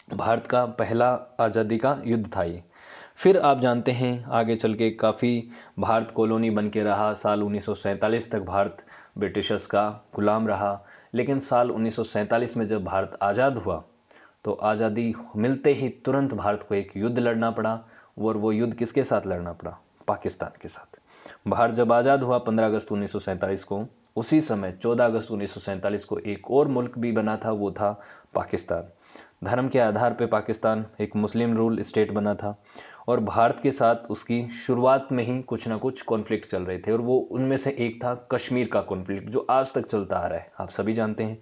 भारत का पहला आज़ादी का युद्ध था ये। फिर आप जानते हैं आगे चल के काफ़ी भारत कॉलोनी बन के रहा। साल 1947 तक भारत ब्रिटिशर्स का गुलाम रहा। लेकिन साल 1947 में जब भारत आज़ाद हुआ तो आज़ादी मिलते ही तुरंत भारत को एक युद्ध लड़ना पड़ा। और वो युद्ध किसके साथ लड़ना पड़ा? पाकिस्तान के साथ। भारत जब आज़ाद हुआ 15 अगस्त 1947 को, उसी समय 14 अगस्त 1947 को एक और मुल्क भी बना था, वो था पाकिस्तान। धर्म के आधार पर पाकिस्तान एक मुस्लिम रूल स्टेट बना था और भारत के साथ उसकी शुरुआत में ही कुछ ना कुछ कॉन्फ्लिक्ट चल रहे थे और वो उनमें से एक था कश्मीर का कॉन्फ्लिक्ट, जो आज तक चलता आ रहा है, आप सभी जानते हैं।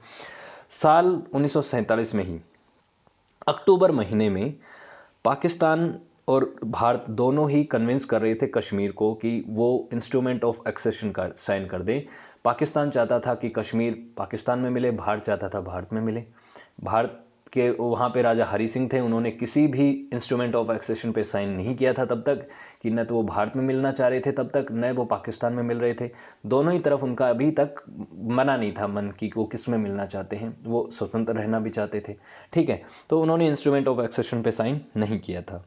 साल 1947 में ही अक्टूबर महीने में पाकिस्तान और भारत दोनों ही कन्विंस कर रहे थे कश्मीर को कि वो इंस्ट्रूमेंट ऑफ एक्सेशन का साइन कर दे। पाकिस्तान चाहता था कि कश्मीर पाकिस्तान में मिले, भारत चाहता था भारत में मिले। भारत के वहाँ पे राजा हरि सिंह थे, उन्होंने किसी भी इंस्ट्रूमेंट ऑफ एक्सेशन पे साइन नहीं किया था तब तक, कि न तो वो भारत में मिलना चाह रहे थे तब तक, न वो पाकिस्तान में मिल रहे थे। दोनों ही तरफ उनका अभी तक मना नहीं था मन की वो किस में मिलना चाहते हैं, वो स्वतंत्र रहना भी चाहते थे। ठीक है, तो उन्होंने इंस्ट्रूमेंट ऑफ एक्सेशन पे साइन नहीं किया था।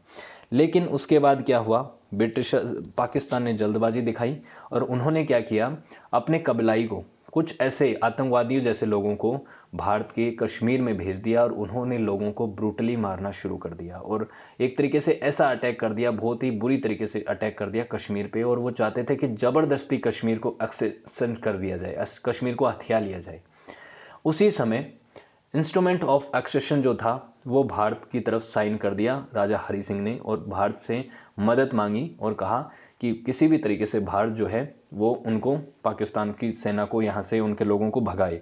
लेकिन उसके बाद क्या हुआ, ब्रिटिश पाकिस्तान ने जल्दबाजी दिखाई और उन्होंने क्या किया, अपने कबलाई को, कुछ ऐसे आतंकवादियों जैसे लोगों को भारत के कश्मीर में भेज दिया और उन्होंने लोगों को ब्रूटली मारना शुरू कर दिया और एक तरीके से ऐसा अटैक कर दिया, बहुत ही बुरी तरीके से अटैक कर दिया कश्मीर पे। और वो चाहते थे कि ज़बरदस्ती कश्मीर को एक्सेशन कर दिया जाए, कश्मीर को हथिया लिया जाए। उसी समय इंस्ट्रूमेंट ऑफ एक्सेशन जो था वो भारत की तरफ साइन कर दिया राजा हरि सिंह ने और भारत से मदद मांगी और कहा कि किसी भी तरीके से भारत जो है वो उनको, पाकिस्तान की सेना को, यहाँ से उनके लोगों को भगाए।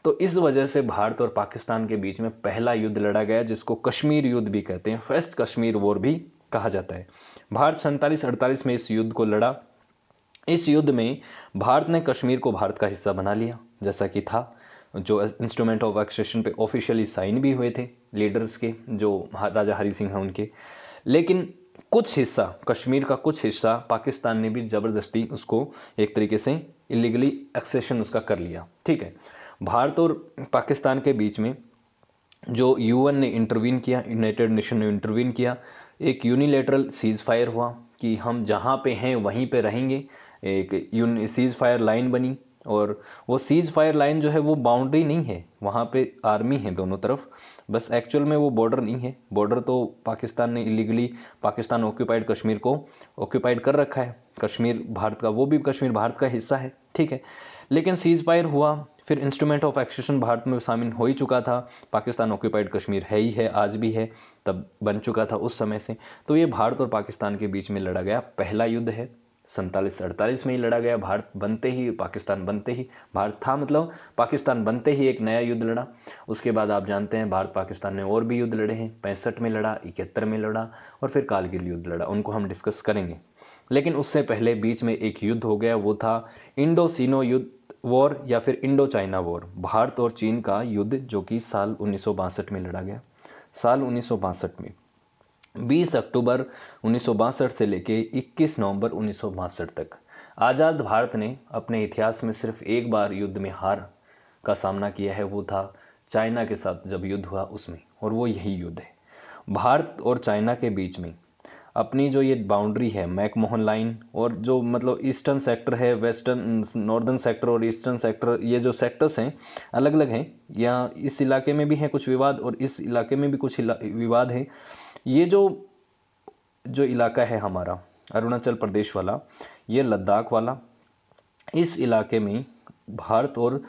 तो इस वजह से भारत और पाकिस्तान के बीच में पहला युद्ध लड़ा गया, जिसको कश्मीर युद्ध भी कहते हैं, फर्स्ट कश्मीर वॉर भी कहा जाता है। भारत 47-48 में इस युद्ध को लड़ा। इस युद्ध में भारत ने कश्मीर को भारत का हिस्सा बना लिया जैसा कि था, जो इंस्ट्रूमेंट ऑफ एक्सेशन पे ऑफिशियली साइन भी हुए थे लीडर्स के, जो राजा हरि सिंह हैं उनके। लेकिन कुछ हिस्सा, कश्मीर का कुछ हिस्सा पाकिस्तान ने भी ज़बरदस्ती उसको एक तरीके से इलीगली एक्सेशन उसका कर लिया। ठीक है, भारत और पाकिस्तान के बीच में जो यूएन ने इंटरवीन किया, यूनाइटेड नेशन ने इंटरवीन किया, एक यूनिलेटरल सीज फायर हुआ कि हम जहाँ पे हैं वहीं पे रहेंगे। एक सीज फायर लाइन बनी और वो सीज फायर लाइन जो है वो बाउंड्री नहीं है, वहाँ पे आर्मी है दोनों तरफ, बस एक्चुअल में वो बॉर्डर नहीं है। बॉर्डर तो पाकिस्तान ने इलीगली, पाकिस्तान ऑक्यूपाइड कश्मीर को ऑक्यूपाइड कर रखा है, कश्मीर भारत का, वो भी कश्मीर भारत का हिस्सा है। ठीक है, लेकिन सीज फायर हुआ, फिर इंस्ट्रूमेंट ऑफ एक्सेशन भारत में शामिल हो ही चुका था, पाकिस्तान ऑक्यूपाइड कश्मीर है ही है, आज भी है, तब बन चुका था उस समय से। तो ये भारत और पाकिस्तान के बीच में लड़ा गया पहला युद्ध है। 47-48 में ही लड़ा गया, भारत बनते ही, पाकिस्तान बनते ही, भारत था मतलब पाकिस्तान बनते ही एक नया युद्ध लड़ा। उसके बाद आप जानते हैं भारत पाकिस्तान ने और भी युद्ध लड़े हैं, 65 में लड़ा, 71 में लड़ा और फिर कारगिल युद्ध लड़ा, उनको हम डिस्कस करेंगे। लेकिन उससे पहले बीच में एक युद्ध हो गया, वो था इंडो सीनो युद्ध वॉर या फिर इंडो चाइना वॉर, भारत और चीन का युद्ध, जो कि साल 1962 में लड़ा गया। साल 1962 में 20 अक्टूबर 1962 से लेके 21 नवंबर 1962 तक आज़ाद भारत ने अपने इतिहास में सिर्फ एक बार युद्ध में हार का सामना किया है, वो था चाइना के साथ जब युद्ध हुआ उसमें, और वो यही युद्ध है। भारत और चाइना के बीच में अपनी जो ये बाउंड्री है, मैकमोहन लाइन, और जो मतलब ईस्टर्न सेक्टर है, वेस्टर्न, नॉर्दर्न सेक्टर और ईस्टर्न सेक्टर, ये जो सेक्टर्स हैं अलग अलग हैं, या इस इलाके में भी है कुछ विवाद और इस इलाके में भी कुछ विवाद है। ये जो जो इलाका है हमारा अरुणाचल प्रदेश वाला, ये लद्दाख वाला, इस इलाके में भारत और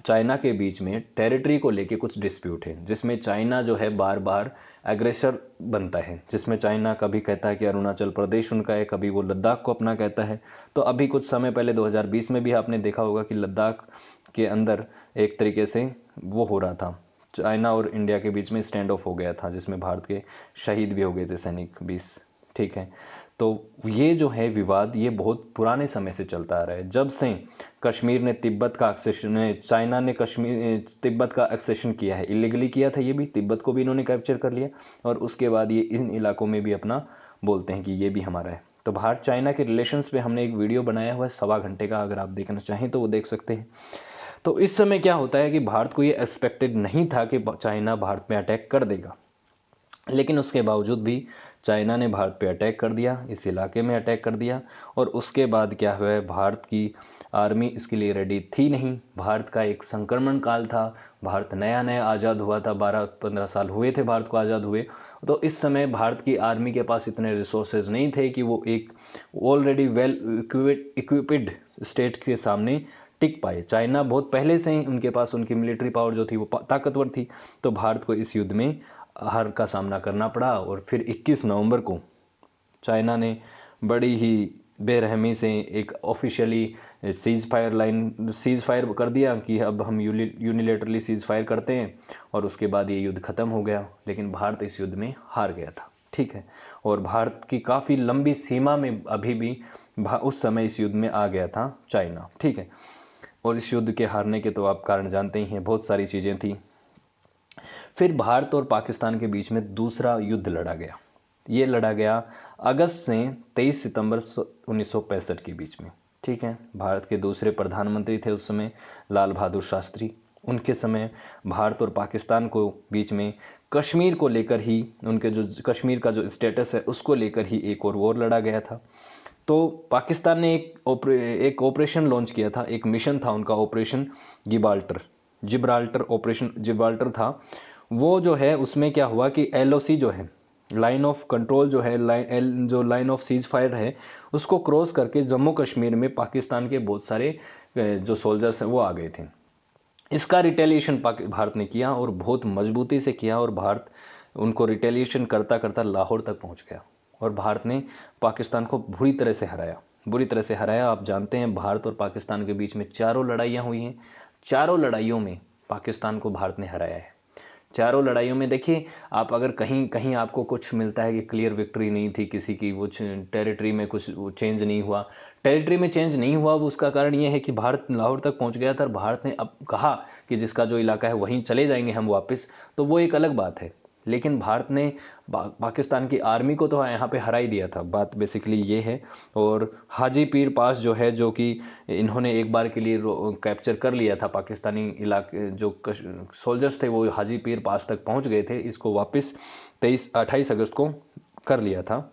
चाइना के बीच में टेरिटरी को लेके कुछ डिस्प्यूट है, जिसमें चाइना जो है बार बार एग्रेसर बनता है, जिसमें चाइना कभी कहता है कि अरुणाचल प्रदेश उनका है, कभी वो लद्दाख को अपना कहता है। तो अभी कुछ समय पहले 2020 में भी आपने देखा होगा कि लद्दाख के अंदर एक तरीके से वो हो रहा था, चाइना और इंडिया के बीच में स्टैंड ऑफ हो गया था, जिसमें भारत के शहीद भी हो गए थे सैनिक 20। ठीक है, तो ये जो है विवाद, ये बहुत पुराने समय से चलता आ रहा है, जब से कश्मीर ने तिब्बत का एक्सेशन, चाइना ने कश्मीर तिब्बत का एक्सेशन किया है, इलीगली किया था ये भी, तिब्बत को भी इन्होंने कैप्चर कर लिया और उसके बाद ये इन इलाकों में भी अपना बोलते हैं कि ये भी हमारा है। तो भारत चाइना के रिलेशंस पे हमने एक वीडियो बनाया हुआ है 1.25 घंटे का, अगर आप देखना चाहें तो वो देख सकते हैं। तो इस समय क्या होता है कि भारत को ये एक्सपेक्टेड नहीं था कि चाइना भारत में अटैक कर देगा, लेकिन उसके बावजूद भी चाइना ने भारत पे अटैक कर दिया, इस इलाके में अटैक कर दिया। और उसके बाद क्या हुआ है, भारत की आर्मी इसके लिए रेडी थी नहीं। भारत का एक संक्रमण काल था, भारत नया नया आज़ाद हुआ था, 12-15 साल हुए थे भारत को आज़ाद हुए। तो इस समय भारत की आर्मी के पास इतने रिसोर्सेज नहीं थे कि वो एक ऑलरेडी वेल इक्विप्ड स्टेट के सामने टिक पाए। चाइना बहुत पहले से ही उनके पास उनकी मिलिट्री पावर जो थी वो ताकतवर थी। तो भारत को इस युद्ध में हार का सामना करना पड़ा। और फिर 21 नवंबर को चाइना ने बड़ी ही बेरहमी से एक ऑफिशियली सीज फायर कर दिया कि अब हम यूनिलेटरली सीज फायर करते हैं, और उसके बाद ये युद्ध खत्म हो गया। लेकिन भारत इस युद्ध में हार गया था, ठीक है। और भारत की काफ़ी लंबी सीमा में अभी भी उस समय इस युद्ध में आ गया था चाइना, ठीक है। और इस युद्ध के हारने के तो आप कारण जानते ही हैं, बहुत सारी चीज़ें थी। फिर भारत और पाकिस्तान के बीच में दूसरा युद्ध लड़ा गया। ये लड़ा गया अगस्त से 23 सितंबर 1965 के बीच में, ठीक है। भारत के दूसरे प्रधानमंत्री थे उस समय लाल बहादुर शास्त्री। उनके समय भारत और पाकिस्तान को बीच में कश्मीर को लेकर ही, उनके जो कश्मीर का जो स्टेटस है उसको लेकर ही एक और वॉर लड़ा गया था। तो पाकिस्तान ने एक ऑपरेशन लॉन्च किया था, एक मिशन था उनका, ऑपरेशन जिब्राल्टर ऑपरेशन जिब्राल्टर था। वो जो है उसमें क्या हुआ कि LOC जो है, लाइन ऑफ कंट्रोल जो है, लाइन ऑफ सीज फायर है, उसको क्रॉस करके जम्मू कश्मीर में पाकिस्तान के बहुत सारे जो सोल्जर्स हैं वो आ गए थे। इसका रिटेलिएशन भारत ने किया और बहुत मजबूती से किया। और भारत उनको रिटेलिएशन करता करता लाहौर तक पहुंच गया और भारत ने पाकिस्तान को बुरी तरह से हराया। आप जानते हैं भारत और पाकिस्तान के बीच में 4 लड़ाइयाँ हुई हैं। 4 लड़ाइयों में पाकिस्तान को भारत ने हराया है। 4 लड़ाइयों में देखिए, आप अगर कहीं कहीं आपको कुछ मिलता है कि क्लियर विक्ट्री नहीं थी किसी की, वो टेरिटरी में कुछ चेंज नहीं हुआ, वो उसका कारण ये है कि भारत लाहौर तक पहुंच गया था। भारत ने अब कहा कि जिसका जो इलाका है वहीं चले जाएंगे हम वापस, तो वो एक अलग बात है। लेकिन भारत ने पाकिस्तान की आर्मी को तो यहाँ पे हरा ही दिया था, बात बेसिकली ये है। और हाजी पीर पास जो है, जो कि इन्होंने एक बार के लिए कैप्चर कर लिया था, पाकिस्तानी इलाके जो सोल्जर्स थे वो हाजी पीर पास तक पहुंच गए थे। इसको वापस 28 अगस्त को कर लिया था,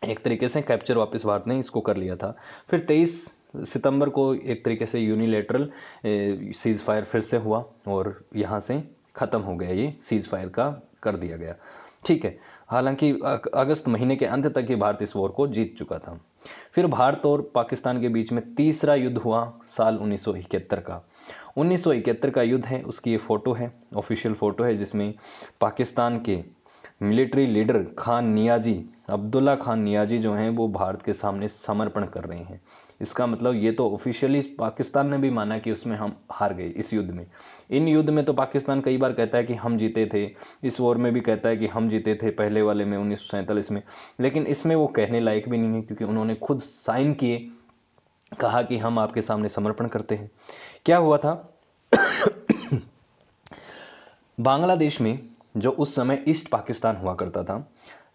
एक तरीके से कैप्चर वापस भारत ने इसको कर लिया था। फिर 23 सितंबर को एक तरीके से यूनिलेटरल सीज फायर फिर से हुआ और यहाँ से ख़त्म हो गया, ये सीज फायर का कर दिया गया, ठीक है। हालांकि अगस्त महीने के अंत तक ही भारत इस वॉर को जीत चुका था। फिर भारत और पाकिस्तान के बीच में तीसरा युद्ध हुआ साल 1971 का। 1971 का युद्ध है, उसकी ये फ़ोटो है, ऑफिशियल फ़ोटो है, जिसमें पाकिस्तान के मिलिट्री लीडर अब्दुल्ला खान नियाजी जो हैं वो भारत के सामने समर्पण कर रहे हैं। इसका मतलब ये तो ऑफिशियली पाकिस्तान ने भी माना कि उसमें हम हार गए इस युद्ध में। इन युद्ध में तो पाकिस्तान कई बार कहता है कि हम जीते थे, इस वॉर में भी कहता है कि हम जीते थे, पहले वाले में 1947 में। लेकिन इसमें वो कहने लायक भी नहीं है, क्योंकि उन्होंने खुद साइन किए, कहा कि हम आपके सामने समर्पण करते हैं। क्या हुआ था बांग्लादेश में, जो उस समय ईस्ट पाकिस्तान हुआ करता था,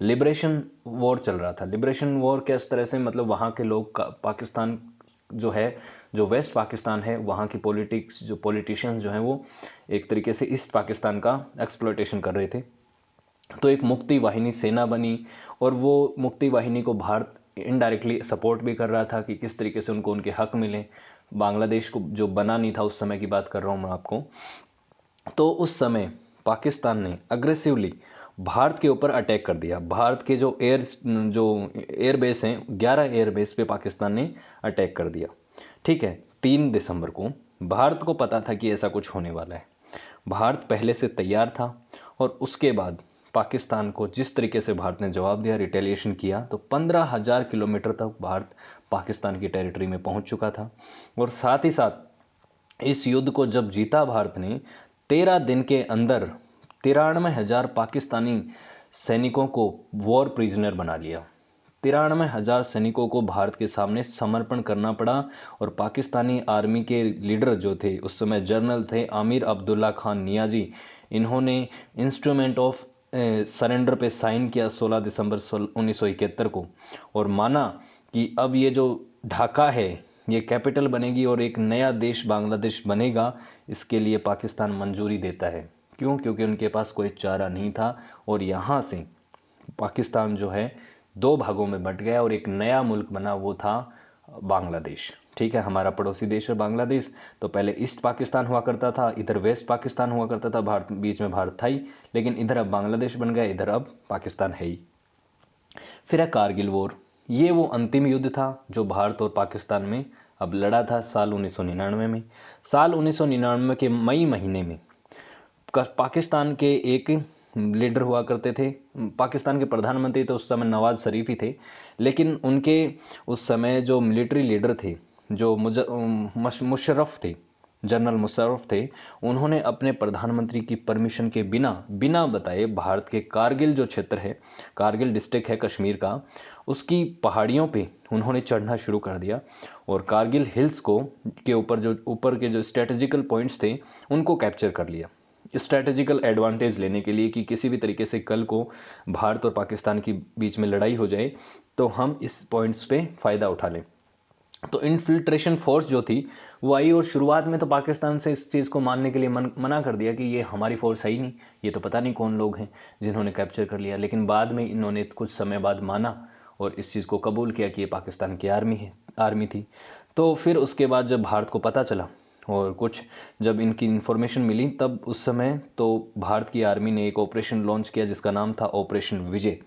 लिबरेशन वॉर चल रहा था। लिबरेशन वॉर किस तरह से, मतलब वहाँ के लोग पाकिस्तान जो है, जो वेस्ट पाकिस्तान है, वहाँ की पॉलिटिशियंस जो हैं वो एक तरीके से ईस्ट पाकिस्तान का एक्सप्लॉयटेशन कर रहे थे। तो एक मुक्ति वाहिनी सेना बनी और वो मुक्ति वाहिनी को भारत इनडायरेक्टली सपोर्ट भी कर रहा था कि किस तरीके से उनको उनके हक मिले। बांग्लादेश को जो बना नहीं था, उस समय की बात कर रहा हूँ मैं आपको। तो उस समय पाकिस्तान ने अग्रेसिवली भारत के ऊपर अटैक कर दिया। भारत के जो एयरबेस हैं, 11 एयरबेस पे पाकिस्तान ने अटैक कर दिया, ठीक है। 3 दिसंबर को भारत को पता था कि ऐसा कुछ होने वाला है, भारत पहले से तैयार था। और उसके बाद पाकिस्तान को जिस तरीके से भारत ने जवाब दिया, रिटेलिएशन किया, तो 15,000 किलोमीटर तक भारत पाकिस्तान की टेरिटरी में पहुंच चुका था। और साथ ही साथ इस युद्ध को जब जीता भारत ने, 13 दिन के अंदर 93,000 पाकिस्तानी सैनिकों को वॉर प्रिजनर बना लिया। 93,000 सैनिकों को भारत के सामने समर्पण करना पड़ा। और पाकिस्तानी आर्मी के लीडर जो थे उस समय, जनरल थे आमिर अब्दुल्ला खान नियाजी, इन्होंने इंस्ट्रूमेंट ऑफ सरेंडर पे साइन किया 16 दिसंबर 1971 को, और माना कि अब ये जो ढाका है ये कैपिटल बनेगी और एक नया देश बांग्लादेश बनेगा। इसके लिए पाकिस्तान मंजूरी देता है। क्यों? क्योंकि उनके पास कोई चारा नहीं था। और यहाँ से पाकिस्तान जो है दो भागों में बंट गया और एक नया मुल्क बना, वो था बांग्लादेश। ठीक है, हमारा पड़ोसी देश है बांग्लादेश। तो पहले ईस्ट पाकिस्तान हुआ करता था, इधर वेस्ट पाकिस्तान हुआ करता था, भारत बीच में भारत था ही, लेकिन इधर अब बांग्लादेश बन गया, इधर अब पाकिस्तान है ही। फिर है कारगिल वॉर। ये वो अंतिम युद्ध था जो भारत और पाकिस्तान में अब लड़ा था साल 1999 में। साल 1999 के मई महीने में पाकिस्तान के एक लीडर हुआ करते थे। पाकिस्तान के प्रधानमंत्री तो उस समय नवाज शरीफ ही थे, लेकिन उनके उस समय जो मिलिट्री लीडर थे, जो मुशर्रफ थे, जनरल मुशर्रफ थे, उन्होंने अपने प्रधानमंत्री की परमिशन के बिना बिना बताए भारत के कारगिल जो क्षेत्र है, कारगिल डिस्ट्रिक्ट है कश्मीर का, उसकी पहाड़ियों पे उन्होंने चढ़ना शुरू कर दिया और कारगिल हिल्स को के ऊपर के जो स्ट्रेटेजिकल पॉइंट्स थे उनको कैप्चर कर लिया, स्ट्रैटेजिकल एडवांटेज लेने के लिए कि किसी भी तरीके से कल को भारत और पाकिस्तान के बीच में लड़ाई हो जाए तो हम इस पॉइंट्स पे फ़ायदा उठा लें। तो इन्फिल्ट्रेशन फोर्स जो थी वो आई और शुरुआत में तो पाकिस्तान से इस चीज़ को मानने के लिए मना कर दिया कि ये हमारी फोर्स है ही नहीं, ये तो पता नहीं कौन लोग हैं जिन्होंने कैप्चर कर लिया। लेकिन बाद में इन्होंने कुछ समय बाद माना और इस चीज़ को कबूल किया कि ये पाकिस्तान की आर्मी थी। तो फिर उसके बाद जब भारत को पता चला और कुछ जब इनकी इन्फॉर्मेशन मिली, तब उस समय तो भारत की आर्मी ने एक ऑपरेशन लॉन्च किया जिसका नाम था ऑपरेशन विजय।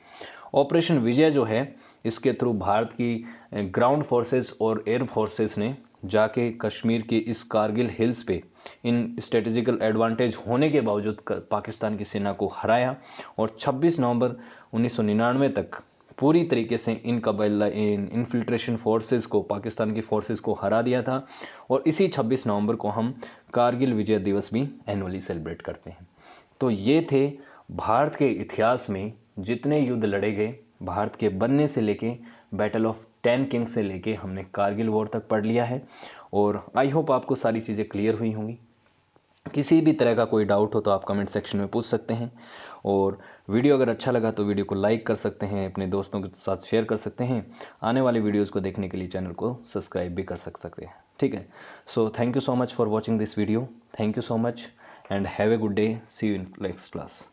ऑपरेशन विजय जो है, इसके थ्रू भारत की ग्राउंड फोर्सेस और एयर फोर्सेस ने जाके कश्मीर के इस कारगिल हिल्स पे इन स्ट्रेटेजिकल एडवांटेज होने के बावजूद पाकिस्तान की सेना को हराया और 26 नवंबर 1999 तक पूरी तरीके से इन इन्फिल्ट्रेशन फोर्सेस को, पाकिस्तान की फोर्सेस को हरा दिया था। और इसी 26 नवंबर को हम कारगिल विजय दिवस भी एनुअली सेलिब्रेट करते हैं। तो ये थे भारत के इतिहास में जितने युद्ध लड़े गए, भारत के बनने से लेके बैटल ऑफ 10 किंग्स से लेके हमने कारगिल वॉर तक पढ़ लिया है। और आई होप आपको सारी चीज़ें क्लियर हुई होंगी। किसी भी तरह का कोई डाउट हो तो आप कमेंट सेक्शन में पूछ सकते हैं। और वीडियो अगर अच्छा लगा तो वीडियो को लाइक कर सकते हैं, अपने दोस्तों के साथ शेयर कर सकते हैं। आने वाले वीडियोस को देखने के लिए चैनल को सब्सक्राइब भी कर सकते हैं। ठीक है, so thank you so much for watching this video. Thank you so much and have a good day. See you in next class.